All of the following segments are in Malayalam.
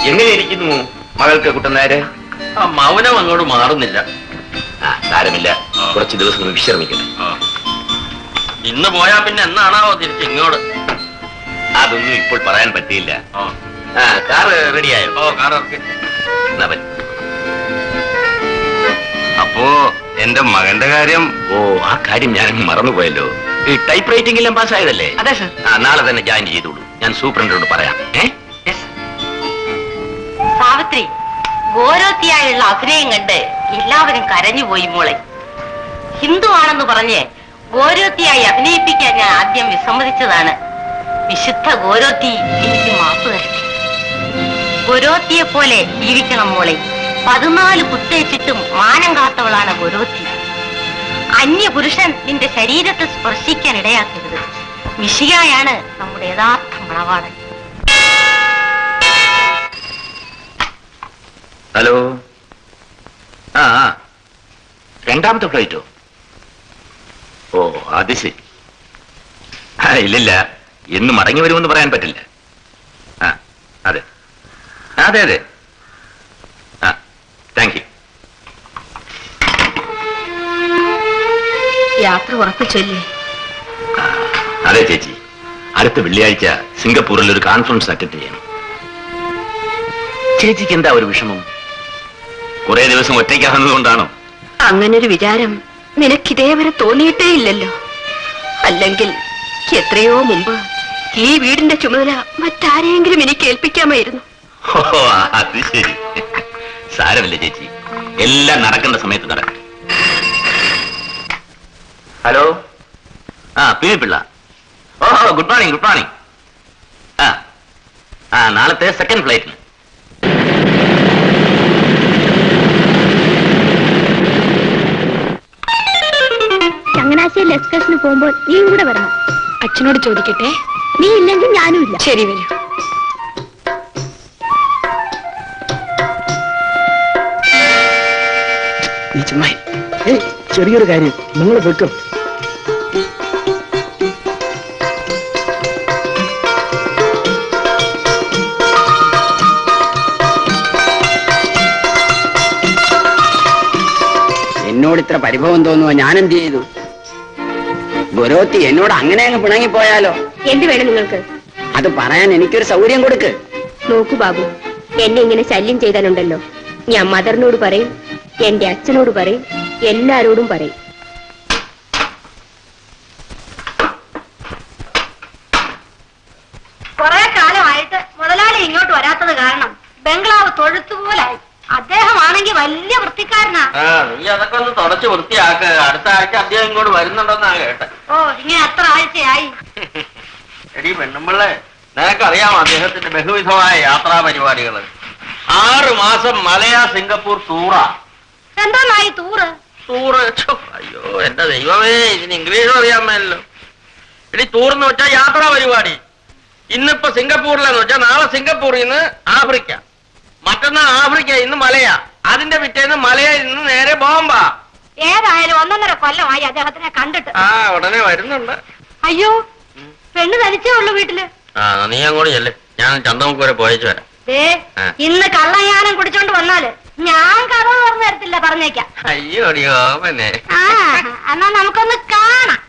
എങ്ങനെയിരിക്കുന്നു മകൾക്ക് കുട്ടനാര്? മൗനം അങ്ങോട്ട് മാറുന്നില്ല. സാരമില്ല, കുറച്ച് ദിവസം വിശ്രമിക്കട്ടെ. ഇന്ന് പോയാ പിന്നെ എന്നാണാവോ തിരിച്ച് ഇങ്ങോട്ട്? അതൊന്നും ഇപ്പോൾ പറയാൻ പറ്റിയില്ല. കാറ് റെഡിയായോ? കാർ ഇറക്കി. അപ്പോ എന്റെ മകന്റെ കാര്യം? ആ കാര്യം ഞാൻ മറന്നുപോയല്ലോ. ഈ ടൈപ്പ് റൈറ്റിംഗ് എല്ലാം പാസ്സായതല്ലേ? അതെ സർ. നാളെ തന്നെ ജോയിൻ ചെയ്തോളൂ. ഞാൻ സൂപ്രണ്ടോട് പറയാം. സാവിത്രി, ഓരോത്തിയായുള്ള അഭിനയം കണ്ട് എല്ലാവരും കരഞ്ഞുപോയി മോളെ. ഹിന്ദു ആണെന്ന് പറഞ്ഞ് ഗോരോത്തിയായി അഭിനയിപ്പിക്കാൻ ഞാൻ ആദ്യം വിസമ്മതിച്ചതാണ്. വിശുദ്ധ ഗോരോത്തി എനിക്ക് മാപ്പ് തരട്ടെ. ഗോരോത്തിയെ പോലെ ജീവിക്കണം മോളെ. 14 കുത്തേച്ചിട്ടും മാനം കാത്തവളാണ് ഗോരോത്തി. അന്യപുരുഷൻ നിന്റെ ശരീരത്തെ സ്പർശിക്കാൻ ഇടയാക്കരുത്. മിശികയാണ് നമ്മുടെ യഥാർത്ഥ മണവാളൻ. ഹലോ. രണ്ടാമത്തെ ഫ്ലൈറ്റോ? അത് ശരി. ഇല്ലില്ല, എന്ന് മടങ്ങി വരുമെന്ന് പറയാൻ പറ്റില്ല. അതെ അതെ അതെ. Thank you. യാത്ര ഉറപ്പിച്ചല്ലേ? അതെ ചേച്ചി, അടുത്ത വെള്ളിയാഴ്ച സിംഗപ്പൂരിൽ ഒരു കോൺഫറൻസ് അറ്റൻഡ് ചെയ്യണം. ചേച്ചിക്ക് എന്താ ഒരു വിഷമം? കുറെ ദിവസം ഒറ്റയ്ക്കാകുന്നതുകൊണ്ടാണോ? അങ്ങനൊരു വിചാരം നിനക്കിതേവരെ തോന്നിയിട്ടേ ഇല്ലല്ലോ. അല്ലെങ്കിൽ എത്രയോ മുമ്പ് ഈ വീടിന്റെ ചുമതല മറ്റാരെങ്കിലും എനിക്ക് ഏൽപ്പിക്കാമായിരുന്നു. അത് ശരി. സാരമില്ല ചേച്ചി, എല്ലാം നടക്കേണ്ട സമയത്ത് നടക്കും. Hello. Pillai. Good morning. Good morning. നാളത്തെ സെക്കൻഡ് ഫ്ലൈറ്റിന്. ചങ്ങനാശ്ശേരി എക്സ്കർഷന് പോകുമ്പോൾ നീയും കൂടെ വരണം. അച്ഛനോട് ചോദിക്കട്ടെ. നീ ഇല്ലെങ്കിൽ ഞാനും ഇല്ല. ശരി, വരൂ. ചെറിയൊരു കാര്യം, നിങ്ങൾ വെക്കും. എന്നോട് ഇത്ര പരിഭവം തോന്നുവോ? ഞാൻ എന്ത് ചെയ്തു? ഗോരോത്തി എന്നോട് അങ്ങനെ അങ്ങ് പിണങ്ങിപ്പോയാലോ? എന്ത് വേണം നിങ്ങൾക്ക്? അത് പറയാൻ എനിക്കൊരു സൗകര്യം കൊടുക്ക്. നോക്കൂ ബാബു, എന്നെ ഇങ്ങനെ ശല്യം ചെയ്താലുണ്ടല്ലോ, ഞാൻ മദറിനോട് പറയും, എന്റെ അച്ഛനോട് പറയും, എല്ലാരോടും പറയും. കുറെ കാലമായിട്ട് മുതലാളി ഇങ്ങോട്ട് വരാത്തത് കാരണം ബംഗ്ലാവ് തൊഴുത്തുപോലായി. അദ്ദേഹമാണെങ്കിൽ വലിയ വൃത്തിക്കാരനാ. നീ അതൊക്കെ ഒന്ന് തുടച്ച് വൃത്തിയാക്ക. അടുത്ത ആഴ്ച അദ്ദേഹം ഇങ്ങോട്ട് വരുന്നുണ്ടെന്നാ കേട്ടെ. ഇങ്ങനെ അത്ര ആഴ്ചയായി. എടീ പെണ്ണുമ്പിള്ളേ, നിനക്കറിയാമോ അദ്ദേഹത്തിന്റെ ബഹുവിധമായ യാത്രാ പരിപാടികള്? 6 മാസം മലയാ സിംഗപ്പൂർ ടൂറാ. എന്തായി ടൂറ്? അയ്യോ എന്റെ ദൈവമേ, ഇതിന് ഇംഗ്ലീഷും അറിയാമല്ലോ. എടി, ടൂറെന്ന് വെച്ചാൽ യാത്രാ പരിപാടി. ഇന്നിപ്പോ സിംഗപ്പൂരിലെന്ന് വെച്ചാൽ നാളെ സിംഗപ്പൂരിൽ നിന്ന് ആഫ്രിക്ക, മറ്റന്നാൾ ആഫ്രിക്ക ഇന്ന് മലയ, അതിന്റെ പിറ്റേന്ന് മലയിൽ നിന്ന് നേരെ ബോംബാ. ഏതായാലും 1.5 കൊല്ലമായി അദ്ദേഹത്തിനെ കണ്ടിട്ട്. ഉടനെ വരുന്നുണ്ട്. അയ്യോ, പെണ്ണ് തനിച്ചേ ഉള്ളു വീട്ടില്. നീ അങ്ങോട്ട് ചെല്ലേ, ഞാൻ ചന്തമുക്ക് വരെ പോയച്ചു വരാം. ഇന്ന് കള്ളയാനം കുടിച്ചോണ്ട് വന്നാല് ഞാൻ കഥ തുറന്നു തരത്തില്ല, പറഞ്ഞേക്കാം. അയ്യോടിയോ പിന്നെ. എന്നാ നമുക്കൊന്ന് കാണാം.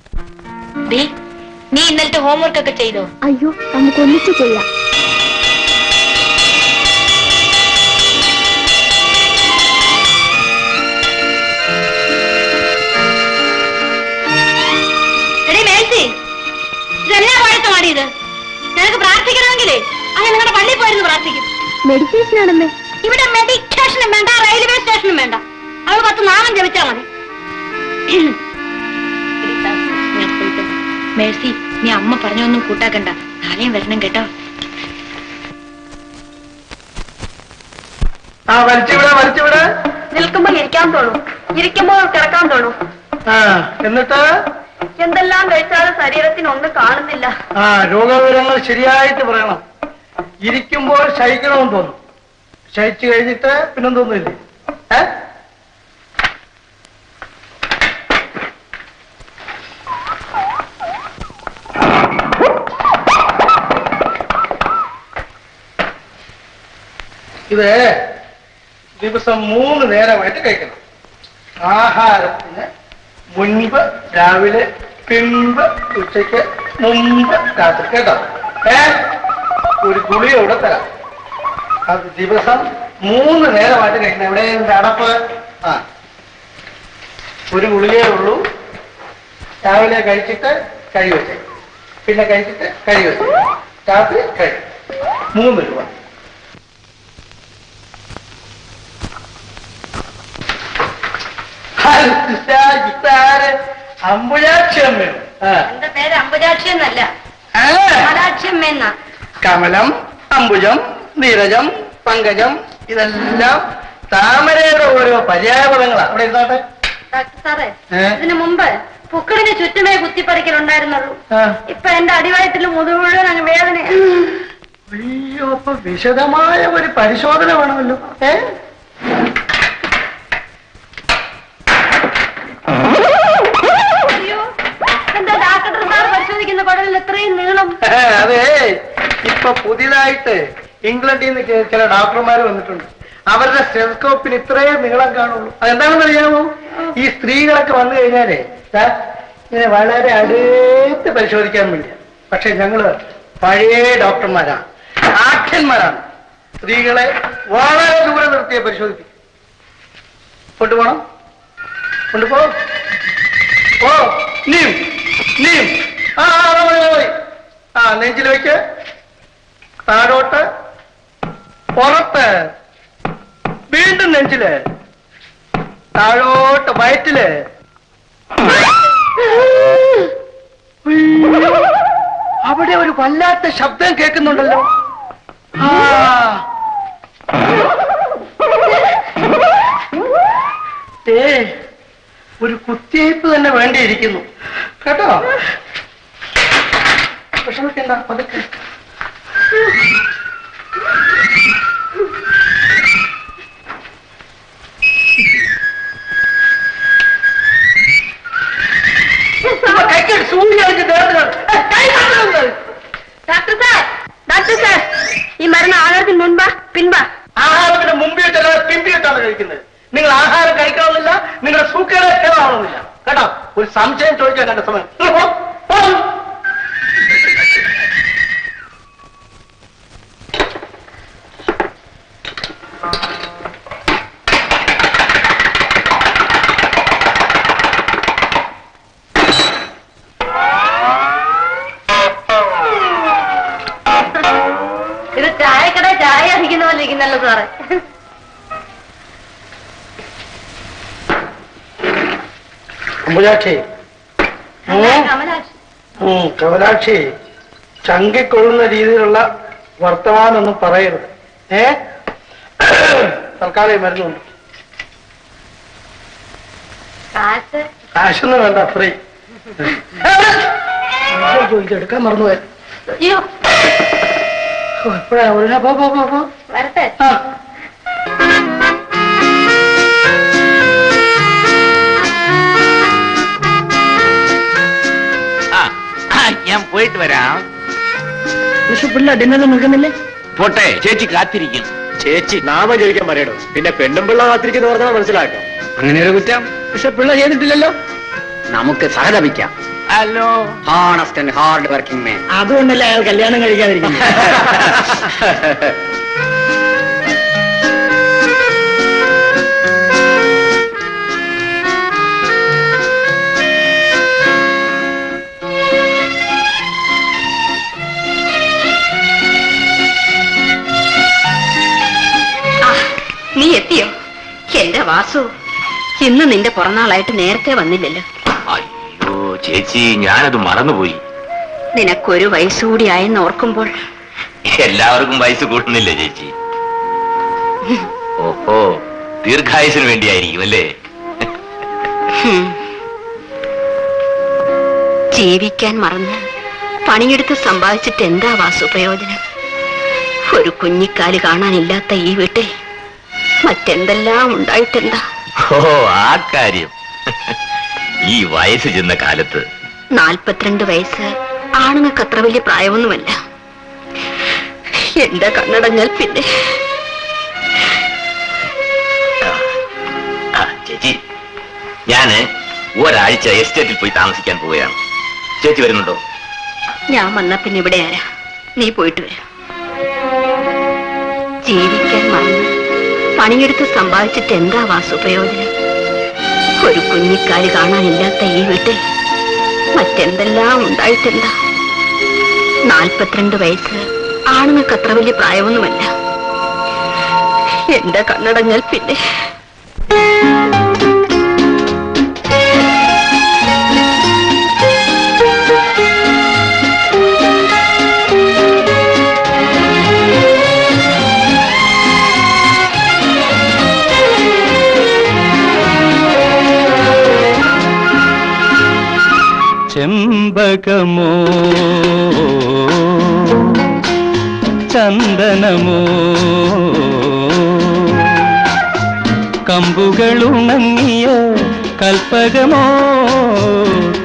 നീ ഇന്നലത്തെ ഹോംവർക്ക് ഒക്കെ ചെയ്തോ? അയ്യോ, നമുക്ക് ഒന്നിച്ചു ചെയ്യാം. ഇതെന്നാ പാഴത്ത് മാടിയത്? ഞങ്ങൾക്ക് പ്രാർത്ഥിക്കണമെങ്കിലേ അങ്ങനെ നിങ്ങളുടെ പള്ളിയിൽ പോയിരുന്നു പ്രാർത്ഥിക്കും. മെഡിറ്റേഷൻ ആണമ്മേ. ഇവിടെ മെഡിറ്റേഷനും വേണ്ട, റെയിൽവേ സ്റ്റേഷനും വേണ്ട. അവൾ 10 നാമം ജപിച്ചാ മതി. മേഴ്സി, നീ അമ്മ പറഞ്ഞൊന്നും കൂട്ടാക്കണ്ട. നാളെയും വരണം കേട്ടോ. വലിച്ചിവിടെ നിൽക്കുമ്പോൾ ഇരിക്കാൻ തോന്നും, ഇരിക്കുമ്പോൾ കിടക്കാൻ തോന്നും. എന്നിട്ട് എന്തെല്ലാം കഴിച്ചാലും ശരീരത്തിനൊന്നും കാണുന്നില്ല. രോഗവിവരങ്ങൾ ശരിയായിട്ട് പറയണം. ഇരിക്കുമ്പോൾ ശയിക്കണമെന്ന് തോന്നും, ശയിച്ചു കഴിഞ്ഞിട്ട് പിന്നെന്തോന്നില്ലേ? ഇത് ദിവസം 3 നേരമായിട്ട് കഴിക്കണം. ആഹാരത്തിന് മുൻപ്, രാവിലെ, പിൻപ്, ഉച്ചയ്ക്ക്, മുമ്പ്, രാത്രി. കേട്ടോ? ഒരു ഗുളിക ഇവിടെ തരാം. അത് ദിവസം 3 നേരമായിട്ട് കഴിക്കണം. എവിടെ അടപ്പ്? ആ, ഒരു ഗുളികയേ ഉള്ളൂ. രാവിലെ കഴിച്ചിട്ട് കഴി വെച്ചേ, പിന്നെ കഴിച്ചിട്ട് കഴി വെച്ചേ, രാത്രി കഴി. 3 രൂപ. അമ്പുജാക്ഷി അമ്മയാണ്. എന്റെ പേര് അമ്പുജാക്ഷി എന്നല്ല, കമലാക്ഷി അമ്മ എന്നാ. കമലം, അംബുജം, നീരജം, പങ്കജം ഇതെല്ലാം താമരയുടെ ഓരോ പര്യായപദങ്ങളാണ്. അവിടെ ഇരുന്നാട്ടെ. ഡോക്ടർ സാറേ, ഇതിനു മുമ്പ് പുക്കിടിന് ചുറ്റുമേ കുത്തിപ്പറിക്കലുണ്ടായിരുന്നുള്ളൂ. ഇപ്പൊ എന്റെ അടിവയറ്റിൽ മുഴുവൻ അങ്ങ് വേദന. അയ്യോ, അപ്പൊ വിശദമായ ഒരു പരിശോധന വേണമല്ലോ. അയ്യോ, എന്താ ഡോക്ടർ സാർ പരിശോധിക്കുന്ന കുടലിൽ എത്രയും നീളം? അതെ, ഇപ്പൊ പുതിയതായിട്ട് ഇംഗ്ലണ്ടിൽ നിന്ന് ചില ഡോക്ടർമാർ വന്നിട്ടുണ്ട്. അവരുടെ സ്റ്റെതസ്കോപ്പിന് ഇത്രയും നീളം കാണുള്ളൂ. അതെന്താണെന്ന് അറിയാമോ? ഈ സ്ത്രീകളൊക്കെ വന്നു കഴിഞ്ഞാലേ ഇങ്ങനെ വളരെ അടുത്ത് പരിശോധിക്കാൻ വേണ്ടിയാണ്. പക്ഷെ ഞങ്ങള് പഴയ ഡോക്ടർമാരാണ്, ആഖ്യന്മാരാണ്. സ്ത്രീകളെ വളരെ ദൂരെ നിർത്തിയെ പരിശോധിപ്പിക്കും. കൊണ്ടുപോകണം, കൊണ്ടുപോ. ഓ, നീം നീം. ആ, നെഞ്ചിൽ വയ്ക്ക്, താഴോട്ട്, പുറത്ത്, വീണ്ടും നെഞ്ചില്, താഴോട്ട്, വയറ്റില്. അവിടെ ഒരു വല്ലാത്ത ശബ്ദം കേൾക്കുന്നുണ്ടല്ലോ. ഒരു കുത്തിവയ്പ് തന്നെ വേണ്ടിയിരിക്കുന്നു കേട്ടോ. വിഷമിക്കണ്ട, പതുക്കെ. ഡോക്ടർ സാർ, ഈ മരുന്ന് ആഹാരത്തിന് മുൻപാ പിൻപാ? ആഹാരത്തിന് മുമ്പിട്ടല്ല പിമ്പിട്ടാണ് കഴിക്കുന്നത്. നിങ്ങൾ ആഹാരം കഴിക്കണമെന്നില്ല, നിങ്ങളുടെ സൂക്കേട് കേടാവണമെന്നില്ല കേട്ടോ. ഒരു സംശയം ചോദിക്കാൻ കണ്ട സമയം. ഇത് ചായക്കട ചായ അടിക്കുന്ന പോലെ ഇരിക്കുന്നല്ലോ സാറേ. അമ്പുജാക്ഷി, കമലാക്ഷി. കമലാക്ഷി, ചങ്കിക്കൊള്ളുന്ന രീതിയിലുള്ള വർത്തമാനമൊന്നും പറയരുത്. തൽക്കാലം മരുന്നുണ്ട്. കാശൊന്നും വേണ്ട, ഫ്രീ. ഇതെടുക്കാൻ മറന്നുപോയ. അയ്യോ, എപ്പോഴാ? പോ. വരട്ടെ. ഞാൻ പോയിട്ട് വരാം. പിള്ള ഡിന്നറിൽ നിൽക്കുന്നില്ലേ? പോട്ടെ, ചേച്ചി കാത്തിരിക്കും. ചേച്ചി നാമം ചോദിക്കാൻ പറയണോ? പിന്നെ പെണ്ണും പിള്ള കാത്തിരിക്കുന്ന പറഞ്ഞാൽ മനസ്സിലാക്കാം. അങ്ങനെ ഒരു കുറ്റം പക്ഷെ പിള്ള ചെയ്തിട്ടില്ലല്ലോ. നമുക്ക് സഹതപിക്കാം. Hello, honest and hard working man. അതുകൊണ്ടല്ലേ അയാൾ കല്യാണം കഴിക്കാതിരിക്കുന്നത്. നീ എത്തിയോ? എന്റെ വാസു, ഇന്ന് നിന്റെ പിറന്നാളായിട്ട് നേരത്തെ വന്നില്ലല്ലോ. അയ്യോ ചേച്ചി, ഞാനത് മറന്നുപോയി. നിനക്കൊരു വയസ്സുകൂടി ആയെന്ന് ഓർക്കുമ്പോൾ എല്ലാവർക്കും വയസ്സ് കൂട്ടുന്നില്ലേ ചേച്ചി? ഓഹോ, ദീർഘായുസിന് വേണ്ടിയായിരിക്കും അല്ലേ? ജീവിക്കാൻ മറന്ന് പണിയെടുത്ത് സമ്പാദിച്ചിട്ട് എന്താ വാസു പ്രയോജനം? ഒരു കുഞ്ഞിക്കാല് കാണാനില്ലാത്ത ഈ വീട്ടിൽ മറ്റെന്തെല്ലാം ഉണ്ടായിട്ടെന്താ? ഓ, ആ കാര്യം. ഈ വയസ്സ് ചെന്ന കാലത്ത് 42 വയസ്സ് ആണുങ്ങൾക്ക് അത്ര വലിയ പ്രായമൊന്നുമല്ല. എന്റെ കണ്ണടഞ്ഞാൽ പിന്നെ ഞാന് ഒരാഴ്ച എസ്റ്റേറ്റിൽ പോയി താമസിക്കാൻ പോവുകയാണ്. ചേച്ചി വരുന്നുണ്ടോ? ഞാൻ വന്ന പിന്നെ ഇവിടെ ആരാ? നീ പോയിട്ട് വരാം. ജീവിക്കാൻ മറന്ന് പണിയെടുത്ത് സമ്പാദിച്ചിട്ട് എന്താ വാസു പ്രയോജനം? ഒരു കുഞ്ഞിക്കാല് കാണാനില്ലാത്ത ഈ വീട്ടിൽ മറ്റെന്തെല്ലാം ഉണ്ടായിട്ടെന്താ? 42 വയസ്സ് ആണുങ്ങൾക്ക് അത്ര വലിയ പ്രായമൊന്നുമല്ല. എന്റെ കണ്ണടഞ്ഞാൽ പിന്നെ ചെമ്പകമോ ചന്ദനമോ കമ്പുകളുണങ്ങിയ കൽപ്പകമോ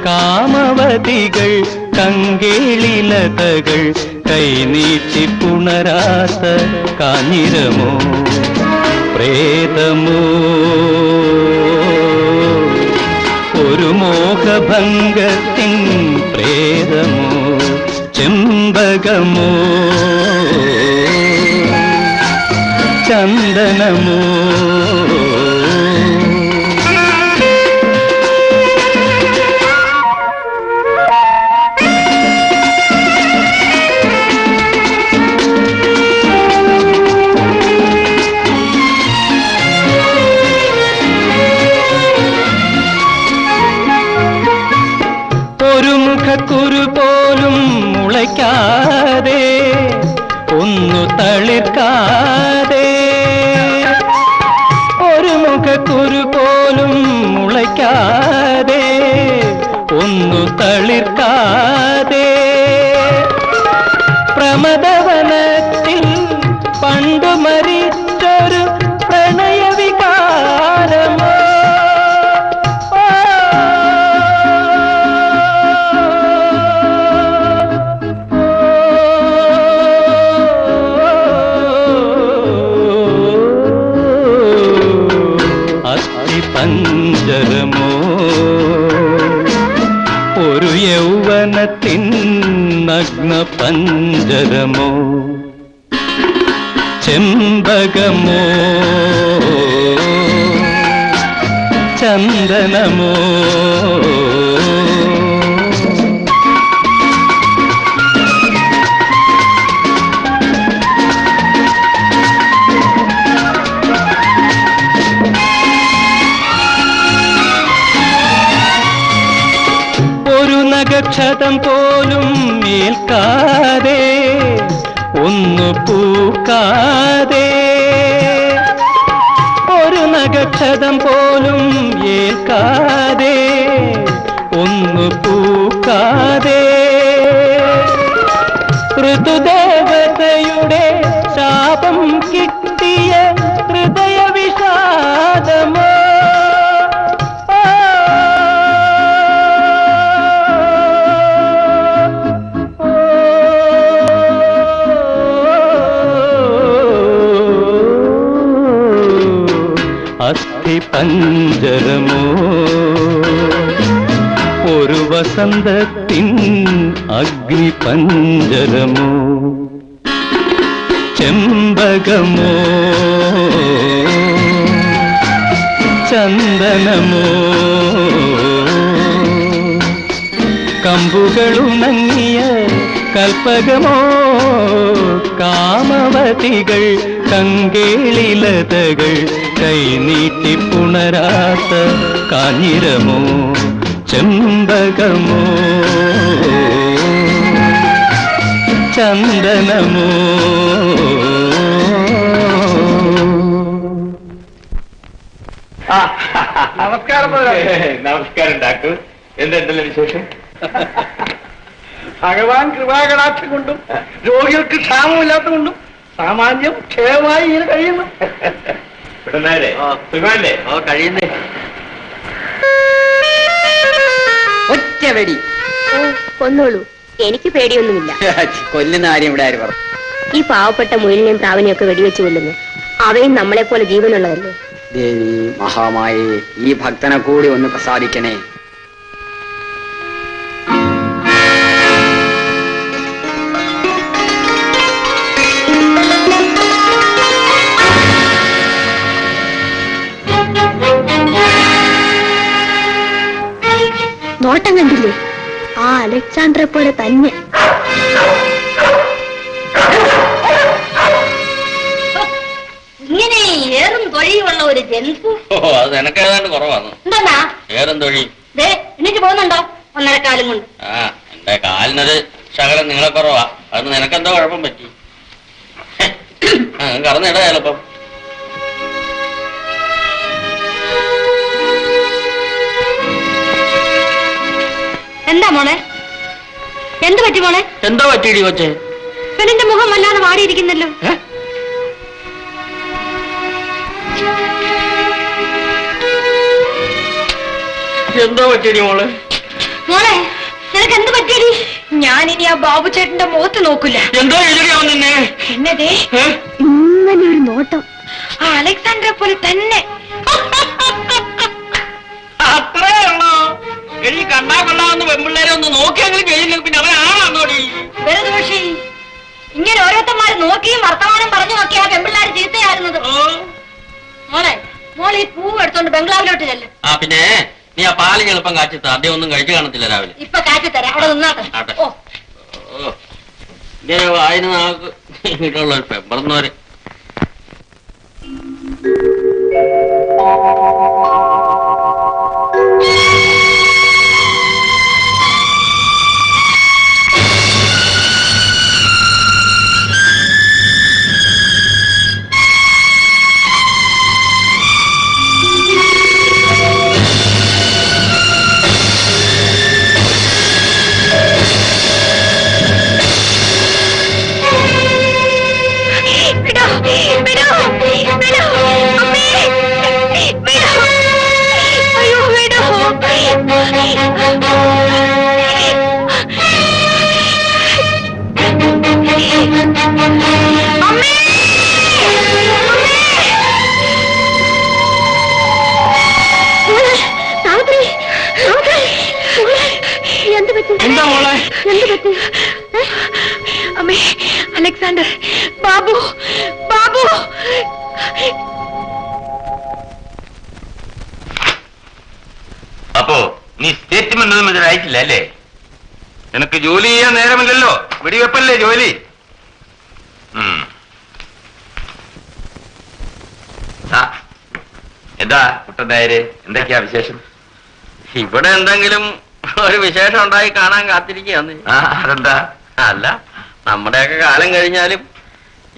കാമവതികൾ കങ്കേളിലതകൾ കൈനീട്ടി പുണരാത്ത കാഞ്ഞിരമോ പ്രേതമോ ഒരു മോഹഭംഗത്തിൻ പ്രേതമോ ചെമ്പകമോ ചന്ദനമോ കുരു പോലും മുളയ്ക്കാതെ ഒന്നു തളിർക്കാതെ ഒരു മുഖക്കുരു പോലും മുളയ്ക്കാതെ ഒന്നു തളിർക്കാതെ പ്രമദവനത്തിൽ പണ്ടു മരിച്ചൊരു പ്രണയവികാരമോ പഞ്ചരമോ ഒരു യൗവനത്തിൻ നഗ്ന പഞ്ചരമോ ചെമ്പകമോ ചന്ദനമോ നഗക്ഷതം പോലും ഏൽക്കാതെ ഒന്നു പൂക്കാതെ ഒരു നഗക്ഷതം പോലും ഏൽക്കാതെ ഒന്നു പൂക്കാതെ ഋതുദേവതയുടെ ശാപം കിട്ടിയ ഹൃദയ വിഷാദമോ പഞ്ചരമോ ഒരു വസന്തത്തിൻ അഗ്നി പഞ്ചരമോ ചെമ്പകമോ ചന്ദനമോ കമ്പുകളുണങ്ങിയ കൽപ്പകമോ കാമവതികൾ കങ്കേളിലതകൾ കൈനീട്ടി പുണരാത്ത കാഞ്ഞിരമോ ചെമ്പകമോ ചന്ദനമോ നമസ്കാരം. നമസ്കാരം ഡാക്ടർ. എന്തുണ്ടല്ലോ വിശേഷം? ഭഗവാൻ കൃപാകടാക്ഷം കൊണ്ടും രോഗികൾക്ക് ക്ഷാമമില്ലാത്തതുകൊണ്ടും സാമാന്യം ക്ഷേമമായി ഇങ്ങനെ കഴിയുന്നു. സുഖമല്ലേ? കഴിയുന്നേ. ഒറ്റ വെടി കൊന്നോളൂ, എനിക്ക് പേടിയൊന്നുമില്ല. കൊല്ലുന്ന കാര്യം ഇവിടെ ആര് പറഞ്ഞു? ഈ പാവപ്പെട്ട മുയലിനെയും പ്രാവിനെയും ഒക്കെ വെടിവെച്ച് കൊല്ലുന്നു. അവയും നമ്മളെ പോലെ ജീവനുള്ളതല്ലേ. ദേവി മഹാമായേ, ഈ ഭക്തനെ കൂടി ഒന്ന് പ്രസാദിക്കണേ. നോട്ടം കണ്ടില്ലേ? ആ അലക്സാണ്ടറെ പോലെ തന്നെ. ഇങ്ങനെ ഏറും തൊഴിയുള്ള ഒരു ജന്തു ഓ അത് നിനക്കേതാണ്ട് കുറവാണ്. എന്താ ഏറും തൊഴി. എന്നിട്ട് പോകുന്നുണ്ടോ 1.5 കാലം കൊണ്ട്? ആ എന്റെ കാലിനൊരു ശകലം നീളക്കുറവാ. അത് നിനക്കെന്തോ കുഴപ്പം പറ്റി? കറന്നിട ചിലപ്പം. എന്താ മോളെ? എന്ത് പറ്റി മോളെ? എന്തോ പറ്റിയിടി കൊച്ചേ? പെണ്ണിന്റെ മുഖം വല്ലാതെ വാടിയിരിക്കുന്നല്ലോ. എന്തോ പറ്റിയടി മോളെ? മോളെ നിനക്ക് എന്ത് പറ്റിയടി? ഞാനിനി ആ ബാബു ചേട്ടന്റെ മുഖത്ത് നോക്കില്ല. എന്തോ എഴുതിയാവും നിന്നെ? എന്നതേ ഇങ്ങനെ ഒരു നോട്ടം. ആ അലക്സാണ്ടറെ പോലെ തന്നെ. അത്രേ ഉള്ളോ? എഴുതി കണ്ടാ കൊള്ളാവുന്ന പെൺപിള്ളേരെ ഒന്ന് നോക്കിയെങ്കിലും കഴിയില്ല. പിന്നെ അവനാണോടി? വെറുതെ പക്ഷേ ഇങ്ങനെ ഓരോരുത്തന്മാര് നോക്കിയും വർത്തമാനം പറഞ്ഞു നോക്കിയാ പെൺപിള്ളേര് ചീത്തയായിരുന്നത്. മോളെ മോളെ ഈ പൂവ് എടുത്തോണ്ട് ബംഗ്ലാവിലോട്ട് ചെല്ല്. ആ പിന്നെ നീ ആ പാലിന് എളുപ്പം കാച്ചിത്ത. അദ്ദേഹം ഒന്നും കഴിച്ചു കാണത്തില്ല രാവിലെ. ഇപ്പൊ കാറ്റി തരാം, അവിടെ നിന്നാട്ടെ. ആട്ടെ. ഓ ഇങ്ങനെ വായന നാക്ക് വീട്ടിലുള്ള ഒരു പെമ്പറന്നവര്. എന്താ മോളെ? എന്ത് പറ്റി? അമ്മേ, അലക്സാണ്ടർ, ബാബു, ബാബു. അപ്പോ നീ സ്റ്റേറ്റ്മെന്റ് ഒന്നും ഇതിൽ അയച്ചില്ല അല്ലേ? നിനക്ക് ജോലി ചെയ്യാൻ നേരമില്ലല്ലോ, വെടിവെപ്പല്ലേ ജോലി. എന്താ കുട്ടനായര്, എന്തൊക്കെയാ വിശേഷം? ഇവിടെ എന്തെങ്കിലും ഒരു വിശേഷം ഉണ്ടായി കാണാൻ കാത്തിരിക്കുകയാണ്. അതെന്താ? അല്ല, നമ്മുടെയൊക്കെ കാലം കഴിഞ്ഞാലും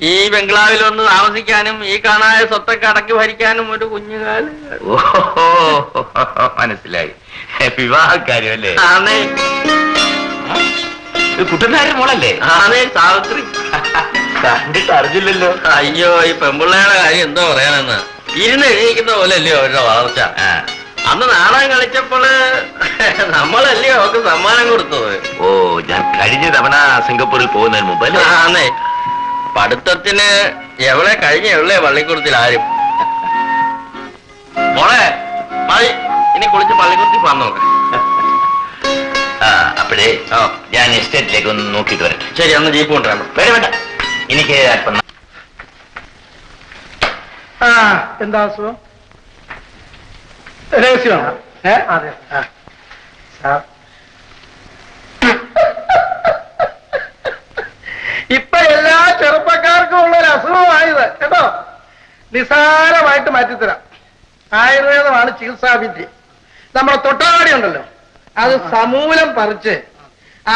ഈ ബംഗ്ലാവിൽ വന്ന് താമസിക്കാനും ഈ കാണായ സ്വത്തൊക്കെ അടക്കി ഭരിക്കാനും ഒരു കുഞ്ഞുകാല്. ഓഹോ, മനസ്സിലായി. വിവാഹക്കാര്യം അല്ലേ? ആണേ. കുട്ടനായര് മോളല്ലേ? ആണേ, സാവിത്രി. കണ്ടിട്ട് അറിഞ്ഞില്ലല്ലോ. അയ്യോ, ഈ പെമ്പിള്ളയുടെ കാര്യം എന്തോ പറയാനെന്ന്. ഇരുന്ന് എഴുതിക്കുന്ന പോലെ അല്ലയോ അവരുടെ വളർച്ച. അന്ന് നാടകം കളിച്ചപ്പോള് നമ്മളല്ലയോ അവർക്ക് സമ്മാനം കൊടുത്തത്. ഓ, ഞാൻ കഴിഞ്ഞ തവണ സിംഗപ്പൂരിൽ പോകുന്നതിന് മുമ്പ് അല്ലേ? ആന്നേ. പഠിത്തത്തിന് എവിടെ കഴിഞ്ഞ എവിടെ പള്ളിക്കൂടത്തിൽ ആരും. മോളെ മതി, ഇനി കുളിച്ച് പള്ളിക്കൂടത്തിൽ പോകാൻ നോക്ക. അപ്പോഴേ ഞാൻ എസ്റ്റേറ്റിലേക്ക് ഒന്ന് നോക്കിയിട്ട് വരട്ടെ. ശരി, അന്ന് ജീപ്പ് കൊണ്ടുവരാം. വേണ്ട, എനിക്ക് അല്പം. എന്താ അസുഖം? രഹസ്യമാണ്. അതെ സാർ, ഇപ്പൊ എല്ലാ ചെറുപ്പക്കാർക്കും ഉള്ള ഒരു അസുഖമായത് കേട്ടോ. നിസാരമായിട്ട് മാറ്റിത്തരാം. ആയുർവേദമാണ് ചികിത്സാവിദ്യ. നമ്മുടെ തൊട്ടാടി ഉണ്ടല്ലോ, അത് സമൂലം പറിച്ച്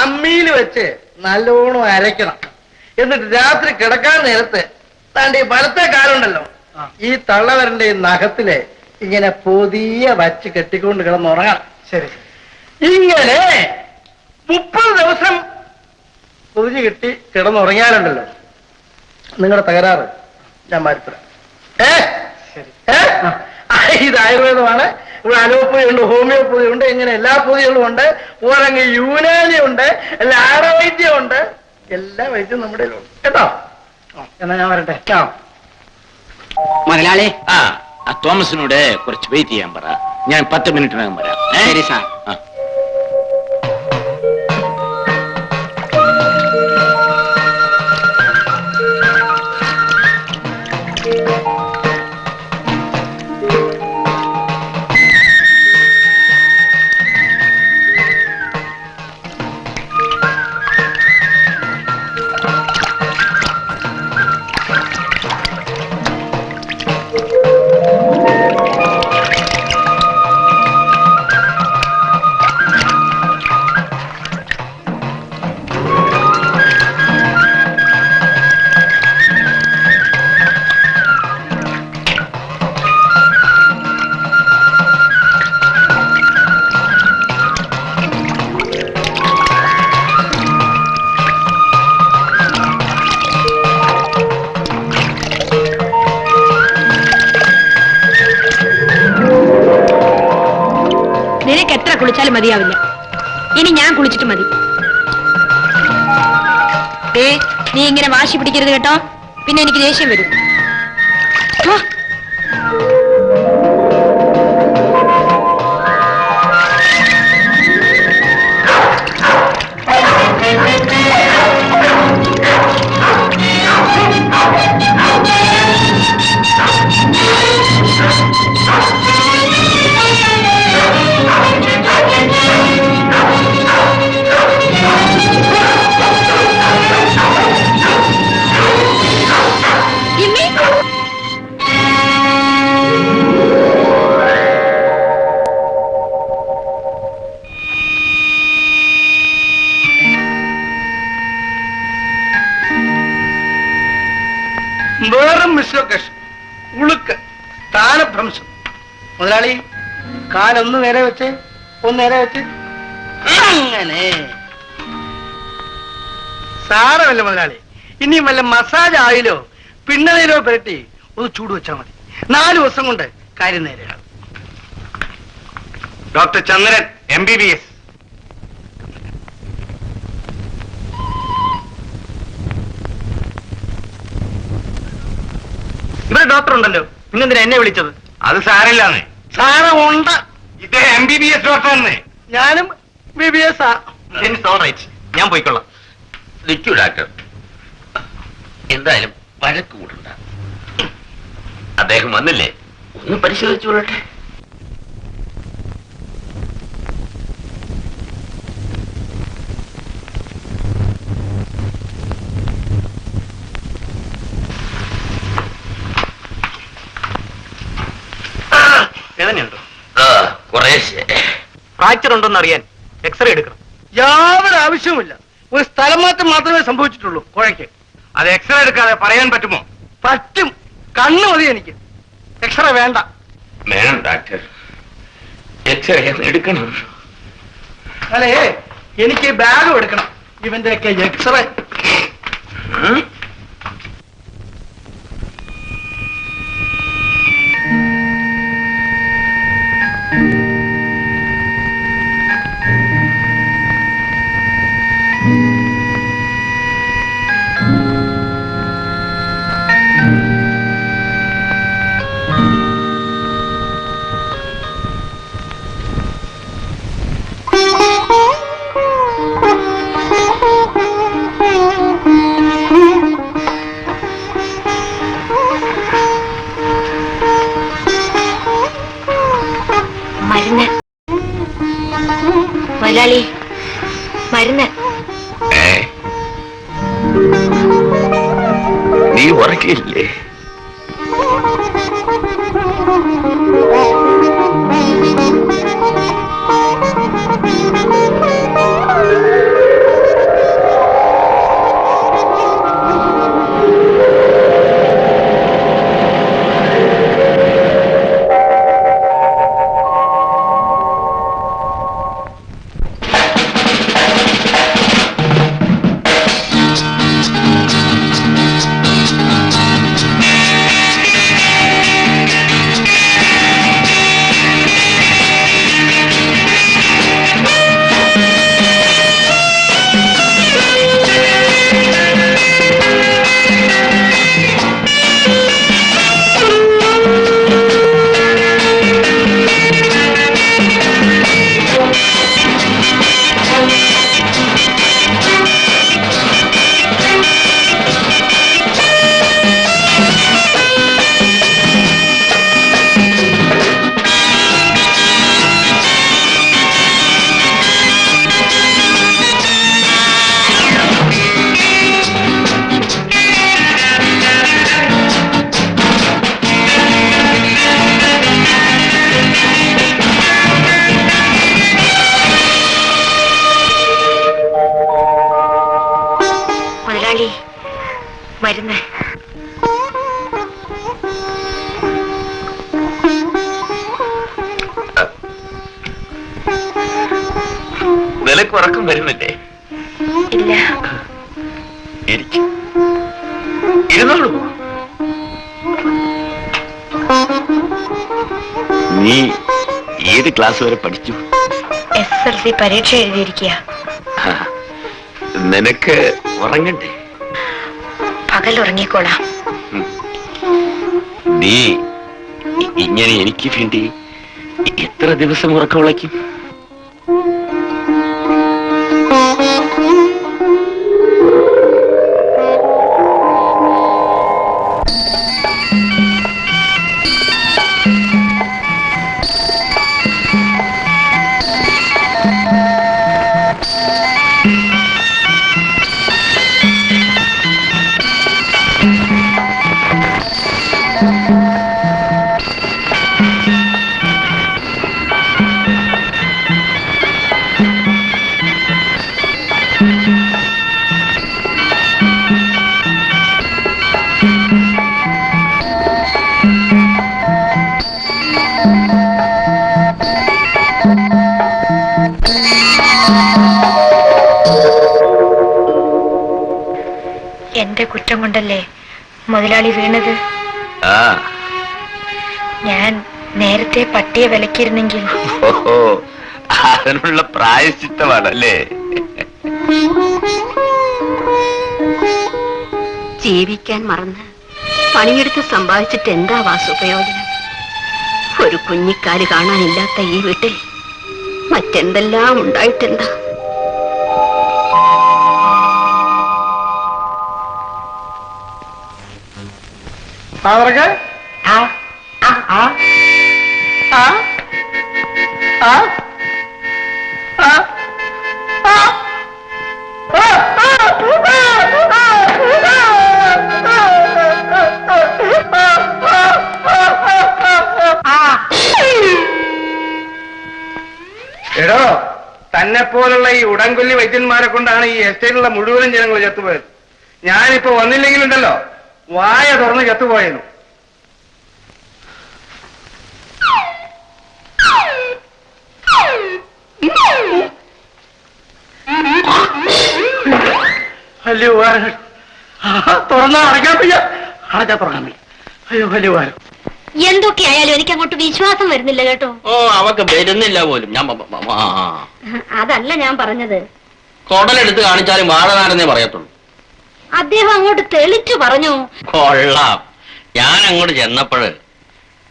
അമ്മിയിൽ വെച്ച് നല്ലോണം അരയ്ക്കണം. എന്നിട്ട് രാത്രി കിടക്കാൻ നേരത്ത് താണ്ടി വലത്തെ കാലുണ്ടല്ലോ, ഈ തള്ളവരന്റെ നഖത്തിലെ ഇങ്ങനെ പൊതിയ വച്ച് കെട്ടിക്കൊണ്ട് കിടന്നുറങ്ങാം. ശരി, ഇങ്ങനെ 30 ദിവസം പൊതിഞ്ഞ് കെട്ടി കിടന്നുറങ്ങിയാലുണ്ടല്ലോ നിങ്ങളുടെ തകരാറ് ഞാൻ മാറ്റിത്തരാം. ഇത് ആയുർവേദമാണ്. ഇവിടെ അലോപ്പതി ഉണ്ട്, ഹോമിയോപ്പതി ഉണ്ട്, ഇങ്ങനെ എല്ലാ പൊതികളും ഉണ്ട്. ഓരങ്ങ് യൂനാനി ഉണ്ട്, ലാടവൈദ്യം ഉണ്ട്, എല്ലാ വൈദ്യം നമ്മുടെ ഉണ്ട് കേട്ടോ. എന്നാ ഞാൻ വരട്ടെ. മുതലാളി, ആ തോമസിനോട് കുറച്ച് വെയിറ്റ് ചെയ്യാൻ പറ. ഞാൻ 10 മിനിറ്റിനകം വരാം. ശരി സാർ. ആ. നിനക്ക് എത്ര കുളിച്ചാലും മതിയാവില്ല. ഇനി ഞാൻ കുളിച്ചിട്ട് മതി. നീ ഇങ്ങനെ വാശി പിടിക്കരുത് കേട്ടോ, പിന്നെ എനിക്ക് ദേഷ്യം വരും. വെറും മിസ്ലൊക്കേഷൻ, ഉളുക്ക്, സ്ഥാനഭ്രംശം. മുതലാളി, കാലൊന്ന് നേരെ വെച്ച്, ഒന്ന് നേരെ വെച്ച്, അങ്ങനെ. സാരമല്ല മുതലാളി, ഇനി വല്ല മസാജ് ആയിലോ പിണ്ണനീരോ പുരട്ടി ഒന്ന് ചൂട് വെച്ചാൽ മതി. 4 ദിവസം കൊണ്ട് കാര്യം നേരെയാണ്. ഡോക്ടർ ചന്ദ്രൻ MBBS. ഇവിടെ ഡോക്ടർ ഉണ്ടല്ലോ, പിന്നെന്തിനാ എന്നെ വിളിച്ചത്? അത് സാരമില്ലാന്ന്. സാരമുണ്ട്. ഇത് MBBS ഡോക്ടറാണ്. ഞാനും BBS ആ. ഞാൻ പോയിക്കൊള്ളാം. നിൽക്കൂ ഡോക്ടർ, എന്തായാലും വഴക്ക് കൂടണ്ട. അദ്ദേഹം വന്നില്ലേ, ഒന്ന് പരിശോധിച്ചു കൊള്ളട്ടെ. വേദനയുണ്ടോ? കുറേശ്ശെ. ഫ്രാക്ചർ ഉണ്ടോന്ന് അറിയാൻ എക്സ്റേ എടുക്കണം. യാതൊരു ആവശ്യവുമില്ല, ഒരു സ്ഥലം മാറ്റം മാത്രമേ സംഭവിച്ചിട്ടുള്ളൂ കുഴയ്ക്ക്. അത് എക്സ്റേ എടുക്കാതെ പറയാൻ പറ്റുമോ? പറ്റും, കണ്ണ് മതി എനിക്ക്, എക്സ്റേ വേണ്ട. വേണം ഡോക്ടർ, എക്സ്റേ എടുക്കണം. അല്ലേ, എനിക്ക് ബാഗും എടുക്കണം, ഇവന്റെ ഒക്കെ എക്സ്റേ. നിനക്ക് ഉറക്കം വരുന്നില്ലേ? ഇല്ല. ഇരിക്കും, ഇരുന്നോളൂ. നീ ഏത് ക്ലാസ് വരെ പഠിച്ചു? SSLC പരീക്ഷ എഴുതിയിരിക്കുക. നിനക്ക് ഉറങ്ങണ്ടേ? പകൽ ഉറങ്ങിക്കോളാം. നീ ഇങ്ങനെ എനിക്ക് വേണ്ടി എത്ര ദിവസം ഉറക്കം ഉളയ്ക്കും? എന്റെ കുറ്റം കൊണ്ടല്ലേ മുതലാളി വീണത്. ഞാൻ നേരത്തെ പട്ടിയെ വിലക്കിയിരുന്നെങ്കിൽ. ഓഹോ, അതിനുള്ള പ്രായശ്ചിത്തമാണല്ലേ? ജീവിക്കാൻ മറന്ന് പണിയെടുത്ത് സമ്പാദിച്ചിട്ട് എന്താ വാസു പ്രയോജനം? ഒരു കുഞ്ഞിക്കാല് കാണാനില്ലാത്ത ഈ വീട്ടിൽ മറ്റെന്തെല്ലാം ഉണ്ടായിട്ടെന്താ? അവർക്ക് എടോ, തന്നെ പോലുള്ള ഈ ഉടൻകൊല്ലി വൈദ്യന്മാരെ കൊണ്ടാണ് ഈ എസ്റ്റേറ്റിലുള്ള മുഴുവനും ജനങ്ങൾ ചത്തുപോയത്. ഞാനിപ്പോ വന്നില്ലെങ്കിലുണ്ടല്ലോ വായ തുറന്ന് ചത്തുപോയെന്നു. വലിയ ഉപകാരം. തുറന്നാ അടയ്ക്കാൻ വയ്യ, അടച്ചാ തുറക്കാൻ വയ്യ. അയ്യോ, വലിയ ഉപകാരം. എന്തൊക്കെയായാലും എനിക്ക് അങ്ങോട്ട് വിശ്വാസം വരുന്നില്ല കേട്ടോ. ഓ, അവക്ക് വരുന്നില്ല പോലും. ഞാൻ അതല്ല ഞാൻ പറഞ്ഞത്. കൊടലെടുത്ത് കാണിച്ചാലും വാഴനാരെന്നേ പറയത്തുള്ളൂ. അദ്ദേഹം അങ്ങോട്ട് തെളിച്ചു പറഞ്ഞു. കൊള്ളാം. ഞാൻ അങ്ങോട്ട് ചെന്നപ്പോഴ്,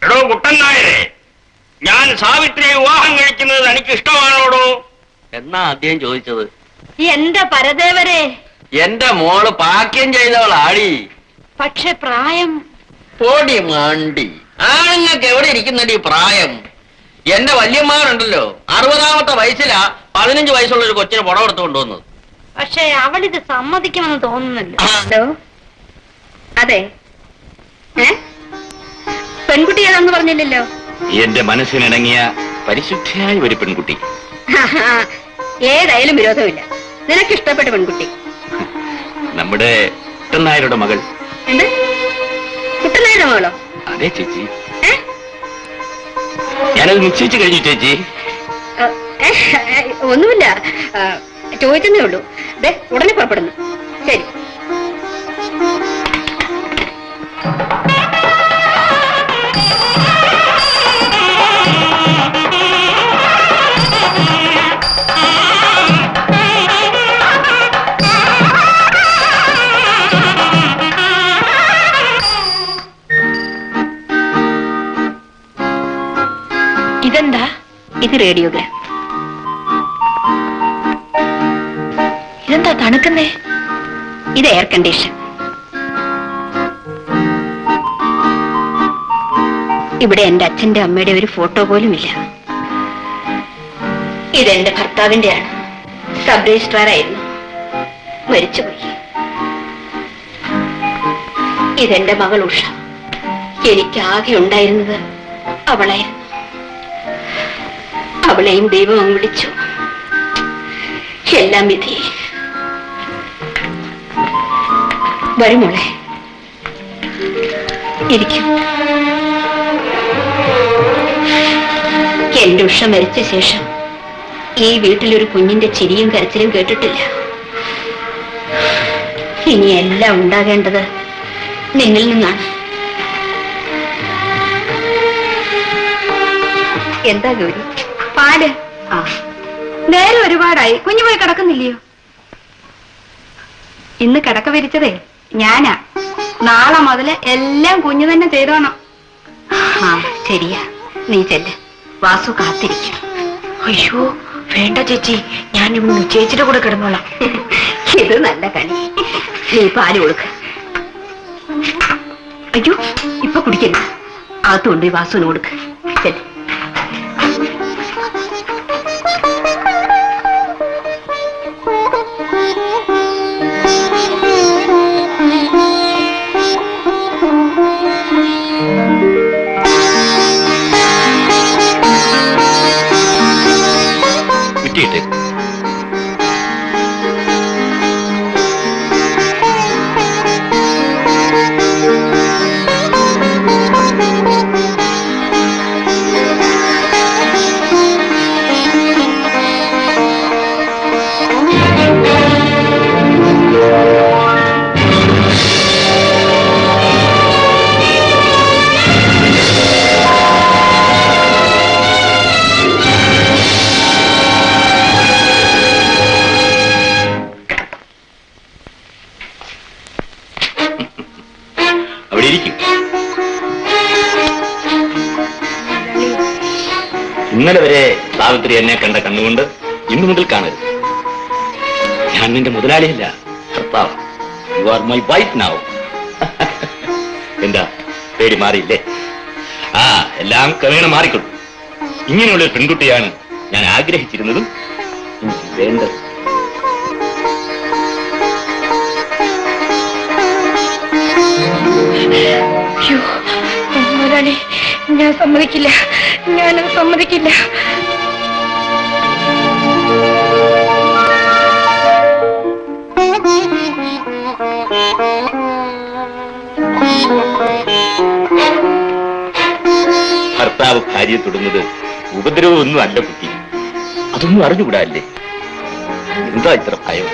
എടോ കുട്ടൻ നായരെ, ഞാൻ സാവിത്രിയെ വിവാഹം കഴിക്കുന്നത് എനിക്ക് ഇഷ്ടമാണോടോ എന്നാ ആദ്യം ചോദിച്ചത്. എന്റെ പരദേവരെ, എന്റെ മോള് പാക്യം ചെയ്തവളാടി. പക്ഷെ പ്രായം. പൊടി മാണ്ടി, ആണുങ്ങൾക്ക് എവിടെ ഇരിക്കുന്നടി പ്രായം? എന്റെ വല്യമ്മമാരുണ്ടല്ലോ, 60ാമത്തെ വയസ്സിലാ 15 വയസ്സുള്ള ഒരു കൊച്ചിന് പുടം എടുത്ത് കൊണ്ടുവന്നത്. പക്ഷെ അവളിത് സമ്മതിക്കുമെന്ന് തോന്നുന്നില്ല. അതെ, പെൺകുട്ടി ഏതാന്ന് പറഞ്ഞില്ലല്ലോ. എന്റെ മനസ്സിനിണങ്ങിയ പരിശുദ്ധിയായ ഒരു പെൺകുട്ടി. ഏതായാലും വിരോധമില്ല. നിനക്ക് ഇഷ്ടപ്പെട്ട പെൺകുട്ടി. നമ്മുടെ കുട്ടനായരുടെ മകൾ. എന്ത്? കുട്ടനായുടെ മകളോ? അതെ ചേച്ചി, ഞാനത് നിശ്ചയിച്ചു കഴിഞ്ഞു ചേച്ചി. ഒന്നുമില്ല, ചോദിച്ചെന്നേ ഉള്ളൂ. ഉടനെ പുറപ്പെടുന്നു. ശരി. ഇതെന്താ? ഇത് റേഡിയോഗ്രാം. ഇതെന്താ തണുക്കുന്നേ? ഇത് എയർ കണ്ടീഷൻ. ഇവിടെ എന്റെ അച്ഛന്റെ അമ്മയുടെ ഒരു ഫോട്ടോ പോലും ഇല്ല. ഇതെന്റെ ഭർത്താവിന്റെയാണ്. സബ് രജിസ്ട്രാർ ആയിരുന്നു, മരിച്ചുപോയി. ഇതെന്റെ മകൾ ഉഷ. എനിക്കാകെ ഉണ്ടായിരുന്നത് അവളായിരുന്നു. അവളെയും ദൈവം അങ്ങ് വിളിച്ചു. എല്ലാം വിധി. വരുമോളെ, ഇരിക്കും. എന്റെ ഉഷ മരിച്ച ശേഷം ഈ വീട്ടിലൊരു കുഞ്ഞിന്റെ ചിരിയും കരച്ചിലും കേട്ടിട്ടില്ല. ഇനി എല്ലാം ഉണ്ടാകേണ്ടത് നിന്നിൽ നിന്നാണ്. എന്താ ഗൗരി? പാല്. ആ, നേരെ ഒരുപാടായി. കുഞ്ഞു പോയി കിടക്കുന്നില്ലയോ? ഇന്ന് കിടക്ക വിരിച്ചതേ ഞാനാ. നാളെ മുതല് എല്ലാം കുഞ്ഞു തന്നെ ചെയ്തോണം. ആ ശരിയാ, നീ ചെല്ല്. വാസു കാത്തിരിക്കും. അയ്യോ വേണ്ട ചേച്ചി, ഞാൻ ചേച്ചിയുടെ കൂടെ കിടന്നോളാം. ഇത് നല്ല കളി. നീ പാല് കൊടുക്ക. അയ്യോ ഇപ്പൊ കുടിക്കരുത്. അകത്തുകൊണ്ട് വാസുവിന് കൊടുക്ക. ചെല്ല്. വിട്ടിട്ട് അവിടെ ഇരിക്കും. ഇന്നലെ വരെ സാവിത്രി എന്നെ കണ്ട കണ്ണുകൊണ്ട് ഇന്നു മുതൽ കാണരുത്. ഞാൻ നിന്റെ മുതലാളിയല്ല, ഭർത്താവ്. You are my wife now. എന്താ പേടി മാറിയില്ലേ? ആ, എല്ലാം ക്രമേണ മാറിക്കൊള്ളു. ഇങ്ങനെയുള്ളൊരു പെൺകുട്ടിയാണ് ഞാൻ ആഗ്രഹിച്ചിരുന്നതും എനിക്ക് വേണ്ടത്. മുതലാളി, ഞാൻ സമ്മതിക്കില്ല. ഞാനത് സമ്മതിക്കില്ല. ഭർത്താവ് ഭാര്യയെ തൊടുന്നത് ഉപദ്രവമൊന്നും അല്ല കുട്ടി. അതൊന്നും അറിഞ്ഞുകൂടാല്ലേ? എന്താ ഇത്ര ഭയം?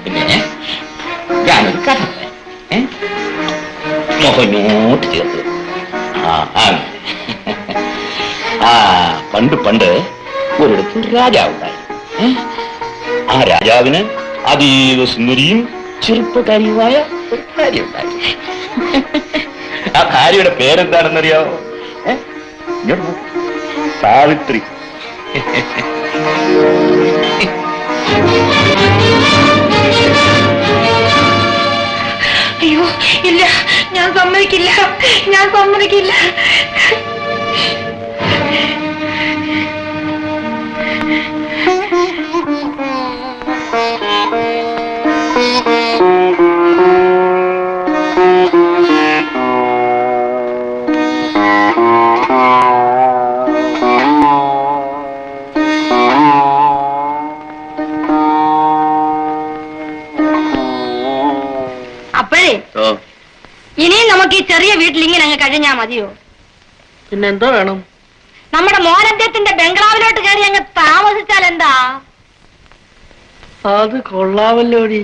പിന്നെ ഞാനൊരു കഥ മോഹനോട്ട് ചേർത്ത്. പണ്ട് ഒരിടത്ത് രാജാവുണ്ടായി. ആ രാജാവിന് അതീവ സുന്ദരിയും ചെറുപ്പക്കാരിയുമായ ഒരു ഭാര്യ ഉണ്ടായി. ആ ഭാര്യയുടെ പേരെന്താണെന്നറിയാമോ? സാവിത്രി. അയ്യോ ഇല്ല, ഞാൻ സമ്മതിക്കില്ല. ഞാൻ സമ്മതിക്കില്ല. അപ്പോഴേ ഇനിയും നമുക്ക് ഈ ചെറിയ വീട്ടിൽ ഇങ്ങനെ അങ്ങ് കഴിഞ്ഞാ മതിയോ? പിന്നെന്തോ വേണം? നമ്മുടെ മോനന്ത്യത്തിന്റെ ബംഗ്ലാവിലോട്ട് കയറി അങ്ങ് താമസിച്ചാൽ എന്താ? അത് കൊള്ളാമല്ലോടി.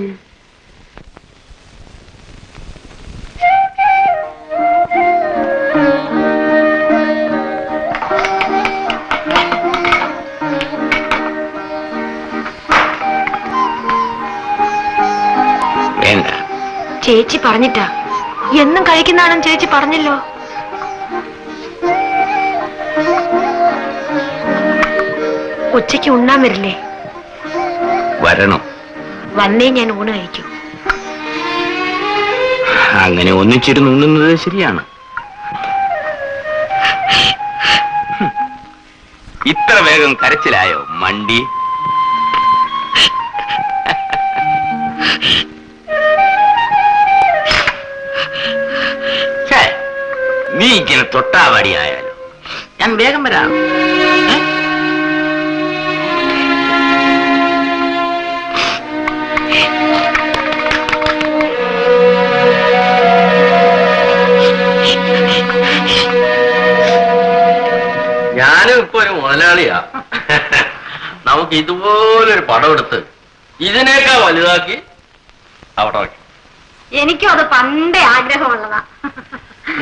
വേണ്ട. ചേച്ചി പറഞ്ഞിട്ടാ. എന്നും കഴിക്കുന്നതാണെന്ന് ചേച്ചി പറഞ്ഞല്ലോ. ഉച്ചയ്ക്ക് ഉണ്ണാൻ വരില്ലേ? വരണം. വന്നേ ഞാൻ ഊണ് കഴിക്കൂ. അങ്ങനെ ഒന്നിച്ചിരുന്ന് ഉണ്ണുന്നത് ശരിയാണ്. ഇത്ര വേഗം കരച്ചിലായോ മണ്ടി? നീ ഇങ്ങനെ തൊട്ടാവാടിയായാലോ. ഞാൻ വേഗം വരാം. മുതലാളിയാ. നമുക്ക് ഇതുപോലൊരു പടം എടുത്ത് ഇതിനേക്കാൾ വലുതാക്കി അവിടെ വയ്ക്കും. എനിക്കും അത് പണ്ടേ ആഗ്രഹമുള്ളതാ.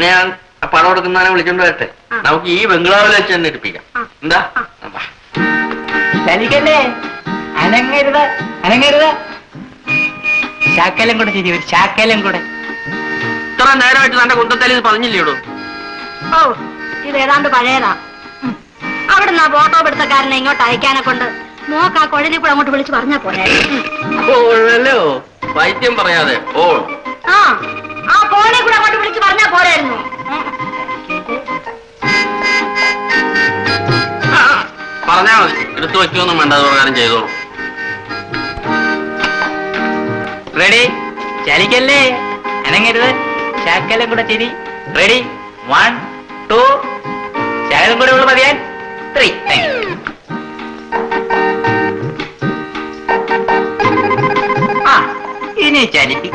ഞാൻ ആ പടം എടുക്കുന്നതിനെ വിളിച്ചോണ്ട് വരട്ടെ. നമുക്ക് ഈ ബംഗ്ലാവിൽ വെച്ച് തന്നെ എടുപ്പിക്കാം. എന്താ? ചലിക്കല്ലേ, അനങ്ങരുത് അനങ്ങരുത്. ശാക്കലം കൂടെ ശരി, ഒരു ശാക്കലം കൂടെ. ഇത്ര നേരമായിട്ട് തന്റെ കുന്തത്തേൽ ഇത് പറഞ്ഞില്ലേടോ? ഓ, ഇത് ഏതാണ്ട് പഴയതാ. അവിടുന്ന് ആ ഫോട്ടോ പിടുത്തക്കാരനെ ഇങ്ങോട്ട് അയക്കാനെ കൊണ്ട് മോക്ക് ആ കുഴലിൽ കൂടെ അങ്ങോട്ട് വിളിച്ച് പറഞ്ഞാ പോരെ. ഓഴല്ലോ, വൈദ്യം പറയാതെ ഓ. ആ ഫോണിൽ കൂടെ അങ്ങോട്ട് വിളിച്ച് പറഞ്ഞാ പോരായിരുന്നു. പറഞ്ഞാ മതി, എടുത്തു വയ്ക്കൊന്നും വേണ്ട, അത് പ്രകാരം ചെയ്തോളൂ. റെഡി, ചലിക്കല്ലേ, അനങ്ങരുത്. ശാക്കലം കൂടെ ശരി. റെഡി, 1 2. ശാകലം കൂടെ ഉള്ളു മതിയാൻ. 3. ഇനി ചലിക്കും.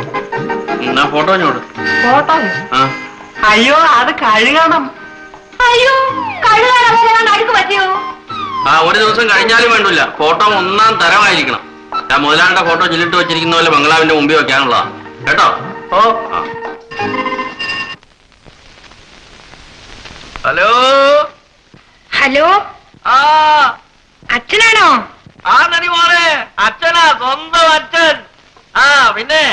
എന്നാ ഫോട്ടോ ഞോട്. ഫോട്ടോ? അയ്യോ, അത് കഴുകണം. അയ്യോ, കഴുകാൻ അഴുക്ക് പറ്റിയോ? ഒരു ദിവസം കഴിഞ്ഞാലും വേണ്ടില്ല, ഫോട്ടോ ഒന്നാം തരമായിരിക്കണം. ഞാൻ മുതലാളിയുടെ ഫോട്ടോ ചില്ലിട്ട് വെച്ചിരിക്കുന്ന പോലെ ബംഗ്ലാവിന്റെ മുമ്പിൽ വെക്കാനുള്ളതാ കേട്ടോ. ഓ. ഹലോ ഹലോ, അച്ഛനാണോ? ആ നടി മോളെ, അച്ഛനാ, സ്വന്തം അച്ഛൻ. പിന്നെ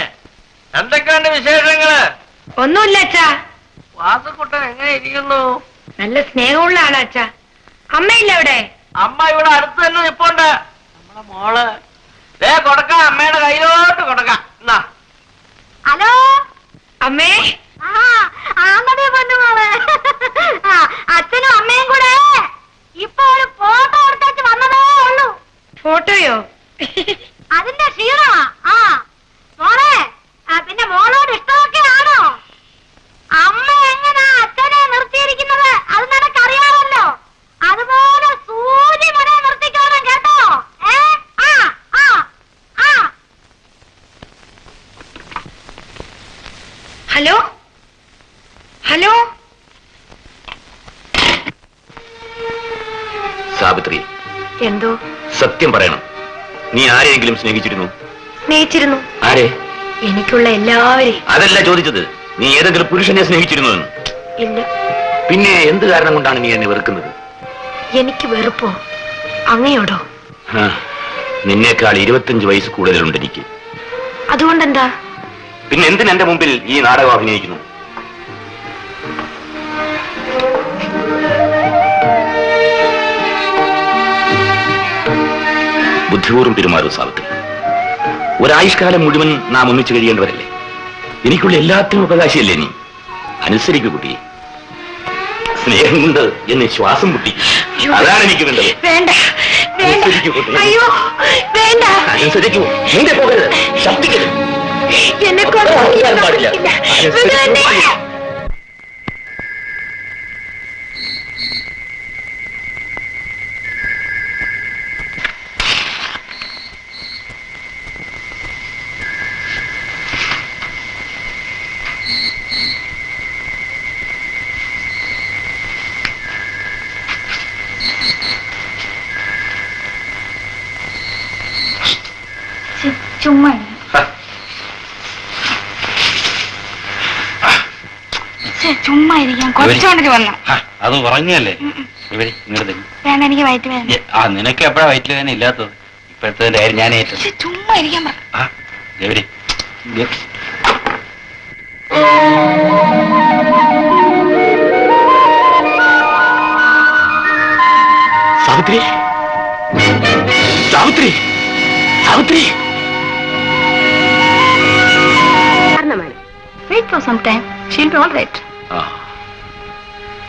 എന്തൊക്കെയുണ്ട് വിശേഷങ്ങള്? ഒന്നുമില്ല അച്ഛാ. വാസുക്കുട്ടൻ എങ്ങനെ ഇരിക്കുന്നു? നല്ല സ്നേഹമുള്ള ആളാ അച്ഛാ. അമ്മയില്ല അവിടെ? അമ്മ ഇവിടെ അടുത്ത് തന്നെ നിപ്പുണ്ട്. നമ്മളെ മോള് ദേ കൊടുക്കാം, അമ്മയുടെ കയ്യിലോട്ട് കൊടുക്കാം. എന്നാ ഹലോ അമ്മേ. അച്ഛനും അമ്മയും കൂടെ ഇപ്പൊ ഒരു ഫോട്ടോ എടുത്തേച്ച് വന്നതേ ഉള്ളൂ. ഫോട്ടോയോ? അതിന്റെ ക്ഷീണമാ. മോളെ, പിന്നെ മോളോട് ഇഷ്ടമൊക്കെ ആണോ? അമ്മ എങ്ങനാ അച്ഛനെ നിർത്തിയിരിക്കുന്നത് അത് നിനക്കറിയാമല്ലോ. അതുപോലെ സൂചി മുനെ നിർത്തിക്കണം കേട്ടോ. Hello hello. സാവിത്രി, എന്തോ? സത്യം പറയണം, നീ ആരെയെങ്കിലും സ്നേഹിച്ചിരുന്നു? സ്നേഹിച്ചിരുന്നു. ആരെ? എനിക്കുള്ള എല്ലാവരെയും. അതല്ല ചോദിച്ചത്, നീ ഏതെങ്കിലും പുരുഷനെ സ്നേഹിച്ചിരുന്നു എന്ന്. ഇല്ല. പിന്നെ എന്ത് കാരണം കൊണ്ടാണ് നീ എന്നെ വെറുക്കുന്നത്? എനിക്ക് വെറുപ്പോ? അങ്ങയോടോ? നിന്നേക്കാൾ 25 വയസ്സ് കൂടുതലുണ്ട് എനിക്ക്. അതുകൊണ്ടെന്താ? പിന്നെ എന്തിന് എന്റെ മുമ്പിൽ ഈ നാടകം അഭിനയിക്കുന്നു? ബുദ്ധിപൂർവ്വം പെരുമാറൂ സാവിത്രി. ഒരായുഷ്കാലം മുഴുവൻ നാം ഒന്നിച്ചു കഴിയേണ്ടവരല്ലേ? എനിക്കുള്ള എല്ലാത്തിനും അവകാശമല്ലേ നീ? അനുസരിക്കൂ കുട്ടിയെ. സ്നേഹം കൊണ്ട് എന്നെ ശ്വാസം മുട്ടി. അതാണ് എനിക്ക് വേണ്ടത്. വേണ്ട, അനുസരിക്കൂ കുട്ടിയെ. അയ്യോ വേണ്ട. അനുസരിക്കൂ, മുന്നേ പോകരുത്, ശബ്ദിക്കരുത്. എന്നെ പാടില്ല. ചുമ്മാ ചുമ്മാ ഇരിക്കാൻ കുറച്ചുകൊണ്ടിട്ട് വന്ന അത് പറഞ്ഞല്ലേ ഇവര് ഇങ്ങോട്ട് വേണ്ട, എനിക്ക് വയറ്റ് വേദന. നിനക്ക് എപ്പോഴാ വയറ്റിൽ വേദന ഇല്ലാത്തത്? ഇപ്പോഴത്തെ കാര്യം ഞാൻ ഏറ്റു. ചുമ്മാ ഇരിക്കാൻ പറ. Gauri, Savitri, Savitri, Savitri. Wait for some time. She'll be all right.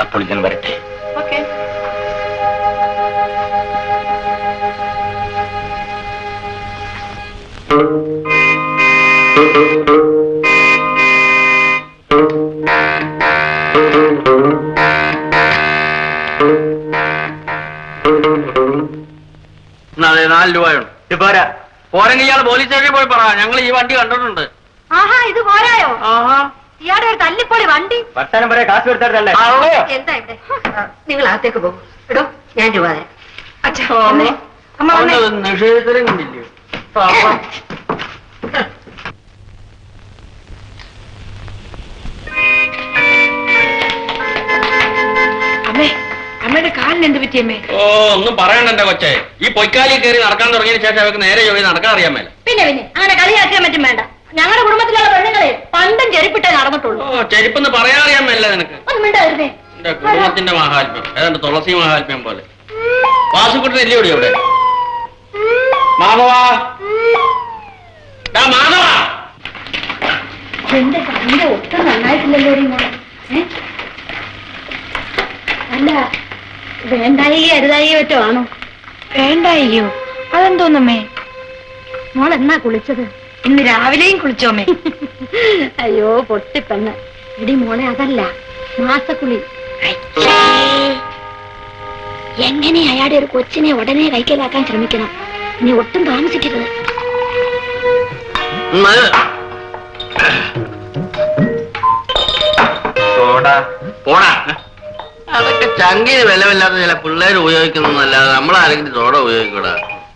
അപ്പോൾ ഞാൻ വരട്ടെ. Okay. അതെ, 4 രൂപയുണ്ട്. പോരാ. പോരെങ്കിൽ ഇയാൾ പോലീസ് സ്റ്റേഷനിൽ പോയി പറ, ഞങ്ങൾ ഈ വണ്ടി കണ്ടിട്ടുണ്ട്. ആഹാ, ഇത് പോരായോ? ഇയാടെ ഒരു തല്ലിപ്പൊളി വണ്ടി. വർത്താനം പറയാ, കാശ് കൊടുത്തല്ലേ? എന്താ ഇവിടെ? നിങ്ങൾ അകത്തേക്ക് പോകും. എടോ, ഞാൻ രൂപ തരാം. അച്ഛാ വന്നേ. അമ്മ വന്നേ. നിഷേധത്തിലും കണ്ടില്ലയോ പാപ്പ. അമ്മേ, അമ്മയുടെ കാലിന് എന്ത് പറ്റിയമ്മേ? ഓ ഒന്നും പറയണ്ട എന്റെ കൊച്ചേ. ഈ പൊയ്ക്കാലി കയറി നടക്കാൻ തുടങ്ങിയതിന് ശേഷം അവർക്ക് നേരെ ജോലി നടക്കാൻ അറിയാൻ മേല. പിന്നെ അങ്ങനെ കളിയാക്കാൻ പറ്റും വേണ്ട. ഞങ്ങളുടെ കുടുംബത്തിലുള്ള പെണ്ണുങ്ങളെ പണ്ടും ചെരുപ്പിട്ടേ നടന്നിട്ടുള്ളൂ. ഓ ചെരുപ്പെന്ന് പറയാൻ അറിയാൻ മേല നിനക്ക്. ഒന്നും മിണ്ടായിരുന്നേ. എന്റെ കുടുംബത്തിന്റെ മഹാത്മ്യം ഏതാണ്ട് തുളസി മഹാത്മ്യം പോലെ. വാസുക്കുട്ടൻ ഇല്ലേ ഇവിടെ ഇവിടെ? മാധവാ, മാധവാ. എന്റെ കണ്ണിന്റെ ഒട്ടും നന്നായിട്ടില്ലല്ലോ ഒരു മോളെ. അല്ല വേണ്ടായി അരുതായി മറ്റോ ആണോ? വേണ്ടായോ? അതെന്തോന്നമ്മേ? മോൾ എന്നാ കുളിച്ചത്? ഇന്ന് രാവിലെയും കുളിച്ചോമ്മേ? അയ്യോ പൊട്ടിപ്പെണ്ണ്. എടി മോളെ അതല്ല, മാസക്കുളി. എങ്ങനെ അയാളുടെ ഒരു കൊച്ചിനെ ഉടനെ കൈക്കലാക്കാൻ ശ്രമിക്കണം. നീ ഒട്ടും താമസിക്കരുത്. പോടാ. അതൊക്കെ ചങ്കിന് വിലമില്ലാത്ത ചില പിള്ളേർ ഉപയോഗിക്കുന്നല്ലാതെ നമ്മളാരെങ്കിലും സോഡ ഉപയോഗിക്കൂടാ.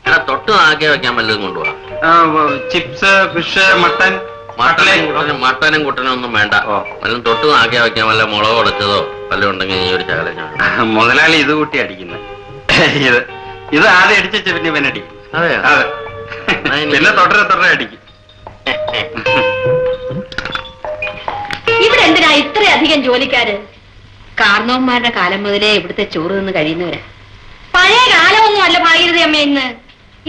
എടാ തൊട്ട് നാക്കിയ വെക്കാൻ വല്ലതും കൊണ്ടുപോവാ. Chips, fish, mutton. മട്ടനും കുട്ടനും ഒന്നും വേണ്ട. വല്ലതും തൊട്ട് നാക്കിയ വെക്കാൻ വല്ല മുളക് ഉടച്ചതോ വല്ലതും ഉണ്ടെങ്കിൽ ഈ ഒരു ശകലം. മുതലാളി ഇത് കൂട്ടി അടിക്കുന്നത്. ഇത് ആദ്യം അടിച്ച പിന്നെ ഇവൻ അടിക്കും. അതെ അതെ, പിന്നെ തുടരെ അടിക്കും. ഇവിടെ എന്തിനാ ഇത്രയധികം ജോലിക്കാര്? കാരണവന്മാരുടെ കാലം മുതലേ ഇവിടുത്തെ ചോറ് നിന്ന് കഴിയുന്നവരാ. പഴയ കാലമൊന്നും അല്ല ഭാഗീരഥി അമ്മ.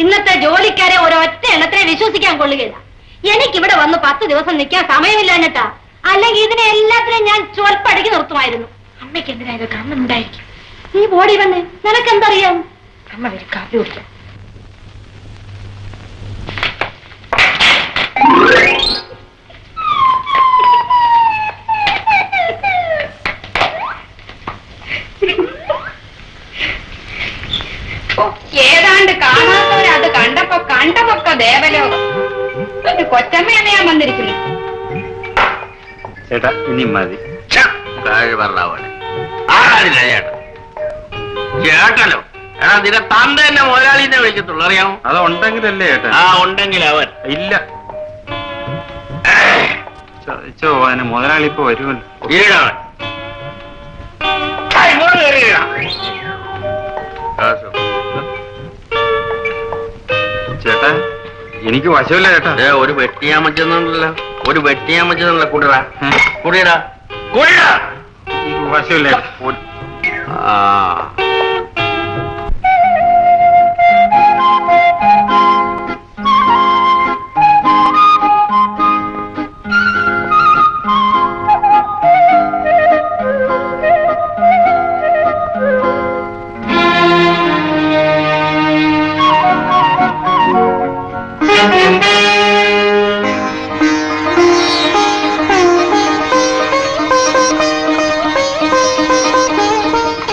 ഇന്നത്തെ ജോലിക്കാരെ ഒരൊറ്റ എണ്ണത്തിനെ വിശ്വസിക്കാൻ കൊള്ളുകയില്ല. എനിക്കിവിടെ വന്ന് 10 ദിവസം നിൽക്കാൻ സമയമില്ലാഞ്ഞിട്ടാ. അല്ലെങ്കിൽ ഇതിനെ എല്ലാത്തിനെയും ഞാൻ ചൊൽപ്പടക്കി നിർത്തുമായിരുന്നു. അമ്മയ്ക്ക് എന്തിനായാലും കാരണം ഉണ്ടായിരിക്കും. നീ ബോഡി വന്ന് നിനക്കെന്തറിയാം? അമ്മ വരും, കാപ്പി കുടിക്കാം. ഏതാണ്ട് കാണാത്തവരത് കണ്ടപ്പോ ദേവലോകം. കൊച്ചമ്മയാണ് ഞാൻ വന്നിരിക്കുന്നു. ചേട്ടാ ഇനി മതി. ചേട്ടനോ? എടാ നിന്റെ തന്ത എന്നെ മുതലാളിനെ വിളിക്കത്തുള്ളൂ, അറിയാമോ? അത് ഉണ്ടെങ്കിലല്ലേ ചേട്ടാ? ആ ഉണ്ടെങ്കിൽ അവൻ ഇല്ല. ചോദിച്ചോ, മുതലാളി ഇപ്പൊ വരുമല്ലോ. ഈടവൻ ഇങ്ങോട്ട് കയറിയിടാ. ചേട്ടാ എനിക്ക് വശമില്ല ചേട്ടാ. ഒരു വെട്ടിയാമച്ചെന്നുണ്ടല്ലോ, ഒരു വെട്ടിയാമച്ചെന്നുള്ള കുടിടാ കുടിടാ കുടിടാ. വശമില്ല.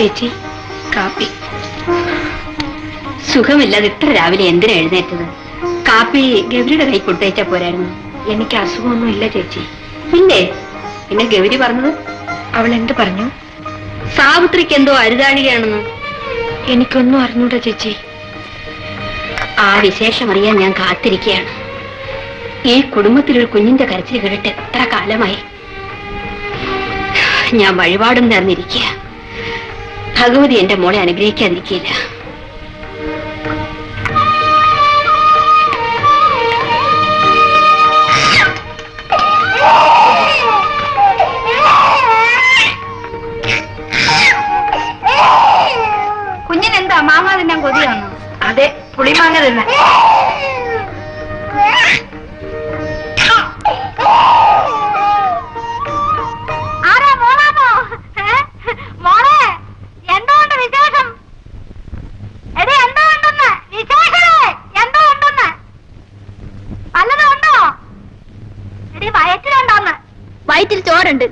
ചേച്ചി കാപ്പി. സുഖമില്ലാതെ ഇത്ര രാവിലെ എന്തിനാ എഴുന്നേറ്റത്? കാപ്പി ഗൗരിയുടെ കൈ കൊടുത്തയച്ചാ പോരായിരുന്നു. എനിക്ക് അസുഖമൊന്നും ഇല്ല ചേച്ചി. ഇല്ലേ? പിന്നെ ഗൗരി പറഞ്ഞത്? അവൾ എന്ത് പറഞ്ഞു? സാവിത്രിക്ക് എന്തോ അരുതാഴികയാണെന്ന്. എനിക്കൊന്നും അറിഞ്ഞൂടാ ചേച്ചി. ആ വിശേഷം അറിയാൻ ഞാൻ കാത്തിരിക്കുകയാണ്. ഈ കുടുംബത്തിലൊരു കുഞ്ഞിന്റെ കരച്ചിൽ കേട്ടിട്ട് എത്ര കാലമായി. ഞാൻ വഴിപാടും നേർന്നിരിക്കുക. ഭഗവതി എന്റെ മോളെ അനുഗ്രഹിക്കാതിരിക്കില്ല. കുഞ്ഞിനെന്താ മാങ്ങ തിന്നാൻ കൊതിയാണോ? അതെ, പുളിമാങ്ങ തന്നെ. ആരാ മോളാണോ? മോളെ എന്തോണ്ട് വിശേഷം? എടി എന്തോ ഉണ്ടെന്ന് വിശേഷമേ, എന്തോ ഉണ്ടെന്ന് വല്ലതും ഉണ്ടോ? എടി വയറ്റിലുണ്ടോന്ന്? വയറ്റിൽ ചോറുണ്ട്.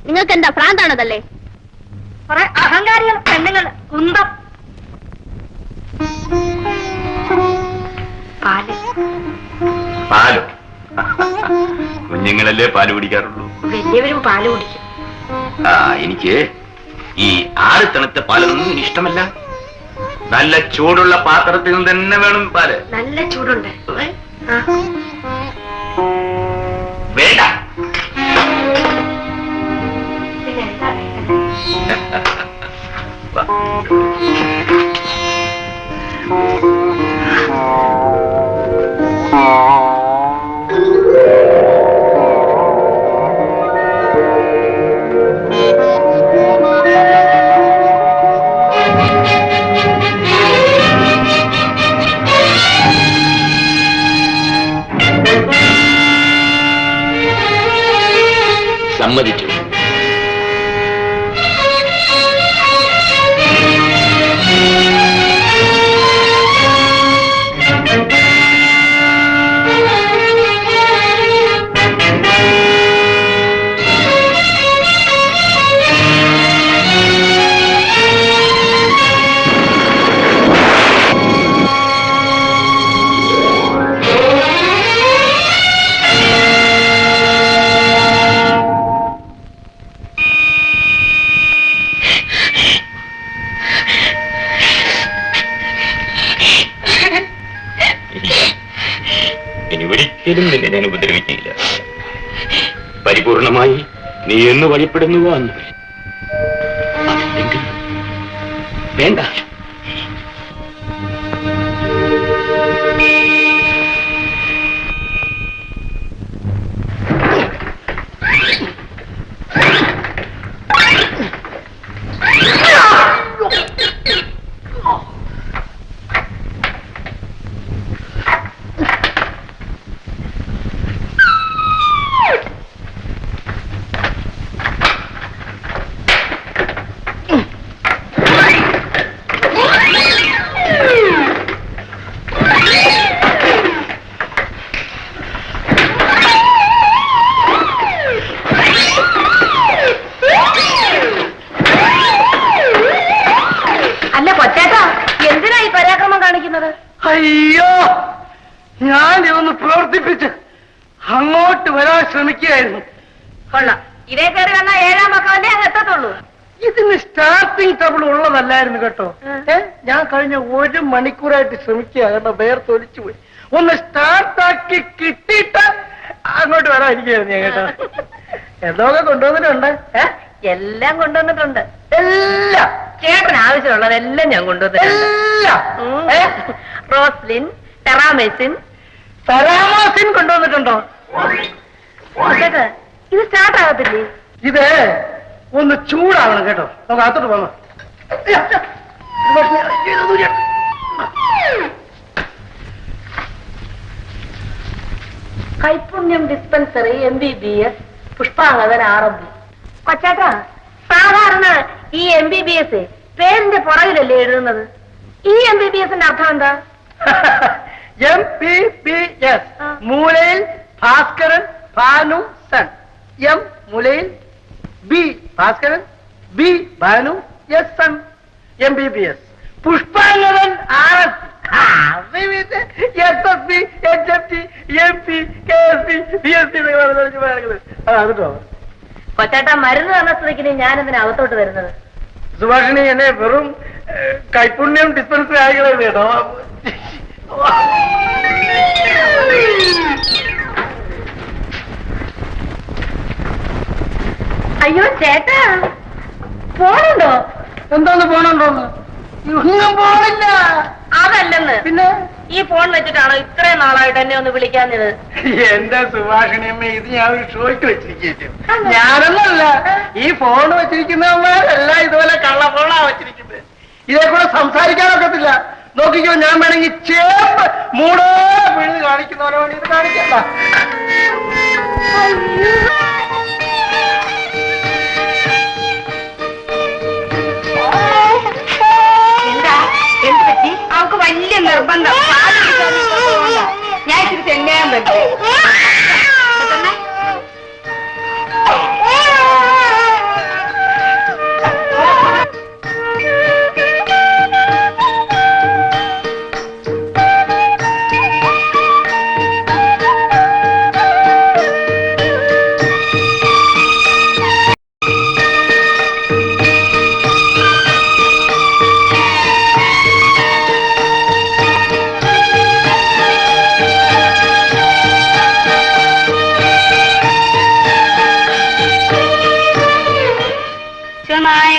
നിങ്ങൾക്ക് എന്താ ഭ്രാന്താണതല്ലേ? കുറെ അഹങ്കാരികൾ പെണ്ണുങ്ങൾ കുന്തം. പാല്. പാലോ? കുഞ്ഞുങ്ങളല്ലേ പാല് കുടിക്കാറുള്ളൂ. വലിയവരും പാല് കുടിക്കും. എനിക്ക് ഈ 6 തണുത്ത പാലൊന്നും ഇഷ്ടമല്ല. നല്ല ചൂടുള്ള പാത്രത്തിൽ നിന്ന് തന്നെ വേണം പാല്. നല്ല ചൂടുണ്ട്. വേണ്ട. സമ്മതിച്ചു. ഇനി ഒരിക്കലും നിന്നെ ഞാൻ ഉപദ്രവിക്കില്ല. പരിപൂർണമായി നീ എന്ന് വഴിപ്പെടുന്നുവോ അന്ന്. അതല്ലെങ്കിൽ വേണ്ട. അയ്യോ, ഞാൻ ഇതൊന്ന് പ്രവർത്തിപ്പിച്ച് അങ്ങോട്ട് വരാൻ ശ്രമിക്കുകയായിരുന്നു. കൊള്ളാം. ഇതേ കയറി വന്നാ 7-ാം പക്കവല്ലേ അത് എത്തത്തുള്ളൂ. ഇതിന് സ്റ്റാർട്ടിംഗ് ട്രബിൾ ഉള്ളതല്ലായിരുന്നു കേട്ടോ. ഞാൻ കഴിഞ്ഞ 1 മണിക്കൂറായിട്ട് ശ്രമിക്കുക കേട്ടോ. വേർത്തൊലിച്ചു പോയി. ഒന്ന് സ്റ്റാർട്ടാക്കി കിട്ടിയിട്ട് അങ്ങോട്ട് വരാതിരിക്കുകയായിരുന്നു ഞാൻ കേട്ടോ. എന്തൊക്കെ കൊണ്ടുവന്നിട്ടുണ്ട്? എല്ലാം കൊണ്ടുവന്നിട്ടുണ്ട്. എല്ലാം ചേട്ടന് ആവശ്യമുള്ളതെല്ലാം ഞാൻ കൊണ്ടുവന്നിട്ടുണ്ട്. റോസ്ലിൻ, ടെറാമേസിൻ, തരാമാസിൻ കൊണ്ടുവന്നിട്ടുണ്ടോ? ഇത് സ്റ്റാർട്ട് ആകത്തില്ലേ? ഇത് ഒന്ന് ചൂടാവണം കേട്ടോ. നമുക്ക് അകത്തോട്ട് പോകാം. കൈപുണ്യം ഡിസ്പെൻസറി MBBS പുഷ്പാങ്കതൻ RMB. കൊച്ചാട്ടാ, സാധാരണ ഈ MBBS പേരിന്റെ പുറകിലല്ലേ എഴുതുന്നത്? ഈ MBBSന്റെ അർത്ഥം എന്താ? MBBS മൂലയിൽ ഭാസ്കരൻ ഭാനു സൺ. M മൂലയിൽ B Bhaskaran, B Bhanu, S son. MBBS Pushpangadan RSB, SSB, HFT, MP, KSB, BSB. കൊച്ചാട്ടാ, മരുന്ന് തന്ന സ്ഥിതിക്ക് ഞാൻ എന്തിനാ അകത്തോട്ട് വരുന്നത്? സുഭാഷിണി എന്നെ വെറും കൈപുണ്യം ഡിസ്പെൻസറി ആയിക്കളത് കേട്ടോ. അയ്യോ ചേട്ടാ, പോണുണ്ടോ? എന്തോന്ന് പോണുണ്ടോന്ന്? ഒന്നും പോണില്ല. അതല്ലെന്ന്. പിന്നെ ഈ ഫോൺ വെച്ചിട്ടാണോ ഇത്രയും നാളായിട്ട് എന്നെ ഒന്ന് വിളിക്കാഞ്ഞത്? എന്റെ സുഭാഷിണിയമ്മ, ഇത് ഞാൻ ഒരു ഷോയ്ക്ക് വെച്ചിരിക്കും. ഞാനൊന്നല്ല, ഈ ഫോൺ വെച്ചിരിക്കുന്നവന്മാരെല്ലാം ഇതുപോലെ കള്ളഫോണാ വെച്ചിരിക്കുന്നത്. ഇതേ കൂടെ സംസാരിക്കാനൊക്കത്തില്ല. നോക്കിക്കോ, ഞാൻ വേണമെങ്കിൽ ചേമ്പ് മൂടോ പിഴുത് കാണിക്കുന്നവരോ ഇത് കാണിക്കണ്ട. അവൾക്ക് വലിയ നിർബന്ധം. ഞാൻ ഇച്ചിരി ചെങ്ങാൻ പറ്റും.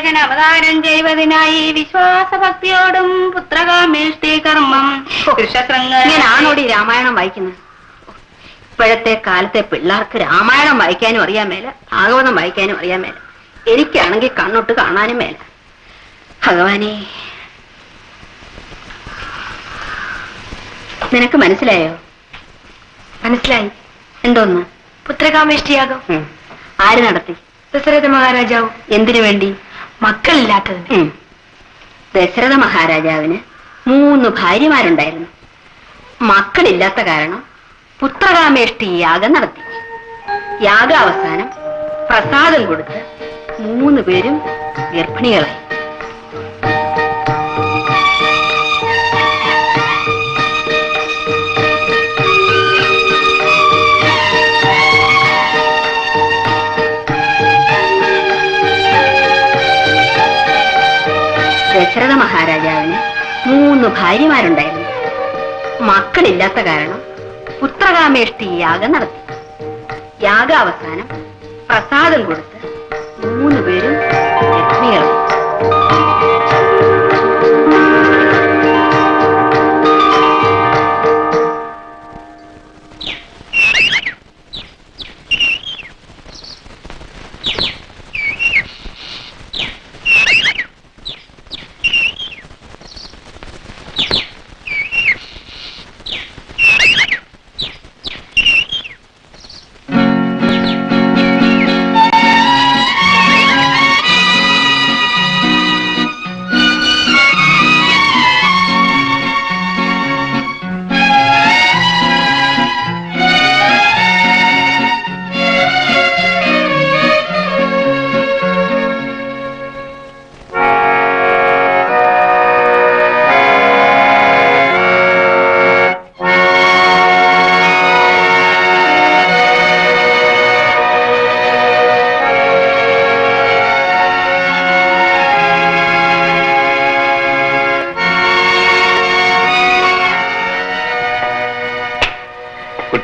പുരുഷൻ അവതാരം ചെയ്വതിനായി വിശ്വാസഭക്തിയോടും പുത്രകാമേഷ്ടി കർമ്മം ഞാനാണോടി രാമായണം വായിക്കുന്നത്. ഇപ്പോഴത്തെ കാലത്തെ പിള്ളേർക്ക് രാമായണം വായിക്കാനും അറിയാൻ മേല, ഭാഗവതം വായിക്കാനും അറിയാൻ മേല. എനിക്കാണെങ്കിൽ കണ്ണൊട്ട് കാണാനും മേല. ഭഗവാനെ, നിനക്ക് മനസ്സിലായോ? മനസ്സിലായി. എന്തോന്ന്? പുത്രകാമേഷ്ടിയാകും. ആര് നടത്തി? ദശരഥ മഹാരാജാവ്. എന്തിനു വേണ്ടി? മക്കളില്ലാത്തതിന്. ദശരഥ മഹാരാജാവിന് 3 ഭാര്യമാരുണ്ടായിരുന്നു. മക്കളില്ലാത്ത കാരണം പുത്രകാമേഷ്ടി യാഗം നടത്തി. യാഗാവസാനം പ്രസാദം കൊടുത്ത് 3 പേരും ഗർഭിണികളായി. ദശരഥ മഹാരാജാവിന് 3 ഭാര്യമാരുണ്ടായിരുന്നു. മക്കളില്ലാത്ത കാരണം പുത്രകാമേഷ്ടി യാഗം നടത്തി. യാഗാവസാനം പ്രസാദം കൊടുത്ത് 3 പേരും ഗർഭിണികളായി.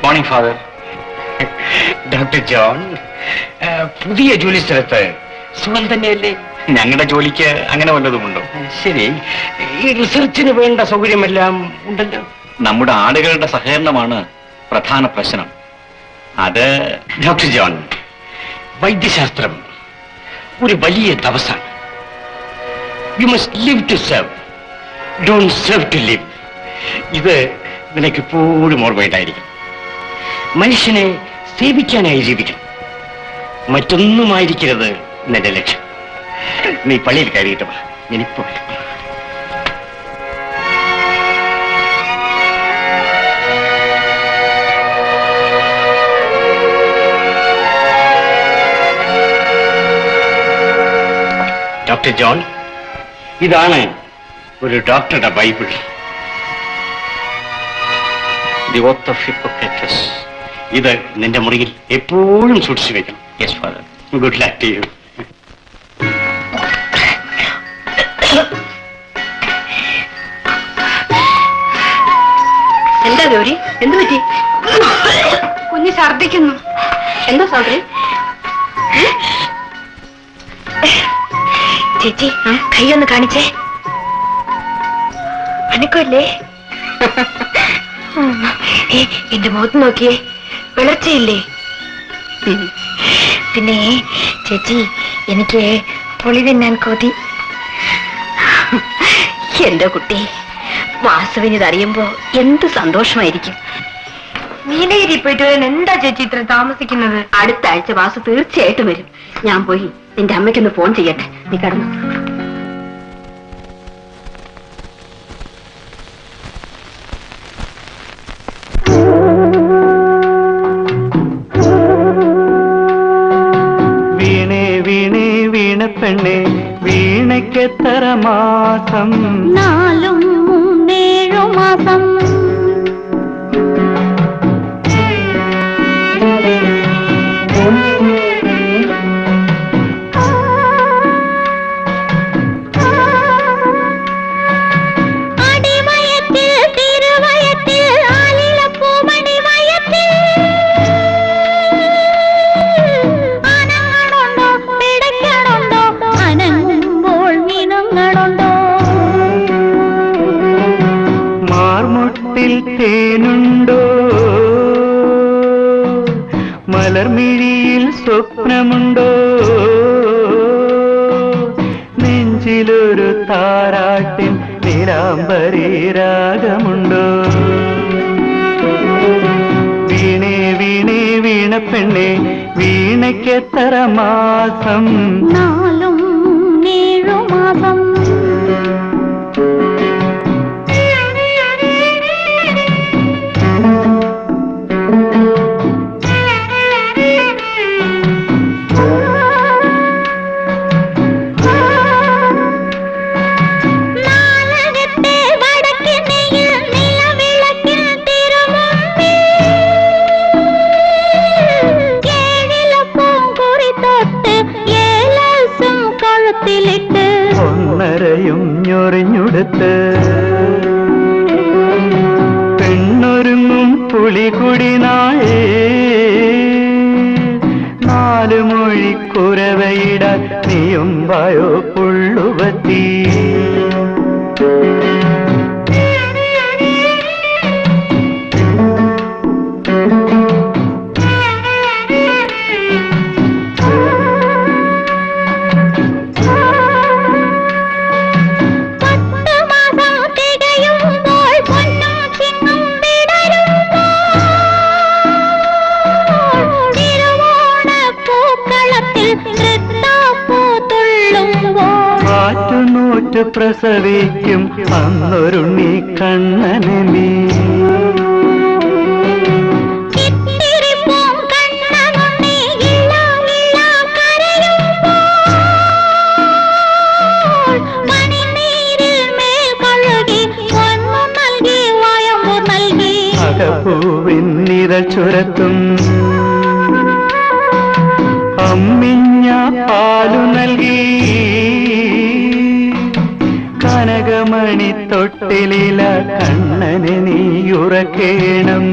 Morning father. ഡോക്ടർ ജോൺ, പുതിയ ജോലി സ്ഥലത്ത് സുഖം തന്നെയല്ലേ? ഞങ്ങളുടെ ജോലിക്ക് അങ്ങനെ വല്ലതുമുണ്ടോ? ശരി, ഈ റിസർച്ചിന് വേണ്ട സൗകര്യമെല്ലാം ഉണ്ടല്ലോ. നമ്മുടെ ആളുകളുടെ സഹകരണമാണ് പ്രധാന പ്രശ്നം. അത് ഡോക്ടർ ജോൺ, വൈദ്യശാസ്ത്രം ഒരു വലിയ തപസ്സാണ്. You must live to serve, don't serve to live. ഇത് നിനക്ക് എപ്പോഴും ഓർമ്മയുണ്ടായിരിക്കും. മനുഷ്യനെ സേവിക്കാനായി ജീവിക്കണം, മറ്റൊന്നുമായിരിക്കരുത് നിന്റെ ലക്ഷ്യം. നീ പള്ളിയിൽ കയറിയിട്ട് വാ, ഞാനിപ്പോ വരാം. ഡോക്ടർ ജോൺ, ഇതാണ് ഒരു ഡോക്ടറുടെ Bible. The oath of Hippocrates. ഇത് നിന്റെ മുറിയിൽ എപ്പോഴും സൂക്ഷിച്ചു വെക്കണം. Yes father. Good luck to you. എന്താ ഗൗരി, എന്തു പറ്റി? കുഞ്ഞ് ഛർദിക്കുന്നു. എന്താ സൗകര്യം? ചേച്ചി, കൈ ഒന്ന് കാണിച്ചേ. അനക്കല്ലേ? എന്റെ മുഖത്ത് നോക്കിയേ, വിളർച്ചയില്ലേ? പിന്നെ ചേച്ചി, എനിക്ക് പൊളി തിന്നാൻ കൊതി. എന്റെ കുട്ടി, വാസുവിന് ഇതറിയുമ്പോ എന്ത് സന്തോഷമായിരിക്കും. നീലഗിരി പോയിട്ട് വരാൻ എന്താ ചേച്ചി ഇത്ര താമസിക്കുന്നത്? അടുത്ത ആഴ്ച വാസു തീർച്ചയായിട്ടും വരും. ഞാൻ പോയി നിന്റെ അമ്മയ്ക്കൊന്ന് ഫോൺ ചെയ്യട്ടെ. നീ കടന്നു. പെണ്ണെ, വീണയ്ക്കെത്ര മാസം? 4 3 7 മാസം. മലർമിഴിയിൽ സ്വപ്നമുണ്ടോ നെഞ്ചിലൊരു താരാട്ടിൻ നിലാംബരി രാഗമുണ്ടോ വീണേ വീണേ വീണപ്പെണ്ണേ വീണയ്ക്കെത്ര മാസം 4 7 മാസം ഒന്നരയും ഞൊറിഞ്ഞുടുത്ത് പെണ്ണൊരുങ്ങും പുളികുടി നായേ 4 മൊഴിക്കുരവയിടാൻ നീയും വായോ പുള്ളുവത്തി ആറ്റുനൂറ്റ് പ്രസവിക്കും അന്നൊരുണ്ണി കണ്ണനെ നീ അകപ്പൂവിൻ നിഴൽ ചുരത്തും അമ്മിഞ്ഞ പാലു നൽകി കനകമണി തൊട്ടിലില കണ്ണനെ നീ ഉറക്കേണം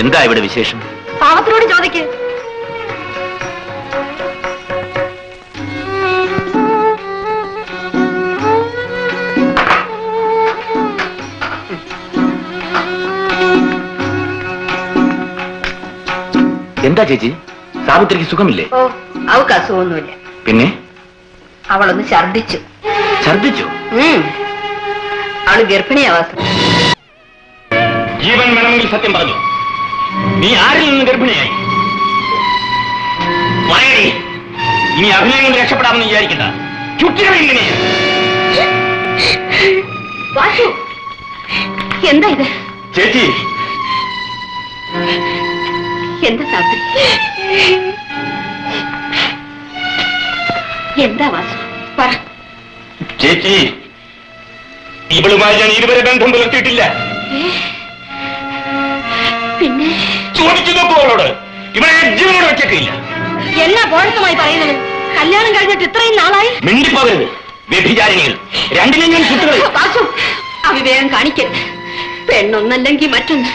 എന്താ ഇവിടെ വിശേഷം? പാവത്തിനോട് ചോദിക്ക്. എന്താ ചേച്ചി, സാവിത്രിക്ക് സുഖമില്ലേ? ഓ അവൾക്ക് അസുഖമൊന്നുമില്ല. പിന്നെ അവളൊന്ന് ഛർദിച്ചു. ഛർദിച്ചു? അവള് ഗർഭിണിയാവാസം. ജീവൻ വേണമെങ്കിൽ സത്യം പറഞ്ഞു. നീ ആരിൽ നിന്ന് ഗർഭിണിയായി? പറയണേ. ഇനി അഭിനയം കൊണ്ട് രക്ഷപ്പെടാമെന്ന് വിചാരിക്കണ്ട. ചുറ്റികൾ ഇങ്ങനെയാ. എന്താ ഇത്? ചേച്ചി എന്താ സാവിത്രി? എന്താ വാസു പറ. ചേച്ചി, ഇവളുമായി ഞാൻ ഇതുവരെ ബന്ധം പുലർത്തിയിട്ടില്ല. പിന്നെ ചോദിച്ചു നോക്കൂ അവളോട്. ഇവളെ ജീവനോട് വെച്ചേക്കില്ല. എന്നാ പോഴത്തമായി പറയുന്നത്? കല്യാണം കഴിഞ്ഞിട്ട് ഇത്രയും നാളായി. മിണ്ടിപ്പോകരുത്. വ്യഭിചാരിണികൾ രണ്ടിനെയും ഞാൻ ചുറ്റുകളെ. വാസു, അവിവേകം കാണിക്കരുത്. പെണ്ണൊന്നല്ലെങ്കിൽ മറ്റൊന്ന്.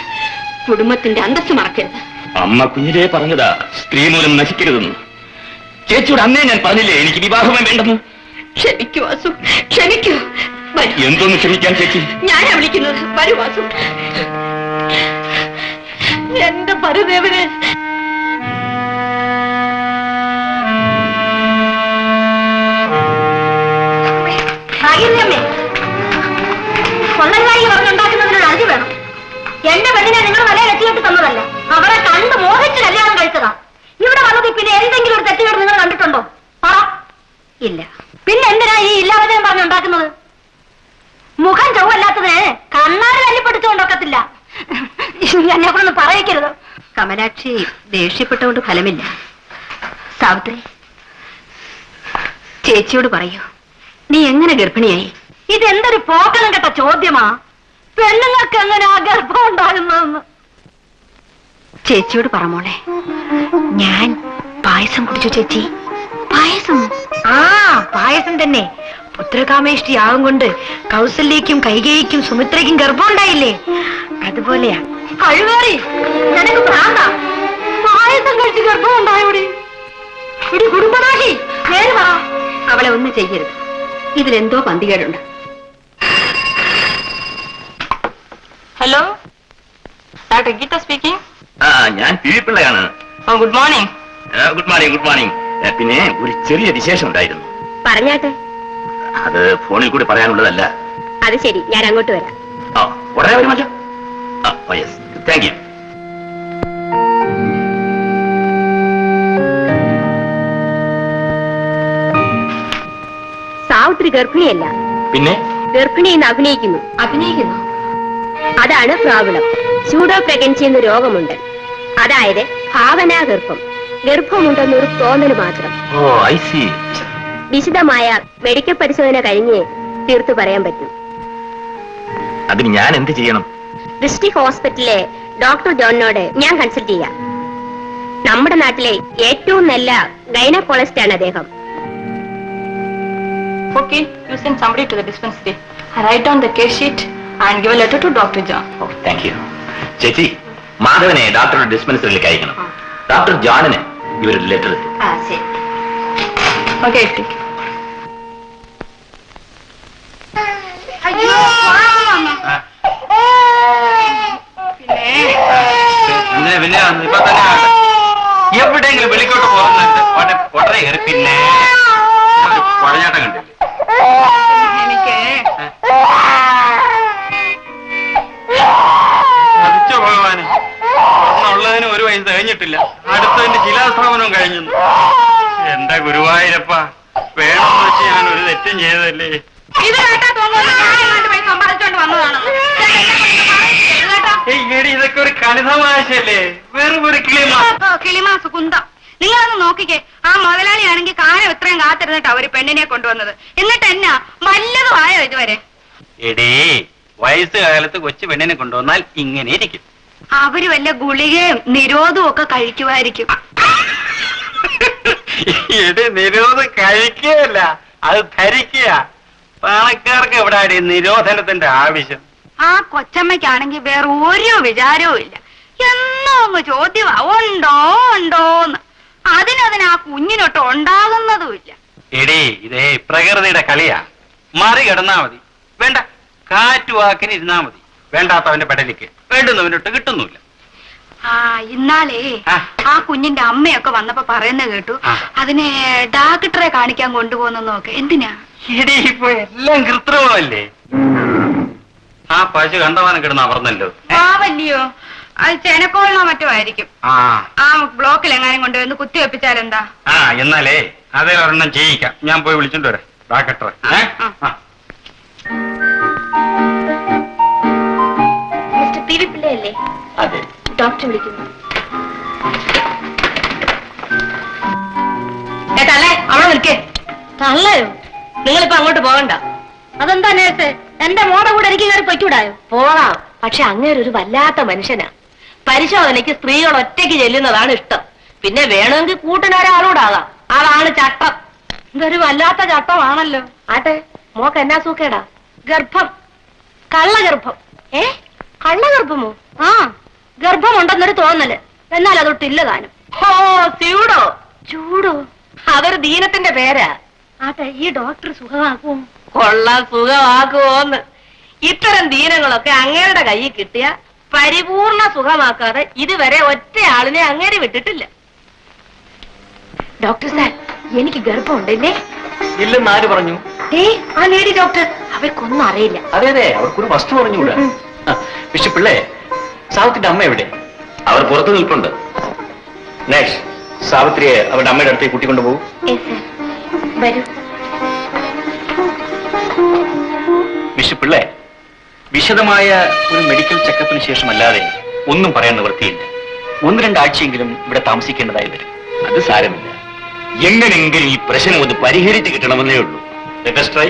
കുടുംബത്തിന്റെ അന്തസ്സ് മറക്കരുത്. അമ്മ കുഞ്ഞിലേ പറഞ്ഞതാ സ്ത്രീ മൂലം നശിക്കരുതെന്ന്. ചേച്ചിയോട് അന്നേ ഞാൻ പറഞ്ഞില്ലേ എനിക്ക് വിവാഹമേ വേണ്ടെന്ന്. ക്ഷമിക്കൂ വാസു, ക്ഷമിക്കൂ. എന്തോന്ന് ക്ഷമിക്കാൻ ചേച്ചി? ഞാനാ വിളിക്കുന്നത്. വരൂ വാസു. എന്റെ പരദേവനെ. ഭാഗ്യമ്മേ, കൊള്ളരുതായി പറഞ്ഞുണ്ടാക്കുന്നതിനൊരു അഞ്ച് വേണം. എന്റെ പെണ്ണിനെ നിങ്ങൾ വല രക്ഷപ്പെട്ട് തന്നതല്ല, അവരെ കണ്ട് മോഹിച്ച് കല്യാണം കഴിച്ചതാ. ഇവിടെ വന്നത് പിന്നെ എന്തെങ്കിലും ഒരു തെറ്റുകേട് നിങ്ങൾ കണ്ടിട്ടുണ്ടോ? പറ. ഇല്ല. പിന്നെ എന്തിനാ ഈ ഇല്ലാവചനം പറഞ്ഞുണ്ടാക്കുന്നത്? മുഖം ചൊവ്വല്ലാത്തതിന് കണ്ണാടി തല്ലിപ്പൊട്ടിച്ചുകൊണ്ടൊക്കത്തില്ല. എന്നെ കൊണ്ടൊന്ന് പറയിക്കരുത്. കമലാക്ഷി ദേഷ്യപ്പെട്ടുകൊണ്ട് ഫലമില്ല. സാവിത്രി, ചേച്ചിയോട് പറയൂ, നീ എങ്ങനെ ഗർഭിണിയായി? ഇതെന്തൊരു പോക്കണം കേട്ട ചോദ്യമാ. പെണ്ണുങ്ങൾക്ക് എങ്ങനെയാ ഗർഭം ഉണ്ടാകുന്നതെന്ന് ചേച്ചിയോട് പറ മോളെ. ഞാൻ പായസം കുടിച്ചു ചേച്ചി. പായസം? ആ, പായസം തന്നെ. പുത്രകാമേഷ്ടി ആവും കൊണ്ട് കൗസല്യക്കും കൈകേയിക്കും സുമിത്രയ്ക്കും ഗർഭം ഉണ്ടായില്ലേ, അതുപോലെയാ. കഴിവേറി നിനക്ക് പ്രാന്ത. പായസം കഴിച്ച് ഗർഭം ഉണ്ടായോടി? ഇടി കുടുംബനാശി, നേര് പറ. അവളെ ഒന്നും ചെയ്യരുത്. ഇതിലെന്തോ പന്തികേടുണ്ട്. Hello, doctor Geetha speaking. ഞാൻ പിള്ളയാണ്. Good morning. Good morning. Good morning. പിന്നെ ഒരു ചെറിയ വിശേഷം ഉണ്ടായിരുന്നു. പറഞ്ഞാട്ടെ. അത് ഫോണിൽ കൂടി പറയാനുള്ളതല്ല. അത് ശരി, ഞാൻ അങ്ങോട്ട് വരാം. ഉടനെ വരുമല്ലോ. Yes, thank you. സാവിത്രി ഗർഭിണിയല്ല. പിന്നെ ഗർഭിണിയെന്ന് അഭിനയിക്കുന്നു. അഭിനയിക്കുന്നു? അതാണ് പ്രോബ്ലം. സ്യൂഡോ പ്രഗ്നൻസി എന്ന രോഗമുണ്ട്. അതായത് ഭാവനാഗർഭം. ഗർഭമുണ്ടെന്നൊരു തോന്നല് മാത്രം. I see. വിശദമായ മെഡിക്കൽ പരിശോധന കഴിഞ്ഞ് തീർത്തു പറയാൻ പറ്റും. അതിന് ഞാൻ എന്ത് ചെയ്യണം? ഡിസ്ട്രിക്ട് ഹോസ്പിറ്റലിലെ ഡോക്ടർ ജോണിനോട് ഞാൻ കൺസൾട്ട് ചെയ്യാം. നമ്മുടെ നാട്ടിലെ ഏറ്റവും നല്ല ഗൈനക്കോളജിസ്റ്റ് ആണ് അദ്ദേഹം. Okay, you send somebody to the dispensary. I write down the case sheet and give a letter to Dr. John. Thank you. ചേച്ചി, മാധവനെ ഡോക്ടറുടെ ഡിസ്പെൻസറിയിലേക്ക് അയക്കണം. ഡോക്ടർ ജോണിന് ഇവരൊരു ലെറ്റർ എത്തും. ആ, ശരി. Okay, take it. പിന്നെ ഇപ്പൊ തന്നെ എവിടെയെങ്കിലും വെളിക്കോട്ട് പോകുന്നുണ്ട് കൊടരെ കയറി പിന്നെ കുഴഞ്ഞാട്ടം കണ്ടില്ലേ? എനിക്ക് മതിച്ചോ ഭഗവാന്, ഉള്ളതിന് ഒരു വയസ്സ് കഴിഞ്ഞിട്ടില്ല, അടുത്തതിന്റെ ശിലാസ്ഥാപനവും കഴിഞ്ഞു. എന്താ ഗുരുവായൂരപ്പ, വേണമെന്ന് വെച്ച് ഞാൻ ഒരു തെറ്റും ചെയ്തതല്ലേ. ഇത് കേട്ടാ തോന്നുന്നു ഞാൻ പോയി സമ്പാദിച്ചോണ്ട് വന്നതാണെന്ന്. ഏടി, ഇതൊക്കെ ഒരു കണിതമാശല്ലേ, വെറും ഒരു കിളിമാസ് കുന്തം. നിങ്ങളൊന്ന് നോക്കിക്കേ, ആ മുതലാളിയാണെങ്കിൽ കാലം ഇത്രയും കാത്തിരുന്നിട്ട് അവര് പെണ്ണിനെ കൊണ്ടുവന്നത്. എന്നിട്ട് എന്നാ വല്ലതും ആയോ ഇതുവരെ? എടേ, വയസ്സുകാലത്ത് കൊച്ചു പെണ്ണിനെ കൊണ്ടുവന്നാൽ ഇങ്ങനെ ഇരിക്കും. അവര് വല്ല ഗുളികയും നിരോധവും ഒക്കെ കഴിക്കുമായിരിക്കും. എടി, നിരോധം കഴിക്കുകയല്ല, അത് ധരിക്കുക. പണക്കാർക്ക് എവിടെ നിരോധനത്തിന്റെ ആവശ്യം? ആ കൊച്ചമ്മയ്ക്കാണെങ്കിൽ വേറെ ഒരു വിചാരവും ഇല്ല. എന്നോ അങ്ങ് ചോദ്യമാ, ഉണ്ടോ ഉണ്ടോന്ന്. അതിനതിന് ആ കുഞ്ഞിനൊട്ട് ഉണ്ടാകുന്നതുമില്ല. എടേ, ഇതേ പ്രകൃതിയുടെ കളിയാ. മറികടന്നാ മതി. വേണ്ട, കാറ്റുവാക്കിന് ഇരുന്നാ മതി. വേണ്ടാത്തവന്റെ പെടലിക്ക് വേണ്ടുന്നവനൊട്ട് കിട്ടുന്നില്ല. ആ, ഇന്നാലേ ആ കുഞ്ഞിന്റെ അമ്മയൊക്കെ വന്നപ്പോ പറയുന്നത് കേട്ടു, അതിനെ ഡോക്ടറെ കാണിക്കാൻ കൊണ്ടുപോകുന്നൊക്കെ. എന്തിനാ? എടീ, ഇപ്പൊ എല്ലാം കൃത്രിമല്ലേ. ആ പശു കണ്ടവാനം കിടന്ന് അവർന്നല്ലോ. പാവല്ലയോ, അത് ചെനക്കോളിനോ മറ്റോ ആയിരിക്കും. ആ ബ്ലോക്കിൽ എങ്ങാനും കൊണ്ടുവന്ന് കുത്തിവെപ്പിച്ചാലെന്താ? എന്നാലേ അതേ ഒരെണ്ണം ചെയ്യിക്കാം. ഞാൻ പോയി വിളിച്ചോണ്ട് വരാം ഡോക്ടറെ. മിസ്റ്റർ പി വി പിള്ളയല്ലേ? അതെ. ഡോക്ടർ വിളിക്കുന്നു. തള്ളേ, അവിടെ നിൽക്കേ. തള്ളയോ? നിങ്ങളിപ്പോ അങ്ങോട്ട് പോകണ്ട. അതെന്താ നേരത്തെ എന്റെ മോടെ കൂടെ എനിക്ക് കയറി പൊയ്ക്കൂടായോ? പോകാം, പക്ഷെ അങ്ങേരൊരു വല്ലാത്ത മനുഷ്യനാ. പരിശോധനയ്ക്ക് സ്ത്രീകൾ ഒറ്റയ്ക്ക് ചെല്ലുന്നതാണ് ഇഷ്ടം. പിന്നെ വേണമെങ്കിൽ കൂട്ടിനൊരാളൂടാകാം. അതാണ് ചട്ടം. ഇതൊരു വല്ലാത്ത ചട്ടമാണല്ലോ. ആട്ടെ, മോക്ക് എന്നാ സൂക്കേടാ? ഗർഭം, കള്ളഗർഭം. കള്ളഗർഭമോ? ആ, ഗർഭമുണ്ടെന്നൊരു തോന്നല്. എന്നാൽ അതൊട്ടില്ല താനും. ഓ, സ്യൂഡോ. ചൂടോ? അതൊരു ദീനത്തിന്റെ പേരാ. ആട്ടെ, ഈ ഡോക്ടർ സുഖമാക്കുമോ? കൊള്ളാൻ, സുഖമാക്കുമോന്ന്. ഇത്തരം ദീനങ്ങളൊക്കെ അങ്ങേരുടെ കയ്യിൽ കിട്ടിയ പരിപൂർണ സുഖമാക്കാതെ ഇതുവരെ ഒറ്റ ആളിനെ അങ്ങേര് വിട്ടിട്ടില്ല. ഡോക്ടർ സാർ, എനിക്ക് ഗർഭമുണ്ടല്ലേ? ഇല്ലെന്ന് ആര് പറഞ്ഞു? ആ ലേഡി ഡോക്ടർ, അവർക്കൊന്നും അറിയില്ല. അതെ അതെ, അവർക്കൊരു വസ്തു പറഞ്ഞുകൂടാ. പക്ഷെ പിള്ളേ, സാവിത്രിയുടെ അമ്മ എവിടെ? അവർ പുറത്തു നിൽപ്പുണ്ട്. നേഷ്, സാവിത്രിയെ അവരുടെ അമ്മയുടെ അടുത്തേക്ക് കൂട്ടിക്കൊണ്ടുപോകും. വരൂ. മിസ്റ്റർ പിള്ളേ, വിശദമായ ഒരു മെഡിക്കൽ ചെക്കപ്പിന് ശേഷമല്ലാതെ ഒന്നും പറയാൻ നിവൃത്തിയില്ല. 1-2 ആഴ്ചയെങ്കിലും ഇവിടെ താമസിക്കേണ്ടതായി വരും. അത് സാരമില്ല, എങ്ങനെങ്കിലും ഈ പ്രശ്നം ഒന്ന് പരിഹരിച്ച് കിട്ടണമെന്നേ ഉള്ളൂ. Let us try.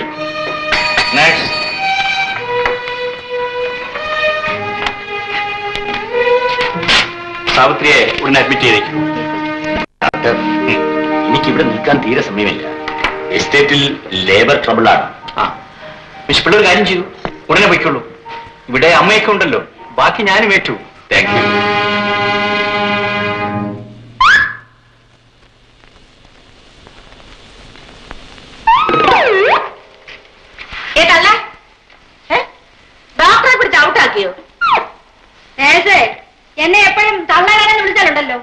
Next. സാവിത്രിയെ ഉടനെ അഡ്മിറ്റ് ചെയ്തേക്കും. ഡോക്ടർ, എനിക്കിവിടെ നിൽക്കാൻ തീരെ സമയമില്ല. എസ്റ്റേറ്റിൽ ലേബർ ട്രബിളാണ്. മിസ്റ്റർ പിള്ളേ ഒരു കാര്യം ചെയ്തു, ഉടനെ പൊയ്ക്കുള്ളൂ. ഇവിടെ അമ്മയൊക്കെ ഉണ്ടല്ലോ, ബാക്കി ഞാനും ഏറ്റു. Thank you. ഏതല്ല ഡോക്ടറെ പിടിച്ച് ഔട്ടാക്കിയോ? എന്നെ എപ്പോഴും തള്ളകാരെന്ന് വിളിച്ചാലുണ്ടല്ലോ.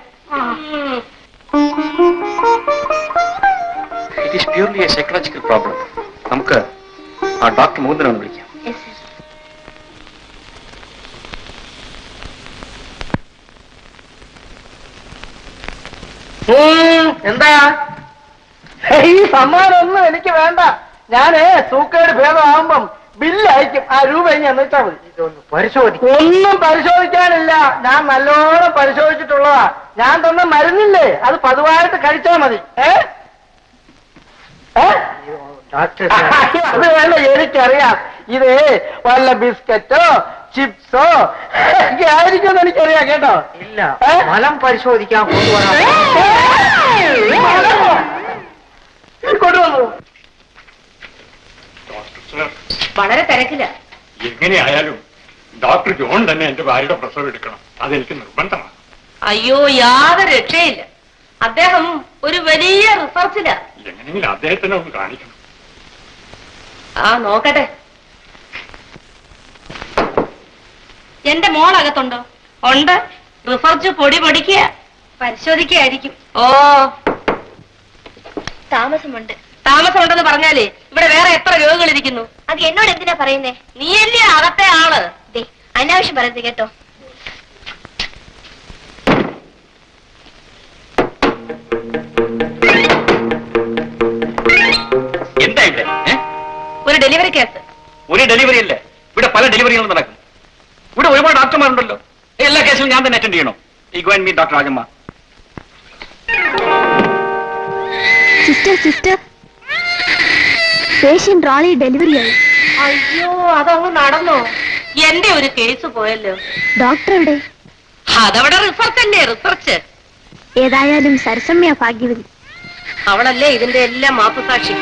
It is purely a psychological problem. നമുക്ക് ആ ഡോക്ടർ മൂന്നിനെ വിളിക്കാം. എന്താ ഈ സമ്മാനമൊന്നും എനിക്ക് വേണ്ട. ഞാന് സൂക്കേട് ഭേദമാകുമ്പം ബില്ല് അയക്കും. ആ രൂപ ഇനി എന്നിട്ടാ മതി. ഇതൊന്ന് പരിശോധിക്കും. ഒന്നും പരിശോധിക്കാനില്ല, ഞാൻ നല്ലോണം പരിശോധിച്ചിട്ടുള്ളതാ. ഞാൻ തന്ന മരുന്നില്ലേ, അത് പതിവായിട്ട് കഴിച്ചാ മതി. അത് വേണ്ട, എനിക്കറിയാം. ഇത് വല്ല ബിസ്ക്കറ്റോ ചിപ്സോ ഒക്കെ ആയിരിക്കും എനിക്കറിയാം. കേട്ടോ? ഇല്ല, ഫലം പരിശോധിക്കാൻ കൊണ്ടുവന്നു. വളരെ തിരക്കില്ല. എങ്ങനെയായാലും ഡോക്ടർ ജോൺ തന്നെ എന്റെ ഭാര്യയുടെ പ്രസവം എടുക്കണം. അതെനിക്ക് നിർബന്ധമാണ്. അയ്യോ, യാതൊരു രക്ഷയില്ല. അദ്ദേഹം ഒരു വലിയ റിസർച്ചിലാ. എങ്ങനെയെങ്കിലും അദ്ദേഹത്തിനെ ഒന്ന് കാണിക്കണം. നോക്കട്ടെ. എന്റെ മോളകത്തുണ്ടോ? ഉണ്ട്. റിസർച്ച് പൊടി പൊടിക്കുക, പരിശോധിക്കുകയായിരിക്കും. ഓ, താമസമുണ്ട്. താമസമുണ്ടെന്ന് പറഞ്ഞാലേ ഇവിടെ വേറെ എത്ര രോഗികൾ ഇരിക്കുന്നു. അത് എന്നോട് എന്തിനാ പറയുന്നേ? നീയല്ലേ അകത്തെ ആള്. അനാവശ്യം പറയുന്നത് കേട്ടോ. എന്താ ഇവിടെ? ഒരു ഡെലിവറി കേസ്. ഒരു ഡെലിവറി അല്ലേ, ഇവിടെ പല ഡെലിവറികളും നടക്കും. ഇവിടെ ഒരുപാട് ഡോക്ടർമാരുണ്ടല്ലോ. എല്ലാ കേസിലും ഞാൻ തന്നെ അറ്റൻഡ് ചെയ്യണോ? ഈ go and meet doctor Rajamma. Sister, patient റാളി ഡെലിവറി ആയി. അയ്യോ, അതങ്ങ് നടന്നോ? എന്റെ ഒരു കേസ് പോയല്ലോ. ഡോക്ടർ എവിടെ? അതവിടെ റിസർച്ച് അല്ലേ, റിസർച്ച്. ഏതായാലും സരസമ്മയ ഭാഗ്യവതി. അവളല്ലേ ഇതിന്റെ എല്ലാം മാപ്പുസാക്ഷി.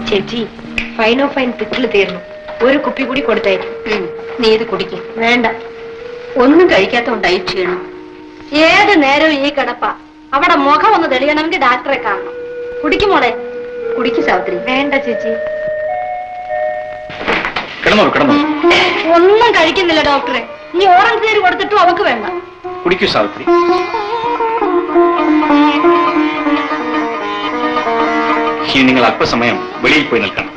ചേച്ചി, ഫൈനോ ഫൈൻ പിക്കിള് തീർന്നു. ഒരു കുപ്പി കൂടി കൊടുത്തായിരിക്കും. നീ ഇത് കുടിക്കും. വേണ്ട, ഒന്നും കഴിക്കാത്തോണ്ടായി ക്ഷീണം. ഏത് നേരവും ഈ കിടപ്പ. അവിടെ മുഖം ഒന്ന് തെളിയണമെങ്കിൽ ഡാക്ടറെ കാണണം. കുടിക്കുമോളെ, കുടിക്കു സാവിത്രി. വേണ്ട ചേച്ചി, ഒന്നും കഴിക്കുന്നില്ല ഡോക്ടറെ. നീ ഓറഞ്ച് തേര് കൊടുത്തിട്ടും അവക്ക് വേണ്ട. കുടിക്കൂ സാവിത്രി. ഇനി നിങ്ങൾ അല്പസമയം വെളിയിൽ പോയി നിൽക്കണം.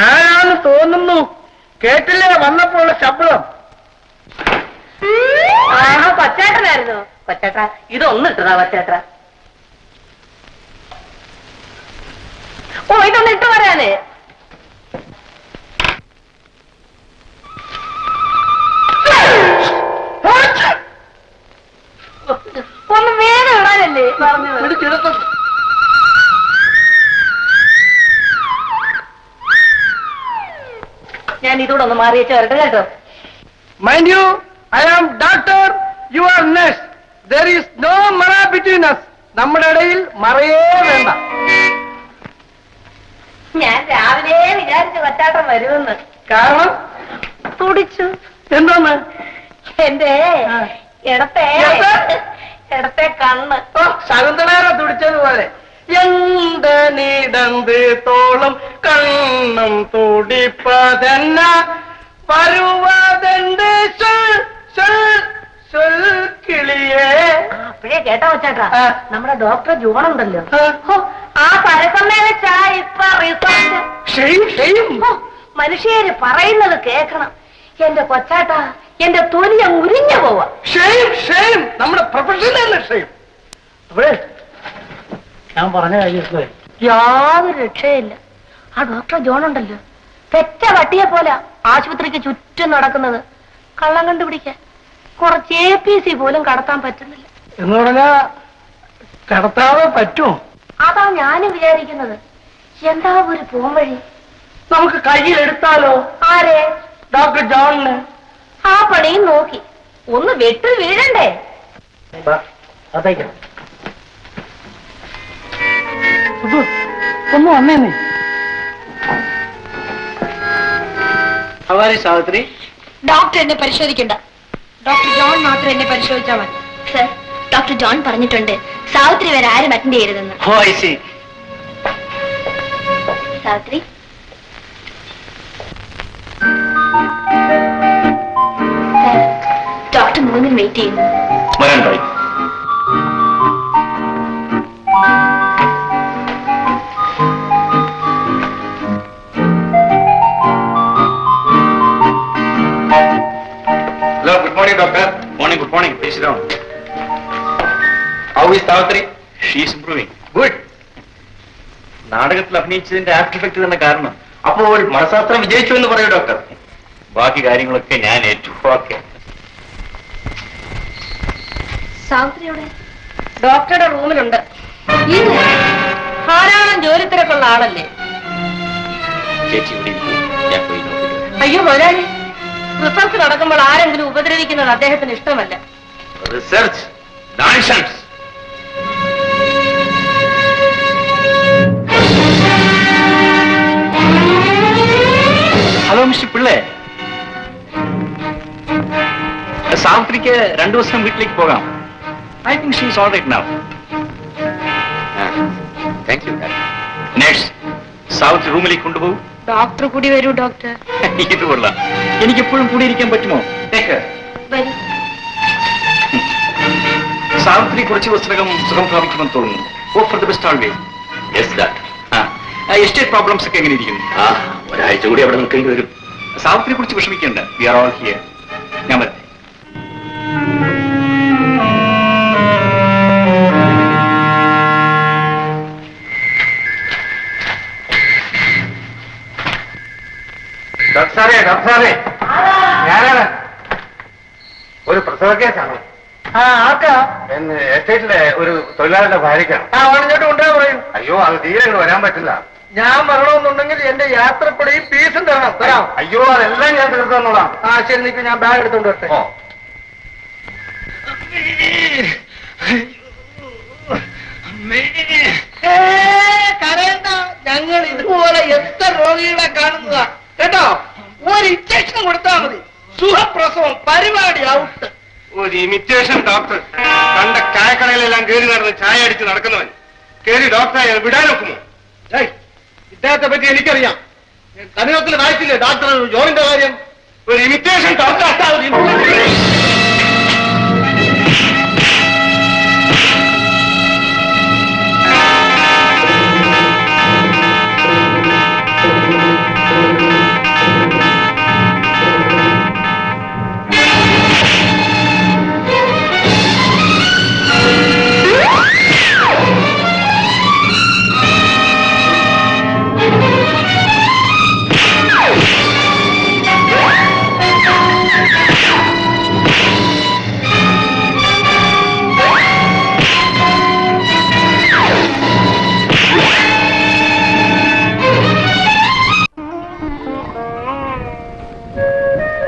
ആരാന്ന് തോന്നുന്നു. കേട്ടില്ലേ വന്നപ്പോൾ ശബ്ദം? കൊച്ചേട്ടനായിരുന്നു. കൊച്ചേട്ടാ, ഇതൊന്നിട്ടതാ കൊച്ചേട്ടാ. ഓ, ഇതൊന്ന് ഇട്ട് വരാനേ. ഒന്ന് വേഗം ഇടാനല്ലേ പറഞ്ഞത്. ഞാൻ ഇതോടെ ഒന്ന് മാറിയേച്ച് വരട്ടെ കേട്ടോ. Mind you, I am doctor, you are nurse. There is no മറ ബിറ്റ്വീൻ us. നമ്മുടെ ഇടയിൽ മറയേ വേണ്ട. ഞാൻ രാവിലെ വിചാരിച്ചു കൊച്ചാട്ടം വരുമെന്ന്. കാരണം തുടിച്ചു. എന്തോന്ന്? എന്റെ ഇടത്തെ കണ്ണ് ശകുന്തളേറെ തുടിച്ചതുപോലെ. എന്ത് നീടന്ത് തോളം കണ്ണും തുടിപ്പതെന്ന വരുവാതെന്റെ കിളിയേ. അപ്പോഴേ കേട്ടോ വെച്ചാട്ടാ, ആ. നമ്മുടെ ഡോക്ടർ ജോണുണ്ടല്ലോ, ആ. ആ പരസമ്മയെ വെച്ചാ ഇപ്പൊ റിസൾട്ട്. മനുഷ്യര് പറയുന്നത് കേക്കണം. എന്റെ കൊച്ചാട്ടാ, എന്റെ തൊലിയ മുരിഞ്ഞു പോവാ. നമ്മുടെ പ്രൊഫഷണൽ ഷെയിം. അപ്പോഴേ ഞാൻ പറഞ്ഞ കാര്യത്തില് യാതൊരു രക്ഷയില്ല. ആ ഡോക്ടർ ജോണുണ്ടല്ലോ, പെറ്റ പട്ടിയെ പോലെ ആശുപത്രിക്ക് ചുറ്റും നടക്കുന്നത്. കള്ളം കണ്ടുപിടിക്കാൻ കുറച്ച് APC പോലും കടത്താൻ പറ്റുന്നില്ല. എന്ന് പറഞ്ഞാ കടത്താതെ പറ്റുമോ? അതാ ഞാനും വിചാരിക്കുന്നത്. എന്താ ഒരു പോംവഴി? നമുക്ക് കയ്യിലെടുത്താലോ? ആരെ? ഡോക്ടർ ജോണിന്. ആ പണിയും നോക്കി ഒന്ന് വെട്ടി വീഴണ്ടേ? അതേക്കാം ഒന്ന് വന്നേന്നേ. ഹവാരി സാവിത്രി. ഡോക്ടർ എന്നെ പരിശോധിക്കണ്ട. ഡോക്ടർ ജോൺ മാത്രം എന്നെ പരിശോധിച്ചാൽ മതി. സർ, ഡോക്ടർ ജോൺ പറഞ്ഞിട്ടുണ്ട് സാവിത്രി വരെ ആരും അറ്റൻഡ് ചെയ്യരുതെന്ന്. സാവിത്രി, സർ, ഡോക്ടർ മൂന്നിന് വെയിറ്റ് ചെയ്യുന്നു. വരാൻ പറയും. Hello, good morning, doctor. Good morning. Please sit down. How is Savitri? She is improving. Good. നാടകത്തിൽ അഭിനയിച്ചതിന്റെ ആഫ്റ്റർ എഫക്ട് തന്നെ കാരണം. അപ്പോൾ മനഃശാസ്ത്രം വിജയിച്ചു എന്ന് പറയൂ ഡോക്ടർ. ബാക്കി കാര്യങ്ങളൊക്കെ ഞാൻ ഏറ്റു. ഓക്കെ. സാവിത്രിയുടെ ഡോക്ടറുടെ റൂമിലുണ്ട്. ഇത് ധാരാളം ജോലി തിരക്കുള്ള ആളല്ലേ? ചേച്ചി ഇവിടെ ഇരിക്കൂ. ഞാൻ പോയി നോക്കിയിട്ട് അയ്യോ മുതലാളി, റിസർച്ച് നടക്കുമ്പോൾ ആരെങ്കിലും ഉപദ്രവിക്കുന്നത് അദ്ദേഹത്തിന് ഇഷ്ടമല്ല. Research nonsense. ഹലോ മിസ്റ്റർ പിള്ളേ, സാവിത്രിക്ക് 2 ദിവസം വീട്ടിലേക്ക് പോകാം. I think she is all right now. Thank you. Nurse, Savitri റൂമിലേക്ക് കൊണ്ടുപോകും. ഡോക്ടർ കൂടി വരൂ ഡോക്ടർ. ഇത് കൊള്ളാം. എനിക്ക് എപ്പോഴും കൂടി ഇരിക്കാൻ പറ്റുമോ? വരൂ. സാവിത്രി കുറച്ച് ദിവസത്തിനകം സുഖം പ്രാപിക്കുമെന്ന് തോന്നുന്നു. Hope for the best always. Yes doctor. Estate problems ഒക്കെ എങ്ങനെ ഇരിക്കുന്നു? ഒരാഴ്ച കൂടി അവിടെ നിൽക്കേണ്ടി വരും. സാവിത്രിയെ കുറിച്ച് വിഷമിക്കേണ്ട. We are all here. ഞാൻ വരട്ടെ. ഡോക്ടറെ ഞാനാണ്. ഒരു പ്രസവ കേസാണ്. ആർക്കാ? എസ്റ്റേറ്റിലെ ഒരു തൊഴിലാളിയുടെ ഭാര്യക്കാണ്. ഇങ്ങോട്ട് കൊണ്ടുവരാൻ പറയും. അയ്യോ, അത് തീരെ ഇങ്ങോട്ട് വരാൻ പറ്റില്ല. ഞാൻ വരണമെന്നുണ്ടെങ്കിൽ എന്റെ യാത്രപ്പടിയും ഫീസും തരണം. തരാം. അയ്യോ, അതെല്ലാം ഞാൻ തീർത്തു തന്നോളാം. ശരി, നിൽക്കും. ഞാൻ ബാഗ് എടുത്തോണ്ട് വരട്ടെ. കരയണ്ട, ഞങ്ങൾ ഇതുപോലെ എത്ര രോഗികളെ കാണുന്നതാ കേട്ടോ. ഒരു ഇഞ്ചക്ഷൻ കൊടുത്താൽ മതി, സുഖപ്രസവം, പരിപാടി ഔട്ട്. ഒരു ഇമിറ്റേഷൻ ഡോക്ടർ. കണ്ട ചായക്കടയിലെല്ലാം കയറി നടന്ന് ചായ അടിച്ച് നടക്കുന്നവൻ കയറി ഡോക്ടറെ വിടാൻ നോക്കുമോ? ഇദ്ദേഹത്തെ പറ്റി എനിക്കറിയാം. കണികത്തിൽ വായിച്ചില്ലേ ഡോക്ടർ ജോണിന്റെ കാര്യം? ഒരു ഇമിറ്റേഷൻ ഡോക്ടർ.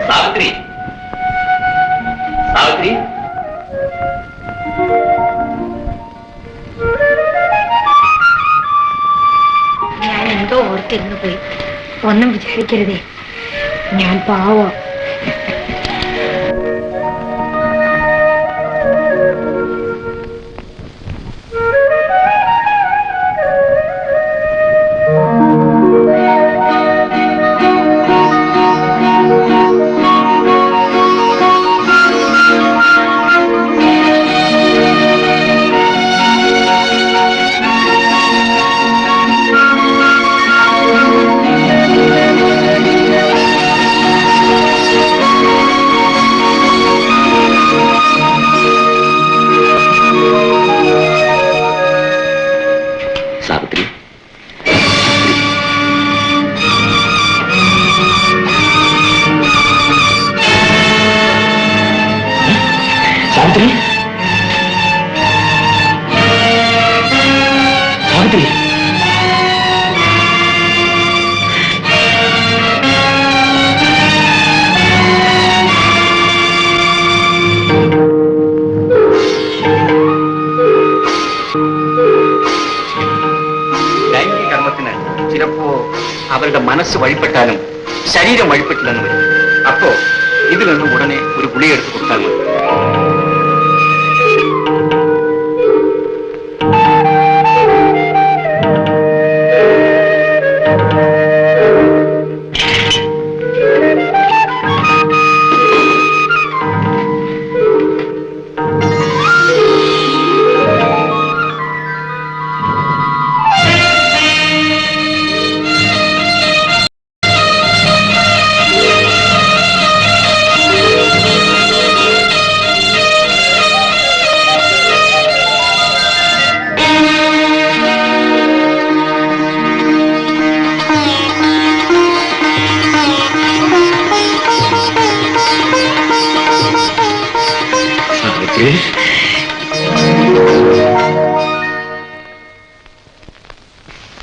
സാവിത്രി, സാവിത്രി. ഞാൻ എന്തോ ഓർത്തിരുന്നു പോയി. ഒന്നും വിചാരിക്കരുതേ, ഞാൻ പാവം. മനസ്സ് വഴിപ്പെട്ടാലും ശരീരം വഴിപ്പെട്ടില്ലെന്ന് വരും. അപ്പോ ഇതിൽ നിന്നും ഉടനെ ഒരു ഗുളിയെടുത്ത് കൊടുത്താൽ മതി.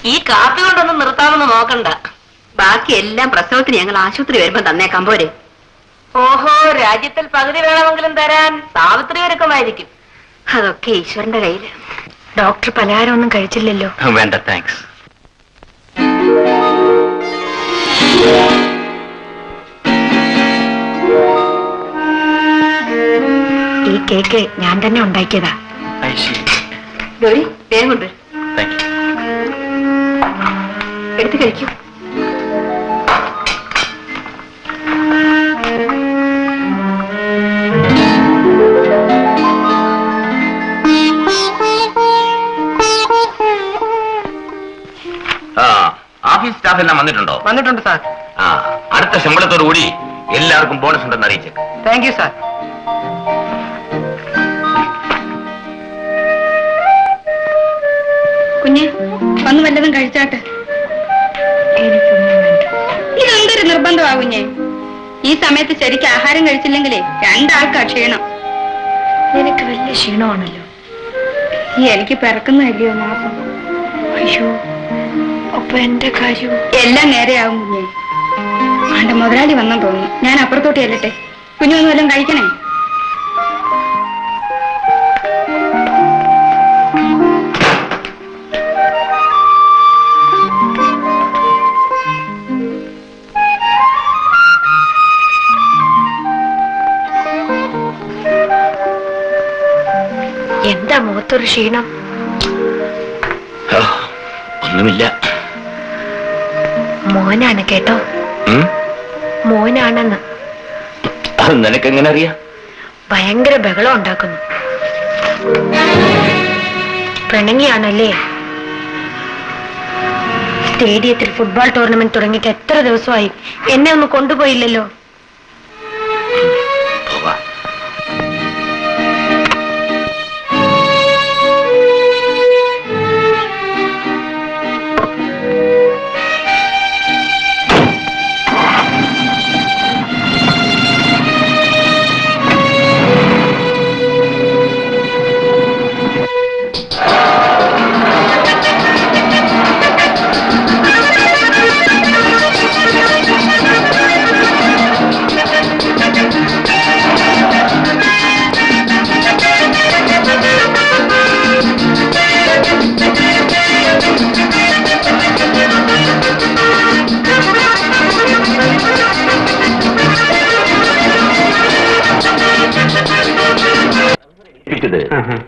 ഈ കാപ്പി കൊണ്ടൊന്നും നിർത്താമെന്ന് നോക്കണ്ട. ബാക്കി എല്ലാം പ്രസവത്തിന് ഞങ്ങൾ ആശുപത്രി വരുമ്പോ തന്നേക്കാൻ പോരെ. ഓഹോ, രാജ്യത്തിൽ പകുതി വേണമെങ്കിലും തരാൻ സാവിത്രി ഒരുക്കമായിരിക്കും. അതൊക്കെ ഈശ്വരന്റെ കയ്യില്. ഡോക്ടർ പലഹാരം ഒന്നും കഴിച്ചില്ലല്ലോ? വേണ്ട, താങ്ക്സ്. ഈ കേക്ക് ഞാൻ തന്നെ ഉണ്ടാക്കിയതാ. ഗൗരി, വേഗം കൊണ്ടുവരും. എടുത്ത് കഴിക്കൂ. ഓഫീസ് സ്റ്റാഫ് എല്ലാം വന്നിട്ടുണ്ടോ? വന്നിട്ടുണ്ട് സാർ. അടുത്ത ശമ്പളത്തോടു കൂടി എല്ലാവർക്കും ബോണസ് ഉണ്ടെന്ന് അറിയിച്ചേക്കാം. Thank you sir. കുഞ്ഞ് വന്ന് വല്ലതും കഴിച്ചാട്ടെ. ഇതെന്തൊരു നിർബന്ധമാ കുഞ്ഞെ? ഈ സമയത്ത് ശരിക്കും ആഹാരം കഴിച്ചില്ലെങ്കിലേ രണ്ടാൾക്കാ ക്ഷീണം. നിനക്ക് വലിയ ക്ഷീണമാണല്ലോ. എനിക്ക് പിറക്കുന്നതല്ലയോ മാസം. അയ്യോ, അപ്പൊ എന്റെ കാര്യം എല്ലാം നേരെയാവും കുഞ്ഞെ. ആണ്ട് മുതലാളി വന്നെന്ന് തോന്നുന്നു. ഞാൻ അപ്പുറത്തോട്ട് ചെല്ലട്ടെ. കുഞ്ഞൊന്നും വല്ലതും കഴിക്കണേ. എന്താ മുഖത്തൊരു ക്ഷീണം? ഒന്നുമില്ല. മോനാണ് കേട്ടോ, മോനാണെന്ന്. അത് നിനക്കെങ്ങനെ അറിയാം? ഭയങ്കര ബഹളം ഉണ്ടാക്കുന്നു. പിണങ്ങിയാണല്ലേ? സ്റ്റേഡിയത്തിൽ ഫുട്ബോൾ ടൂർണമെന്റ് തുടങ്ങിയിട്ട് എത്ര ദിവസമായി? എന്നെ ഒന്ന് കൊണ്ടുപോയില്ലല്ലോ.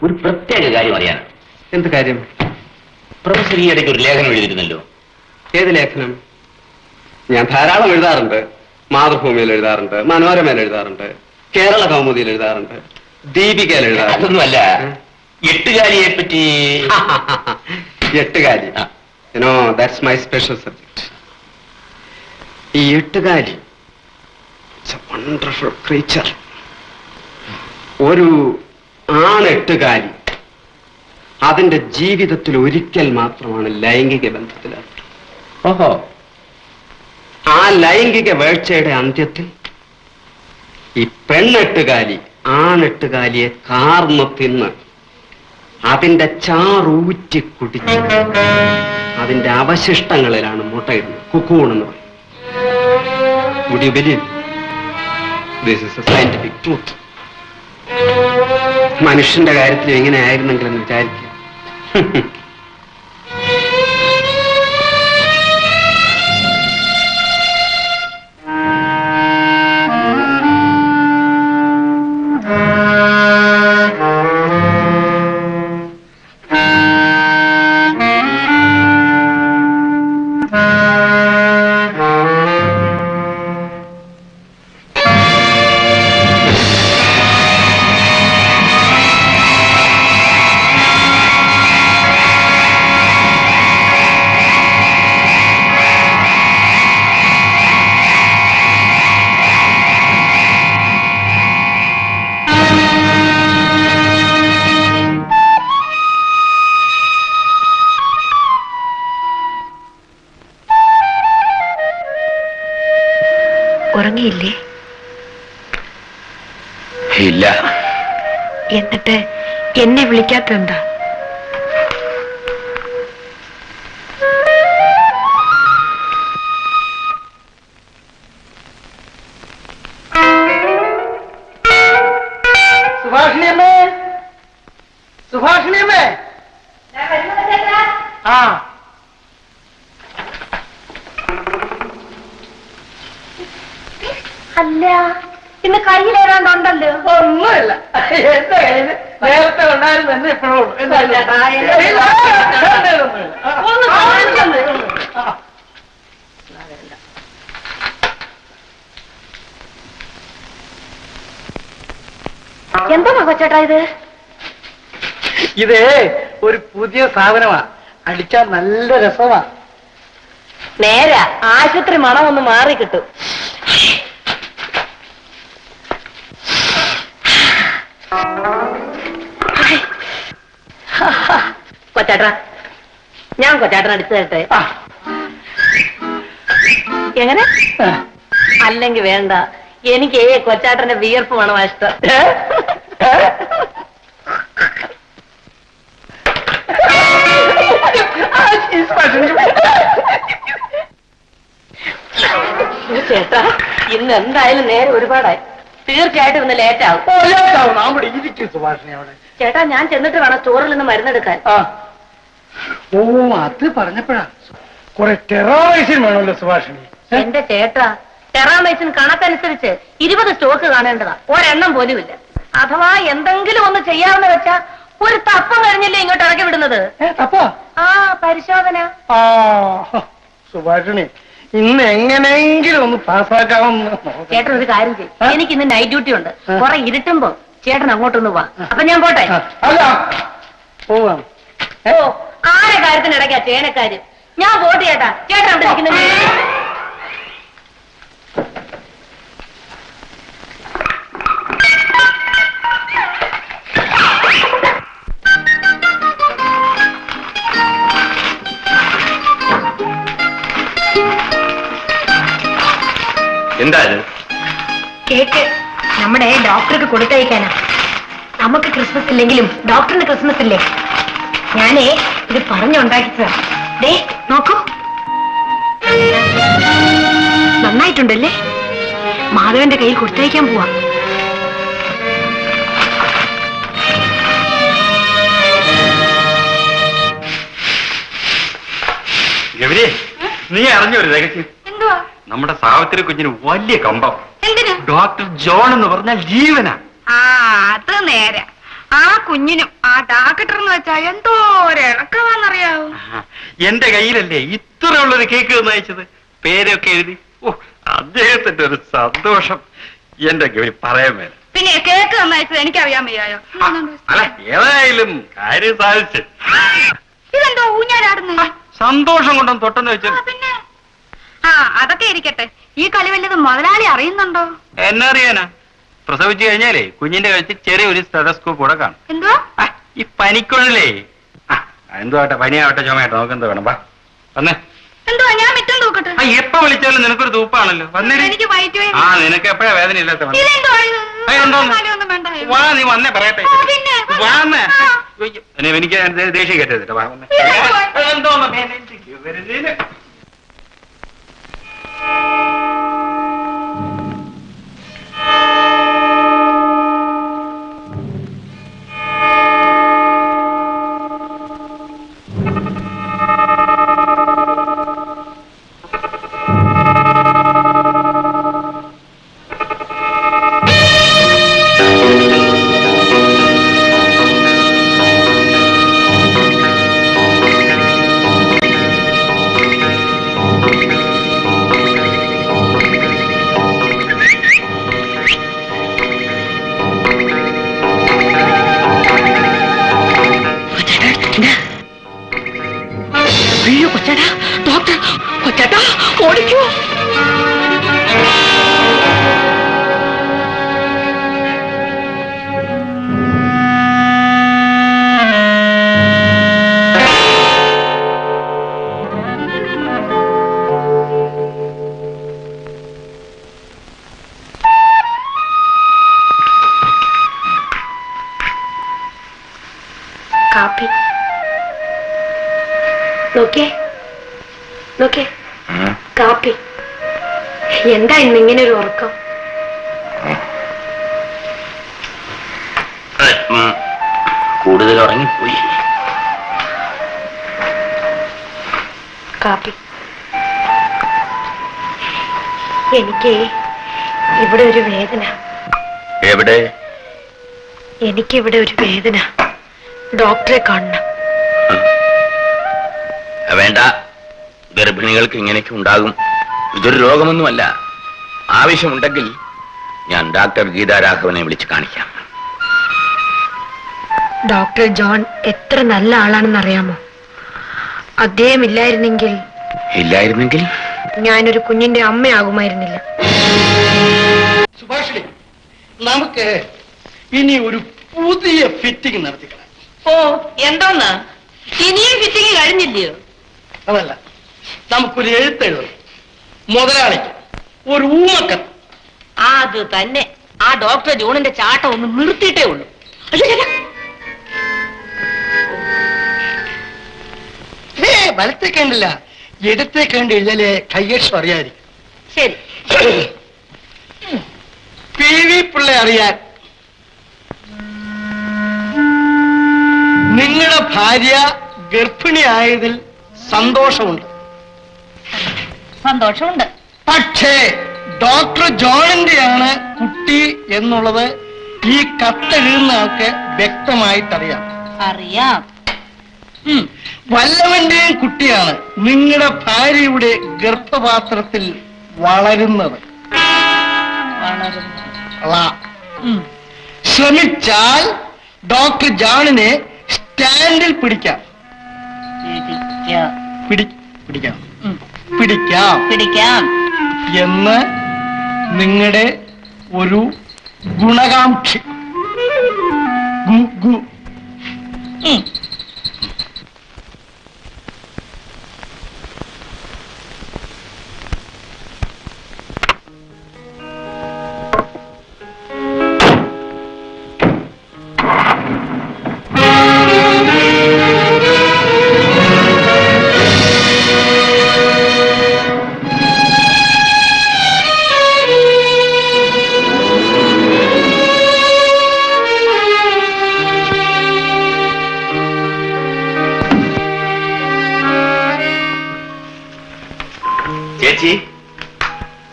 ഒരു പ്രത്യേക കാര്യം അറിയാൻ. എന്ത് കാര്യം? പ്രൊഫസർ ഈ ഇടയ്ക്ക് ഒരു ലേഖനം എഴുതിയിരുന്നല്ലോ. ഏത് ലേഖനം? ഞാൻ ധാരാളം എഴുതാറുണ്ട്. മാതൃഭൂമിയിൽ എഴുതാറുണ്ട്, മനോരമയിൽ എഴുതാറുണ്ട്, കേരള കൗമുദിയിൽ എഴുതാറുണ്ട്, ദീപികയിൽ എഴുതാറുണ്ട്. അതൊന്നുമല്ല, എട്ടുകാലിയെ പറ്റി. എട്ടുകാലി, ദാറ്റ്സ് മൈ സ്പെഷ്യൽ സബ്ജക്ട്. ഈ എട്ടുകാലി വണ്ടർഫുൾ ക്രീച്ചർ. ഒരു ആണെട്ടുകാലി അതിന്റെ ജീവിതത്തിൽ ഒരിക്കൽ മാത്രമാണ് ലൈംഗിക ബന്ധത്തിലേർപ്പെടുന്നത്. ഓഹോ. ആ ലൈംഗിക വേഴ്ചയുടെ അന്ത്യത്തിൽ ഈ പെണ്ണെട്ടുകാലി ആണെട്ടുകാലിയെ കാർന്നു തിന്ന് അതിന്റെ ചാറൂറ്റി കുടിച്ച് അതിന്റെ അവശിഷ്ടങ്ങളിലാണ് മുട്ടയിടുന്നത്. കുക്കൂൺ എന്ന് പറയും. Would you believe? This is a scientific truth. മനുഷ്യന്റെ കാര്യത്തിൽ എങ്ങനെ ആയിരുന്നെങ്കിലെന്ന് വിചാരിക്കുക. ഉറങ്ങിയില്ലേ? ഇല്ല. എന്നിട്ട് എന്നെ വിളിക്കാത്തെന്താ? സുഭാഷിണിയമ്മേ, സുഭാഷിണിയമ്മേ. ആ അല്ല, ഇന്ന് കയ്യിലേതാണ്ടുണ്ടല്ലോ. ഒന്നുമില്ല, എന്റെ കയ്യില് നേരത്തെ ഉണ്ടായിരുന്നു തന്നെ ഇപ്പോഴും. എന്താ കൊച്ചേട്ടാ ഇത്? ഇത് ഒരു പുതിയ സാധനമാ, അടിച്ചാൽ നല്ല രസമാ. നേരാ, ആശുപത്രി മണം ഒന്ന് മാറി കിട്ടും. കൊച്ചാട്ടാ, ഞാൻ കൊച്ചാട്ടൻ അടിച്ചു തരട്ടെ? എങ്ങനെ? അല്ലെങ്കിൽ വേണ്ട, എനിക്ക് കൊച്ചാട്ടന്റെ വിയർപ്പ് മണമാ ഇഷ്ടം. ചേട്ടാ, ഇന്ന് എന്തായാലും നേരെ ഒരുപാടായി. തീർച്ചയായിട്ടും ഇന്ന് ലേറ്റ് ആവും. സുഭാഷിണി അവിടെ. ചേട്ടാ, ഞാൻ ചെന്നിട്ട് വേണം സ്റ്റോറിൽ നിന്ന് മരുന്നെടുക്കാൻ. ഓ, അത് പറഞ്ഞപ്പോഴാ കുറെ ടെറോമൈസിൻ വേണമല്ലോ സുഭാഷിണി. എന്റെ ചേട്ടാ, ടെറാമൈസിൻ കണക്കനുസരിച്ച് 20 സ്റ്റോക്ക് കാണേണ്ടതാ, ഒരെണ്ണം പോലും ഇല്ല. അഥവാ എന്തെങ്കിലും ഒന്ന് ചെയ്യാമെന്ന് വെച്ചാ ഒരു തപ്പം കഴിഞ്ഞല്ലേ ഇങ്ങോട്ട് ഇറക്കി വിടുന്നത്. അപ്പൊ പരിശോധന. സുഭാഷിണി, ഇന്ന് എങ്ങനെയെങ്കിലും ഒന്ന് പാസ്സാക്കാമെന്ന്. ചേട്ടൻ ഒരു കാര്യം ചെയ്യും, എനിക്ക് ഇന്ന് നൈറ്റ് ഡ്യൂട്ടി ഉണ്ട്. കുറെ ഇരുട്ടുമ്പോ ചേട്ടൻ അങ്ങോട്ടൊന്ന് വാ. അപ്പൊ ഞാൻ പോട്ടെ. അല്ല, പോവാം. ഓ, ആരെ കാര്യത്തിനിടയ്ക്കാ ചേനക്കാര്. ഞാൻ പോട്ടെ ചേട്ടാ. ചേട്ടൻ അവിടെ ഇരിക്കുന്നു. എന്താ ഇത്? കേക്ക് നമ്മുടെ ഡോക്ടർക്ക് കൊടുത്തയക്കാനാ. നമുക്ക് ക്രിസ്മസ് ഇല്ലെങ്കിലും ഡോക്ടറിന് ക്രിസ്മസ് ഇല്ലേ? ഞാനേ ഇത് പറഞ്ഞുണ്ടാക്കിച്ചതാ. ദേ നോക്കൂ, നന്നായിട്ടുണ്ടല്ലേ? മാധവന്റെ കയ്യിൽ കൊടുത്തയക്കാൻ പോവാ. ഗൗരി, നീ അറിഞ്ഞൊരു രഹസ്യം? എന്തുവാ? നമ്മുടെ സാവിത്രി കുഞ്ഞിന് വലിയ കമ്പം. എന്തിനു? ഡോക്ടർ ജോൺ എന്ന് പറഞ്ഞാൽ ജീവനാ. അത് നേരെ. ആ കുഞ്ഞിനും ആ ഡാക്ടർ എന്ന് വെച്ചാ എന്തോ ഇണക്കമാന്നറിയാവൂ. എന്റെ കയ്യിലല്ലേ ഇത്രയുള്ളൊരു കേക്ക് നയിച്ചത്, പേരൊക്കെ എഴുതി. ഓ, അദ്ദേഹത്തിന്റെ ഒരു സന്തോഷം എന്റെ ഗൗരി പറയാൻ മേല. പിന്നെ കേക്ക് നന്നായിച്ചത് എനിക്കറിയാൻ വയ്യായോ? അല്ല, ഏതായാലും കാര്യം സാധിച്ചു. ഇതെന്തോ ഊഞ്ഞാലാടുന്നു? സന്തോഷം കൊണ്ടൊന്ന് തൊട്ടെന്ന് വെച്ചാൽ. പിന്നെ അതൊക്കെ ഇരിക്കട്ടെ. ഈ കളി വല്ലത് മുതലാളി അറിയുന്നുണ്ടോ? എന്നറിയാനാ, പ്രസവിച്ചു കഴിഞ്ഞാലേ കുഞ്ഞിന്റെ കഴിച്ച് ചെറിയൊരു സ്റ്റെതസ്കോപ്പ് കൂടെ കാണും. എന്തോ ഈ പനിക്കൊഴലേ, എന്തോ ആട്ടെ, പനിയാവട്ടെ ചുമയാട്ടെ, നോക്കെന്തോ വേണം. വാ വന്നേ. എന്തോ ഞാൻ മിറ്റം തൂക്കട്ടെ? എപ്പോ വിളിച്ചാലും നിനക്കൊരു തൂപ്പാണല്ലോ. വന്നേ. എനിക്ക് വയറ്റ് നിനക്ക് എപ്പോഴാ വേദന ഇല്ലാത്ത? വേണ്ട. വാ, നീ വന്നേ പറയട്ടെ. വാന്നേ. എനിക്ക് ദേഷ്യം കയറ്റത്തിട്ട്. വാ വന്നേ. എന്തോന്ന് വെറുതെ. അയ്യോ കൊച്ചേട്ടാ, ഡോക്ടർ കൊച്ചേട്ടാ ഓടിക്കോ. നോക്കേ നോക്കേ, കാപ്പി. എന്താ ഇന്നിങ്ങനെ ഒരു ഉറക്കം? കൂടുതൽ ഉറങ്ങിപ്പോയി. കാപ്പി. എനിക്ക് ഇവിടെ ഒരു വേദന. എവിടെ? എനിക്കിവിടെ ഒരു വേദന. ഡോക്ടറെ കാണണം. വേണ്ട, ഗർഭിണികൾക്ക് ഇങ്ങനെയൊക്കെ ഉണ്ടാകും. ഇതൊരു രോഗമൊന്നുമല്ല. ആവശ്യമുണ്ടെങ്കിൽ ഞാൻ ഡോക്ടർ ഗീതാരാഘവനെ വിളിച്ച് കാണിക്കാം. ഡോക്ടർ ജോൺ എത്ര നല്ല ആളാണെന്നറിയാമോ? അദ്ദേഹം ഇല്ലായിരുന്നെങ്കിൽ ഞാനൊരു കുഞ്ഞിന്റെ അമ്മയാകുമായിരുന്നില്ല. സുഭാഷിണി, നമുക്ക് ഇനി ഒരു പുതിയ ഫിറ്റിംഗ് നടത്തിക്കണം. ഓ, എന്തോന്ന്? ഇനിയും ഫിറ്റിംഗ് കഴിഞ്ഞില്ലയോ? അതല്ല, നമുക്കൊരു എഴുത്തെഴുതണം. മുതലാളിക്ക് ഒരു ഊമക്കത്ത്. അത് തന്നെ. ആ ഡോക്ടർ ജോണിന്റെ ചാട്ടം ഒന്ന് നിർത്തിയിട്ടേ ഉള്ളൂ. വലത്തേക്കേണ്ടില്ല, ഇടത്തേക്കേണ്ടി എഴുതലേ കയ്യക്ഷരം അറിയാതിരിക്കും. ശരി. PV പിള്ള അറിയാൻ നിങ്ങളുടെ ഭാര്യ ഗർഭിണിയായതിൽ സന്തോഷമുണ്ട്. സന്തോഷമുണ്ട്. പക്ഷേ ഡോക്ടർ ജോണിന്റെയാണ് കുട്ടി എന്നുള്ളത് ഈ കത്തെഴുതുന്ന ആൾക്ക് വ്യക്തമായിട്ടറിയാം. അറിയാം. വല്ലവന്റെയും കുട്ടിയാണ് നിങ്ങളുടെ ഭാര്യയുടെ ഗർഭപാത്രത്തിൽ വളരുന്നത്. ശ്രമിച്ചാൽ ഡോക്ടർ ജോണിനെ സ്റ്റാൻഡിൽ പിടിക്കാം. പിടിക്കാം എന്ന് നിങ്ങളുടെ ഒരു ഗുണകാംക്ഷി.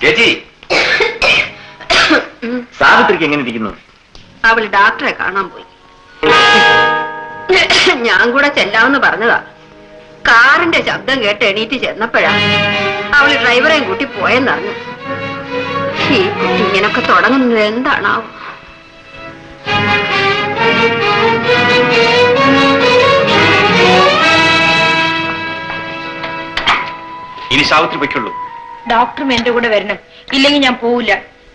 ചേച്ചി, സാവിത്രിക്ക് എങ്ങനെ ഇരിക്കുന്നു? അവള് ഡോക്ടറെ കാണാൻ പോയി. ഞാൻ കൂടെ ചെല്ലാമെന്ന് പറഞ്ഞതാ. കാറിന്റെ ശബ്ദം കേട്ട് എണീറ്റ് ചെന്നപ്പോഴാ അവള് ഡ്രൈവറെയും കൂട്ടി പോയെന്നറിഞ്ഞു. ഈ കുട്ടി ഇങ്ങനൊക്കെ തുടങ്ങുന്നത് എന്താണാവോ? ഇനി സാവിത്രി പൊയ്ക്കുള്ളൂ. ഡോക്ടറും എന്റെ കൂടെ വരണം. ഇല്ലെങ്കിൽ ഞാൻ പോവില്ല.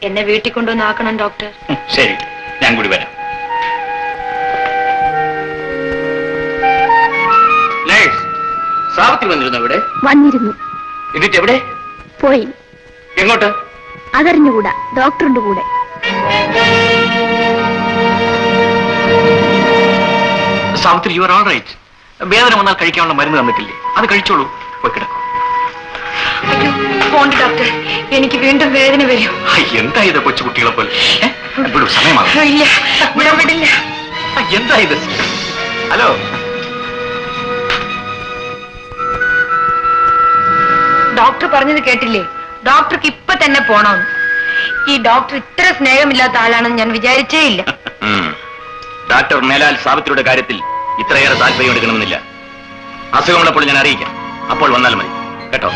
എന്നെ വീട്ടിൽ കൊണ്ടുവന്ന് ആക്കണം ഡോക്ടർ. ശരി, ഞാൻ കൂടി വരാം. സാവിത്രി വന്നിരുന്നു ഇവിടെ? വന്നിരുന്നു. എന്നിട്ട് എവിടെ പോയി? എങ്ങോട്ട്? അതറിഞ്ഞുകൂടാ. ഡോക്ടറിന്റെ കൂടെ. Savitri, you are all right. വേദന വന്നാൽ കഴിക്കാനുള്ള മരുന്ന് തന്നിട്ടില്ലേ? അത് കഴിച്ചോളൂ. പോയി കിടക്കും. പോണ്ട ഡോക്ടർ, എനിക്ക് വീണ്ടും വേദന വരും. എന്താ ഇത് കൊച്ചുകുട്ടികളെ പോലെ? സമയമാകും. ഇല്ല, വിടില്ല. എന്താ ഇത്? ഹലോ, ഡോക്ടർ പറഞ്ഞത് കേട്ടില്ലേ? ഡോക്ടർക്ക് ഇപ്പൊ തന്നെ പോണമെന്ന്. ഈ ഡോക്ടർ ഇത്ര സ്നേഹമില്ലാത്ത ആളാണെന്ന് ഞാൻ വിചാരിച്ചേ ഇല്ല. ഡോക്ടർ മേലാൽ സാവിത്രിയുടെ കാര്യത്തിൽ ഇത്രയേറെ താല്പര്യം എടുക്കണമെന്നില്ല. അസുഖമുള്ളപ്പോൾ ഞാൻ അറിയിക്കാം. അപ്പോൾ വന്നാൽ മതി കേട്ടോ.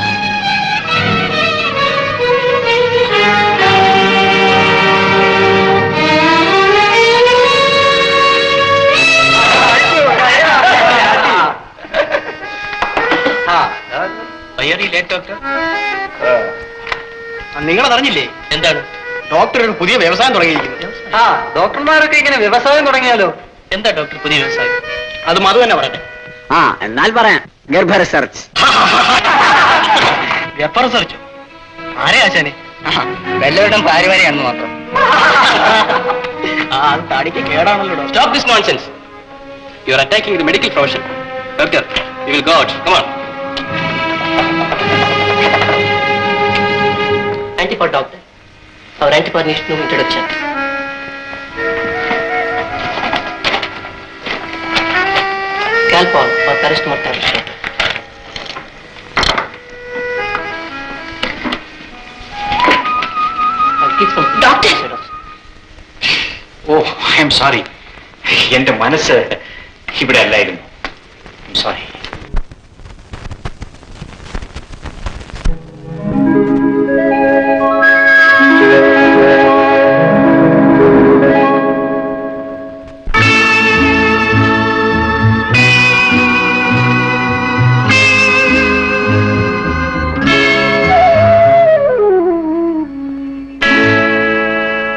നിങ്ങളതറിഞ്ഞില്ലേ? എന്താണ്? ഡോക്ടർ ഒരു പുതിയ വ്യവസായം തുടങ്ങിയിരിക്കുന്നു. ഡോക്ടർമാരൊക്കെ ഇങ്ങനെ വ്യവസായം തുടങ്ങിയാലോ? എന്താ ഡോക്ടർ പുതിയ വ്യവസായം? അത് മധു തന്നെ പറയട്ടെ. എന്നാൽ പറയാം. ഗർഭ റിസർച്ച്. ഗർഭ റിസർച്ചോ? ആരെ ആശാനെ? വല്ലവരുടെ ഭാര്യമാരെയാണെന്ന് മാത്രം. അത് തടിക്ക് കേടാണല്ലോ. Stop this nonsense. You are attacking the medical profession. Doctor, you will go out. Come on. for doctor. Our antiparnish no introduction. Calpol for paracetamol tablet. I'll keep some Doctor! Oh I am sorry, എന്റെ മനസ്സ് ഇവിടെ അല്ലായിരുന്നു. സോറി.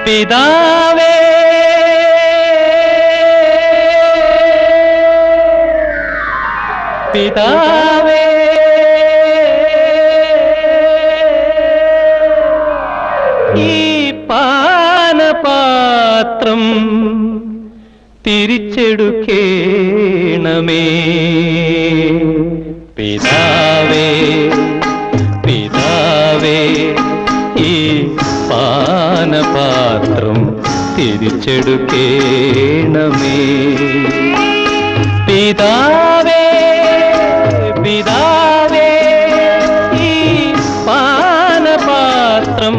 പിതാവേ പിതാവേ ഈ പാനപാത്രം തിരിച്ചെടുക്കേണമേ. പിതാവേ പിതാവേ ഈ പാനപാത്രം തിരിച്ചെടുക്കേണമേ. പിതാവേ പിതാവേ ഈ പാനപാത്രം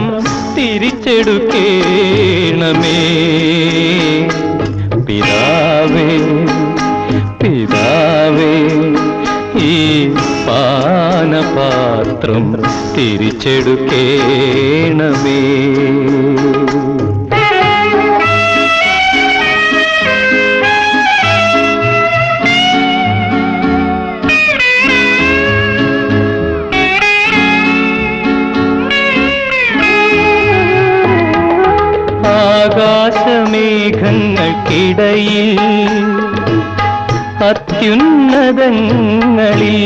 തിരിച്ചെടുക്കേണമേ. പിതാവേ പിതാവേ ഈ പാനപാത്രം തിരിച്ചെടുക്കേണമേ. ആകാശമേഘങ്ങൾക്കിടയിൽ അത്യുന്നതങ്ങളിൽ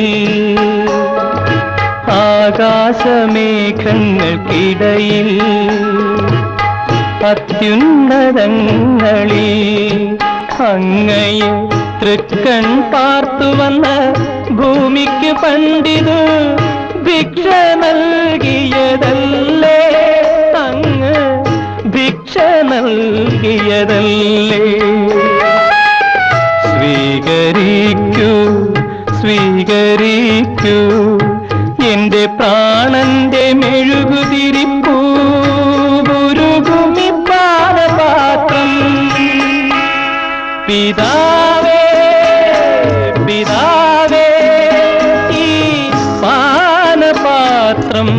ആകാശമേഘങ്ങൾക്കിടയിൽ അത്യുന്നതങ്ങളിൽ അങ്ങയെ തൃക്കൺ പാർത്തു വന്ന ഭൂമിക്ക് പണ്ടിത് ഭിക്ഷ നൽകിയതല്ലേ. അങ്ങ് ഭിക്ഷ നൽകിയതല്ലേ. സ്വീകരിക്കൂ സ്വീകരിക്കൂ എന്റെ പ്രാണന്റെ മെഴുകുതിരിപ്പൂ ഉരുകുമി പാനപാത്രം. പിതാവേ പിതാവേ ഈ പാനപാത്രം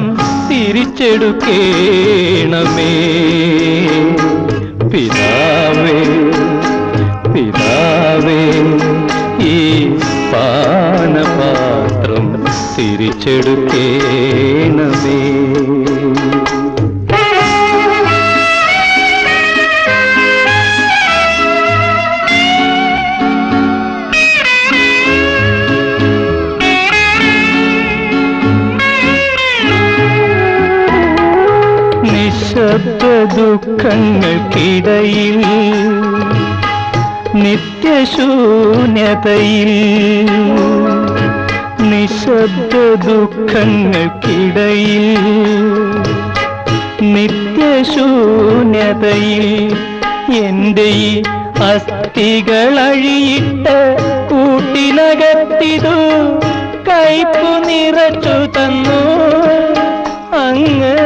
തിരിച്ചെടുക്കേണമേ. പിതാവേ പിതാവേ ഈ പാനപാത്രം തിരിച്ചെടുക്കേണമേ. നിശബ്ദ ദുഃഖങ്ങൾക്കിടയിൽ നിത്യശൂന്യതയിൽ നിശബ്ദ ദുഃഖങ്ങൾക്കിടയിൽ നിത്യശൂന്യതയിൽ എന്റെ ഈ അസ്ഥികളഴിയിട്ട് കൂട്ടിനകത്തിതു കൈപ്പു നിറച്ചു തന്നു. അങ്ങ്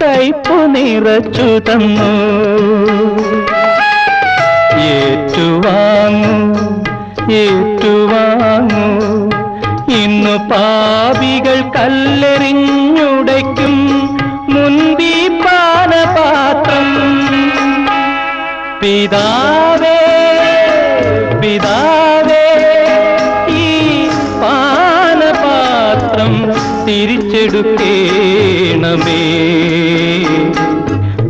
കൈപ്പു നിറച്ചു തന്നു. ഏറ്റുവാങ്ങൂ ഏറ്റുവാങ്ങൂ ഇന്നു പാപികൾ കല്ലെറിഞ്ഞുടയ്ക്കും മുൻപീ പാനപാത്രം. പിതാവേ പിതാവേ ഈ പാനപാത്രം തിരിച്ചെടുക്കേണമേ.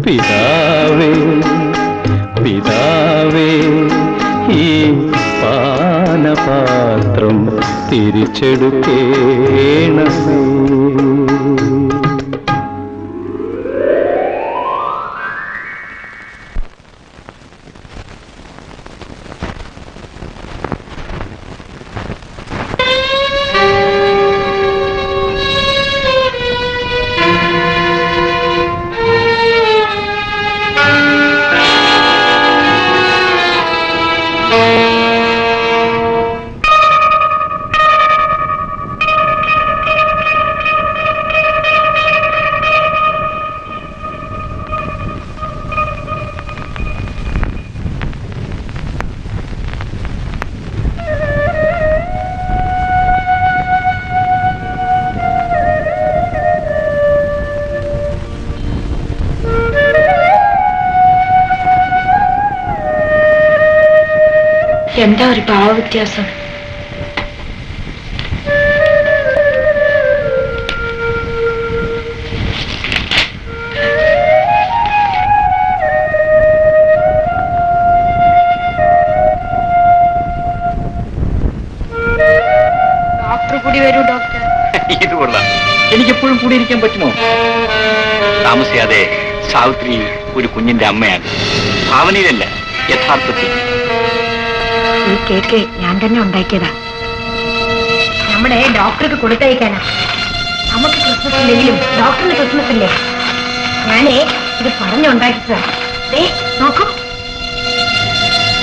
പിതാവേ പിതാവേ ഈ പാനപാത്രം തിരിച്ചെടുക്കേണമേ. എന്താ ഒരു ഭാവ വ്യത്യാസം? ഡോക്ടർ കൂടി വരൂ ഡോക്ടർ. ഇത് കൊള്ളാം. എനിക്കെപ്പോഴും കൂടി ഇരിക്കാൻ പറ്റുമോ? താമസിയാതെ സാവിത്രി ഒരു കുഞ്ഞിന്റെ അമ്മയാണ്. ഭാവനയിലല്ല, യഥാർത്ഥത്തിൽ. ഈ കേക്ക് ഞാൻ തന്നെ ഉണ്ടാക്കിയതാ. നമ്മുടെ ഡോക്ടർക്ക് കൊടുത്തയക്കാനാ. നമുക്ക് ക്രിസ്മസ് ഇല്ലെങ്കിലും ഡോക്ടറിന് ക്രിസ്മസ് ഇല്ലേ? ഞാനേ ഇത് പറഞ്ഞുണ്ടാക്കിയതാ. നോക്കൂ,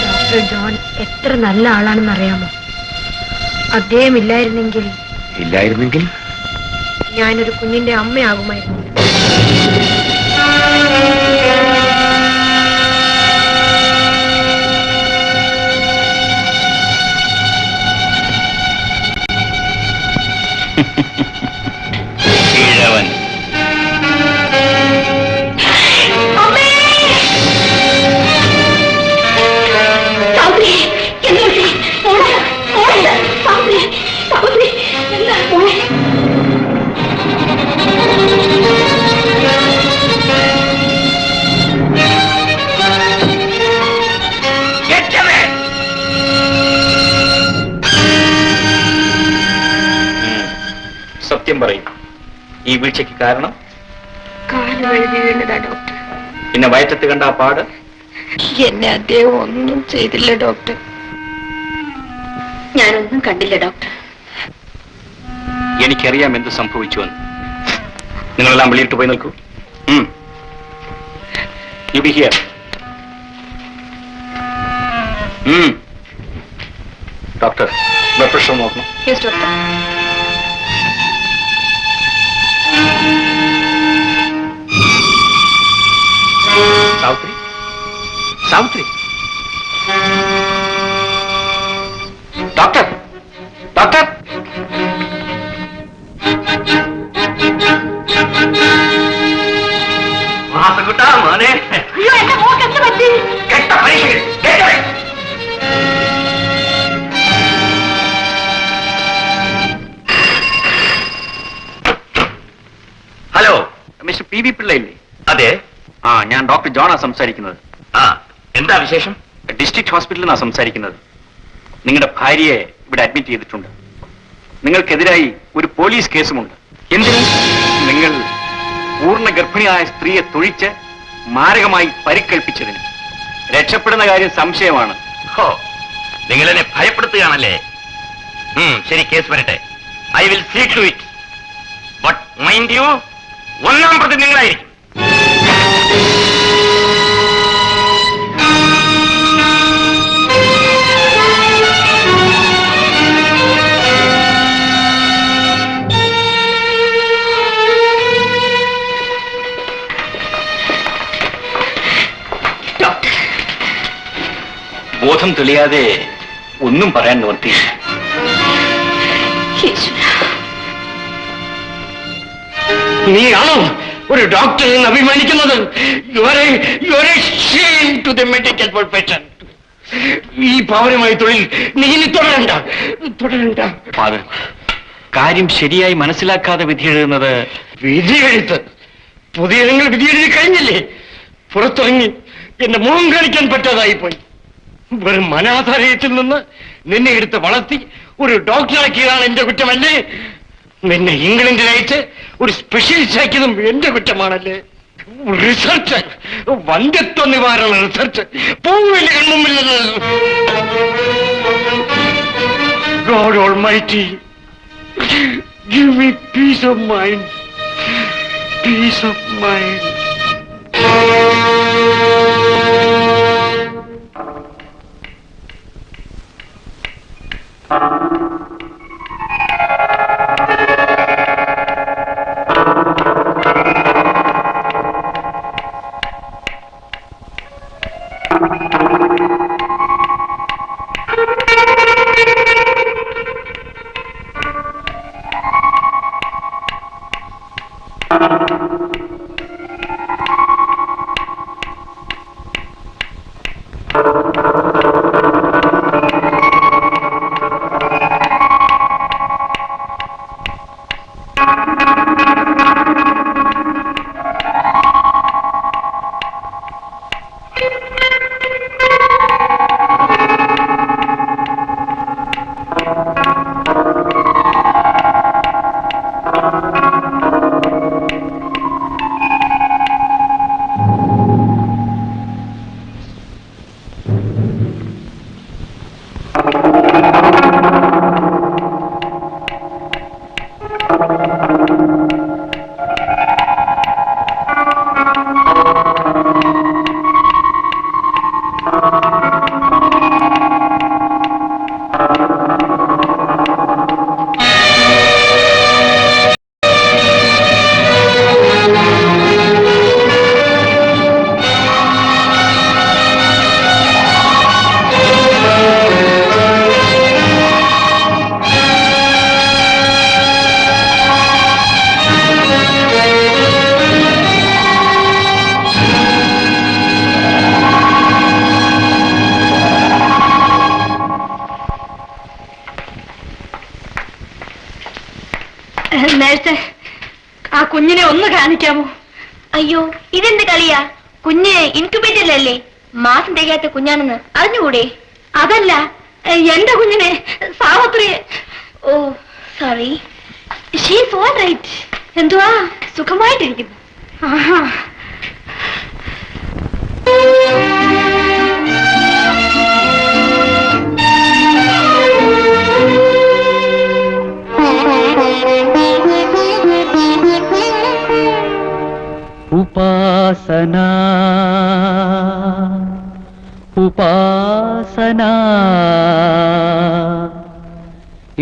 ഡോക്ടർ ജോൺ എത്ര നല്ല ആളാണെന്ന് അറിയാമോ? അദ്ദേഹം ഇല്ലായിരുന്നെങ്കിൽ ഞാനൊരു കുഞ്ഞിന്റെ അമ്മയാകുമായിരുന്നു. സത്യം പറയും, ഈ വീഴ്ചയ്ക്ക് കാരണം? ഡോക്ടർ, പിന്നെ വയറ്റത്ത് കണ്ട ആ പാട്? എന്നെ അദ്ദേഹം ഒന്നും ചെയ്തില്ല ഡോക്ടർ. ഞാനൊന്നും കണ്ടില്ല ഡോക്ടർ. എനിക്കറിയാം എന്ത് സംഭവിച്ചുവെന്ന്. നിങ്ങളെല്ലാം വെളിയിട്ട് പോയി നിൽക്കൂ. You be here. Doctor, blood pressure നോക്കണം. Yes doctor. Savitri, Savitri. Doctor, doctor. മോനെ, കെട്ട മനുഷ്യൻ. ഹലോ, മിസ്റ്റർ പി വി പിള്ളയില്ലേ? അതെ. ആ, ഞാൻ ഡോക്ടർ ജോണാ സംസാരിക്കുന്നത്. ആ, എന്താ വിശേഷം? ഡിസ്ട്രിക്ട് ഹോസ്പിറ്റലിൽ നിന്നാണ് സംസാരിക്കുന്നത്. നിങ്ങളുടെ ഭാര്യയെ ഇവിടെ അഡ്മിറ്റ് ചെയ്തിട്ടുണ്ട്. നിങ്ങൾക്കെതിരായി ഒരു പോലീസ് കേസുമുണ്ട്. എന്തിന്? നിങ്ങൾ പൂർണ്ണ ഗർഭിണിയായ സ്ത്രീയെ തൊഴിച്ച് മാരകമായി പരിക്കേൽപ്പിച്ചതിന്. രക്ഷപ്പെടുന്ന കാര്യം സംശയമാണ്. ഹോ, നിങ്ങൾ എന്നെ ഭയപ്പെടുത്തുകയാണല്ലേ? ശരി, കേസ് വരട്ടെ. I will see to it. But mind you, ഒന്നാം പ്രതി നിങ്ങളായിരിക്കും. ബോധം തെളിയാതെ ഒന്നും പറയാൻ നിവർത്തിയില്ല. നീയാണോ ഒരു ഡോക്ടറെ അഭിമാനിക്കുന്നത്? Medical profession. ഈ പാവനമായ തൊഴിൽ നീ ഇനി തുടരണ്ട. ഫാദർ, കാര്യം ശരിയായി മനസ്സിലാക്കാതെ വിധി എഴുതുന്നത്. വിധിയെഴുത്ത്? പുതിയ നിങ്ങൾ വിധിയെഴുതി കഴിഞ്ഞില്ലേ? പുറത്തിറങ്ങി എന്റെ മുഖം കാണിക്കാൻ പറ്റാതായി പോയി. വെറും അനാഥാലയത്തിൽ നിന്ന് നിന്നെ എടുത്ത് വളർത്തി ഒരു ഡോക്ടറാക്കിയതാണ് എന്റെ കുറ്റമല്ലേ? നിന്നെ ഇംഗ്ലണ്ടിലയച്ച് ഒരു സ്പെഷ്യലിസ്റ്റ് ആക്കിയതും എന്റെ കുറ്റമാണല്ലേ? റിസർച്ച്, വന്ധ്യത്വ നിവാരണ റിസർച്ച് പോവില്ല കൺമുമ്പിൽ നിന്ന്. God Almighty, give me peace of mind. Peace of mind. കാണിക്കാമോ? അയ്യോ, ഇതെന്ത് കളിയാ? കുഞ്ഞ് ഇൻക്യുബേറ്ററിലല്ലേ? മാസം തികയാത്ത കുഞ്ഞാണെന്ന് അറിഞ്ഞുകൂടെ? അതല്ല, എന്റെ കുഞ്ഞിനെ സാവത്രിയെ. Oh sorry. She's all right. എന്തുവാ? സുഖമായിട്ടിരിക്കുന്നു. ആഹാ. ഉപാസന ഉപാസന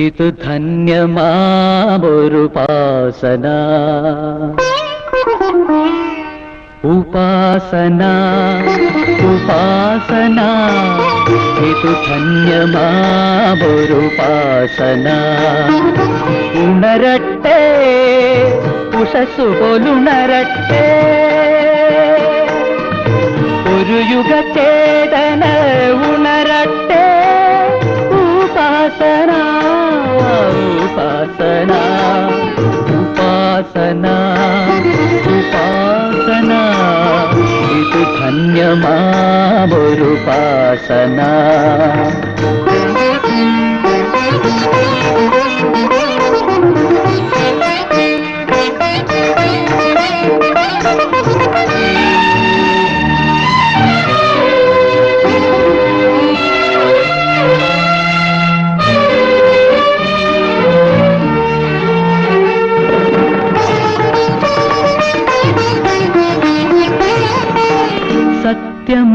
ഇത് ധന്യമാമൊരുപാസന. ഉപാസന ഉപാസന ഇത് ധന്യമാമൊരുപാസന. ഉണരട്ടെ ഉഷസ്സു പോലുണരട്ടെ, ഒരു യുഗചേതന ഉണരട്ടെ. ഉപാസന ഉപാസന ഉപാസന ഉപാസന ഇത് ധന്യമാമൊരുപാസന. സത്യം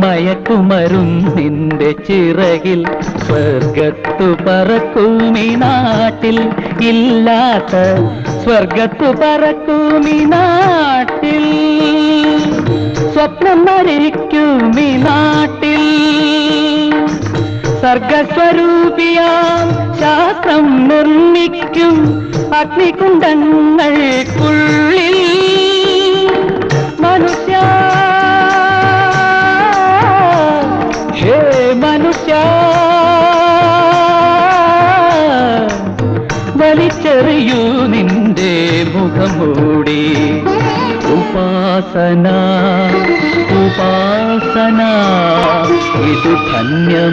മയക്കുമരുന്നിന്റെ ചിറകിൽ സ്വർഗത്തു പറക്കുമീ നാട്ടിൽ, ഇല്ലാത്ത സ്വർഗത്തു പറക്കുമീ നാട്ടിൽ. സ്വപ്നം മരിക്കുമീ നാട്ടിൽ, സർഗസ്വരൂപിയാം ശാസ്ത്രം നിർമ്മിക്കും അഗ്നികുണ്ഡങ്ങൾക്കുള്ളിൽ. മനുഷ്യ ഹേ മനുഷ്യ, വലിച്ചെറിയൂ നിന്റെ മുഖം മൂടി. ഉപാസന ഉപാസന ഇത് ധന്യമാമൊരുപാസന.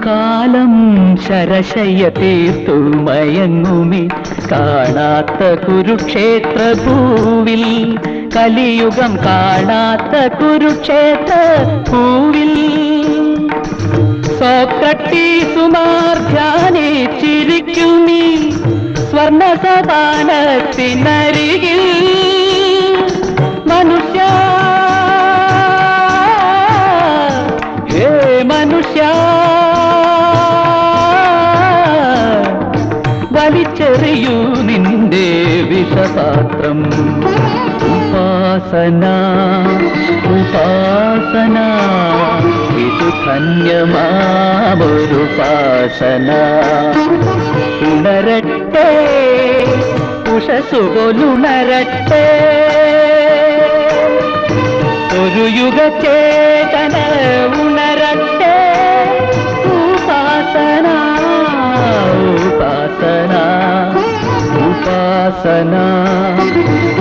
കാലം ശരശയ്യ തീർത്തു മയങ്ങുമി കാണാത്ത കുരുക്ഷേത്ര ഭൂവിൽ, കലിയുഗം കാണാത്ത കുരുക്ഷേത്ര ഭൂവിൽ. സോക്രട്ടീസുമാർ ധ്യാനിച്ചിരിക്കുമീ സ്വർണ സദാനത്തിനരികിൽ. മനുഷ്യ ഹേ മനുഷ്യ, വലിച്ചെറിയൂ നിന്റെ വിഷപാത്രം. ഉപാസന ഉപാസന ഇത് ധന്യമാമൊരുപാസന. ഉണരട്ടെ ഉഷസ്സു പോലുണരട്ടെ, ഒരു യുഗചേതന ഉണരട്ടെ. ഉപാസന ഉപാസന ഉപാസന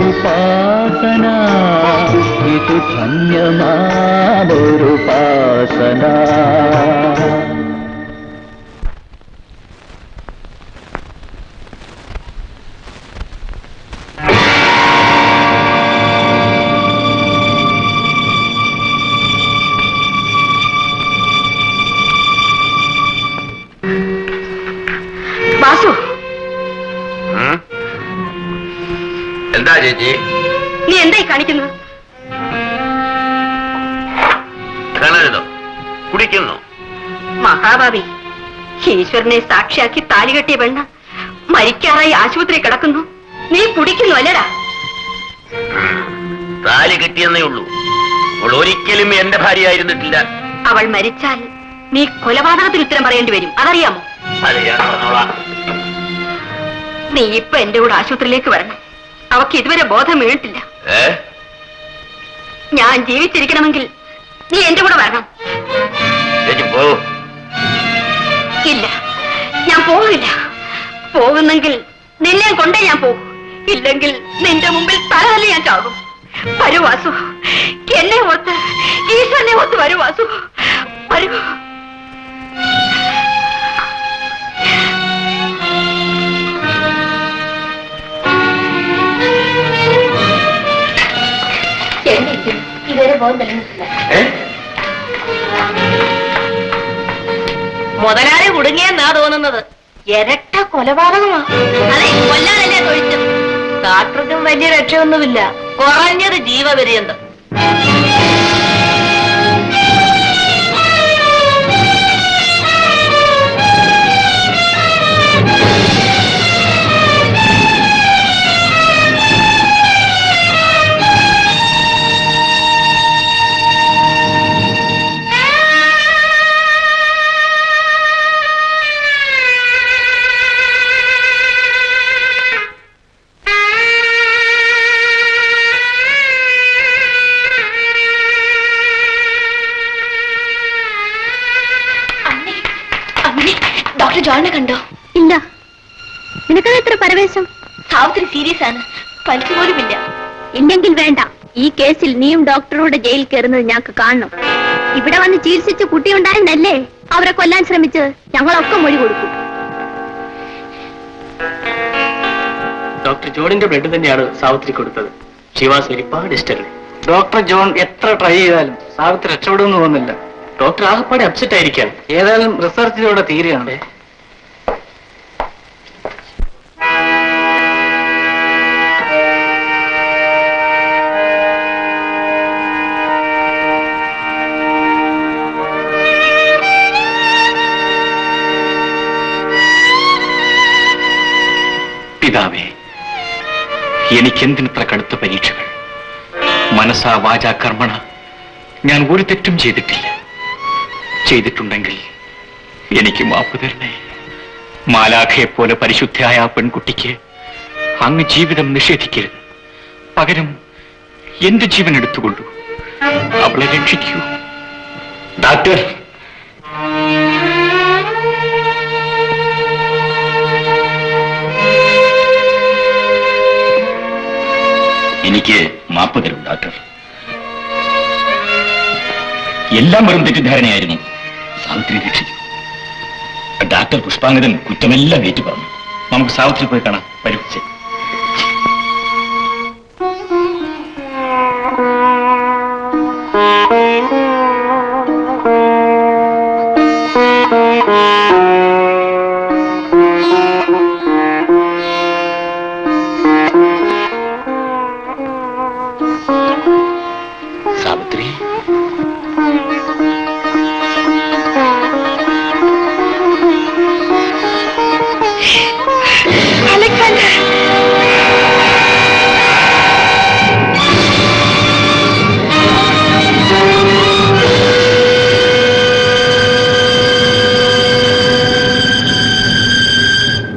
ഉപാസന ഇത് ധന്യമാമൊരുപാസന. വാസു, എന്താ ചേച്ചി നീ എന്തായി കാണിക്കുന്നത്? കാണരുതോ? കുടിക്കുന്നു. മഹാഭാവി, ഈശ്വരനെ സാക്ഷിയാക്കി താലി കെട്ടിയ പെണ്ണ് മരിക്കാറായി ആശുപത്രി കിടക്കുന്നു, നീ കുടിക്കുന്നു അല്ലടാ? താലി കിട്ടിയെന്നേ ഉള്ളൂ. അവൾ ഒരിക്കലും എന്റെ ഭാര്യയായിരുന്നിട്ടില്ല. അവൾ മരിച്ചാൽ നീ കൊലപാതകത്തിന് ഉത്തരം പറയേണ്ടി വരും, അതറിയാമോ? അത് ഞാൻ പറഞ്ഞോളാം. നീ ഇപ്പൊ എന്റെ കൂടെ ആശുപത്രിയിലേക്ക് വരണം. അവക്ക് ഇതുവരെ ബോധം വീണിട്ടില്ല. ഞാൻ ജീവിച്ചിരിക്കണമെങ്കിൽ നീ എന്റെ കൂടെ വരണം. ഇല്ല, ഞാൻ പോകില്ല. പോകുന്നെങ്കിൽ നിന്നെ കൊണ്ടേ ഞാൻ പോകും. ഇല്ലെങ്കിൽ നിന്റെ മുമ്പിൽ തലതല്ലി ഞാൻ ചാകും. വരൂ വാസു, എന്നെ ഓർത്ത്, ഈശ്വരനെ ഓർത്ത് വരൂ വാസു, വരൂ. ഇതുവരെ ബോധം തെളിഞ്ഞിട്ടില്ല. മുതലാളി കുടുങ്ങിയെന്നാ തോന്നുന്നത്. ഇരട്ട കൊലപാതകമാ. അതെ, കൊല്ലാനല്ലേ തൊഴിച്ചത്. ഡോക്ടർക്കും വലിയ രക്ഷയൊന്നുമില്ല, കുറഞ്ഞത് ജീവപര്യന്തം. ഡോക്ടർ ജോണിനെ കണ്ടോ? ഇല്ല. നിനക്കത് എത്ര പരവേശം? സാവിത്രി സീരിയസ് ആണ്, പനിച്ചു പോലുമില്ല. ഇല്ലെങ്കിൽ വേണ്ട. ഈ കേസിൽ നീയും ഡോക്ടറോട് ജയിൽ കയറുന്നത് ഞങ്ങൾക്ക് കാണണം. ഇവിടെ വന്ന് ചികിത്സിച്ച് കുട്ടിയുണ്ടായിരുന്നല്ലേ അവരെ കൊല്ലാൻ ശ്രമിച്ചത്. ഞങ്ങളൊക്കെ മൊഴി കൊടുക്കും. ഡോക്ടർ ജോണിന്റെ ബ്ലഡ് തന്നെയാണ് സാവിത്രി കൊടുത്തത്. She was very disturb. Doctor John എത്ര ട്രൈ ചെയ്താലും സാവിത്രി രക്ഷപ്പെടുമെന്ന് തോന്നുന്നില്ല. ഡോക്ടർ ആകെപ്പാടെ അപ്സെറ്റ് ആയിരിക്കാം. ഏതായാലും റിസർച്ചിലൂടെ തീരുകയാണ്. പിതാവേ, എനിക്കെന്തിനത്ര കടുത്ത പരീക്ഷകൾ? മനസ്സാ വാചാ കർമ്മണ ഞാൻ ഒരു തെറ്റും ചെയ്തിട്ടില്ല. ചെയ്തിട്ടുണ്ടെങ്കിൽ എനിക്ക് മാപ്പ് തരണേ. മാലാഖയെപ്പോലെ പരിശുദ്ധയായ ആ പെൺകുട്ടിക്ക് അങ്ങ് ജീവിതം നിഷേധിക്കരുത്. പകരം എന്റെ ജീവൻ എടുത്തുകൊള്ളൂ. അവളെ രക്ഷിക്കൂ. ഡോക്ടർ, എനിക്ക് മാപ്പ് തരും ഡോക്ടർ. എല്ലാം വെറും തെറ്റിദ്ധാരണയായിരുന്നു. സാവിത്രി രക്ഷിച്ചു. ഡോക്ടർ പുഷ്പാങ്കദൻ കുറ്റമെല്ലാം ഏറ്റു പറഞ്ഞു. നമുക്ക് സാവിത്രി പോയി കാണാം. വരൂ.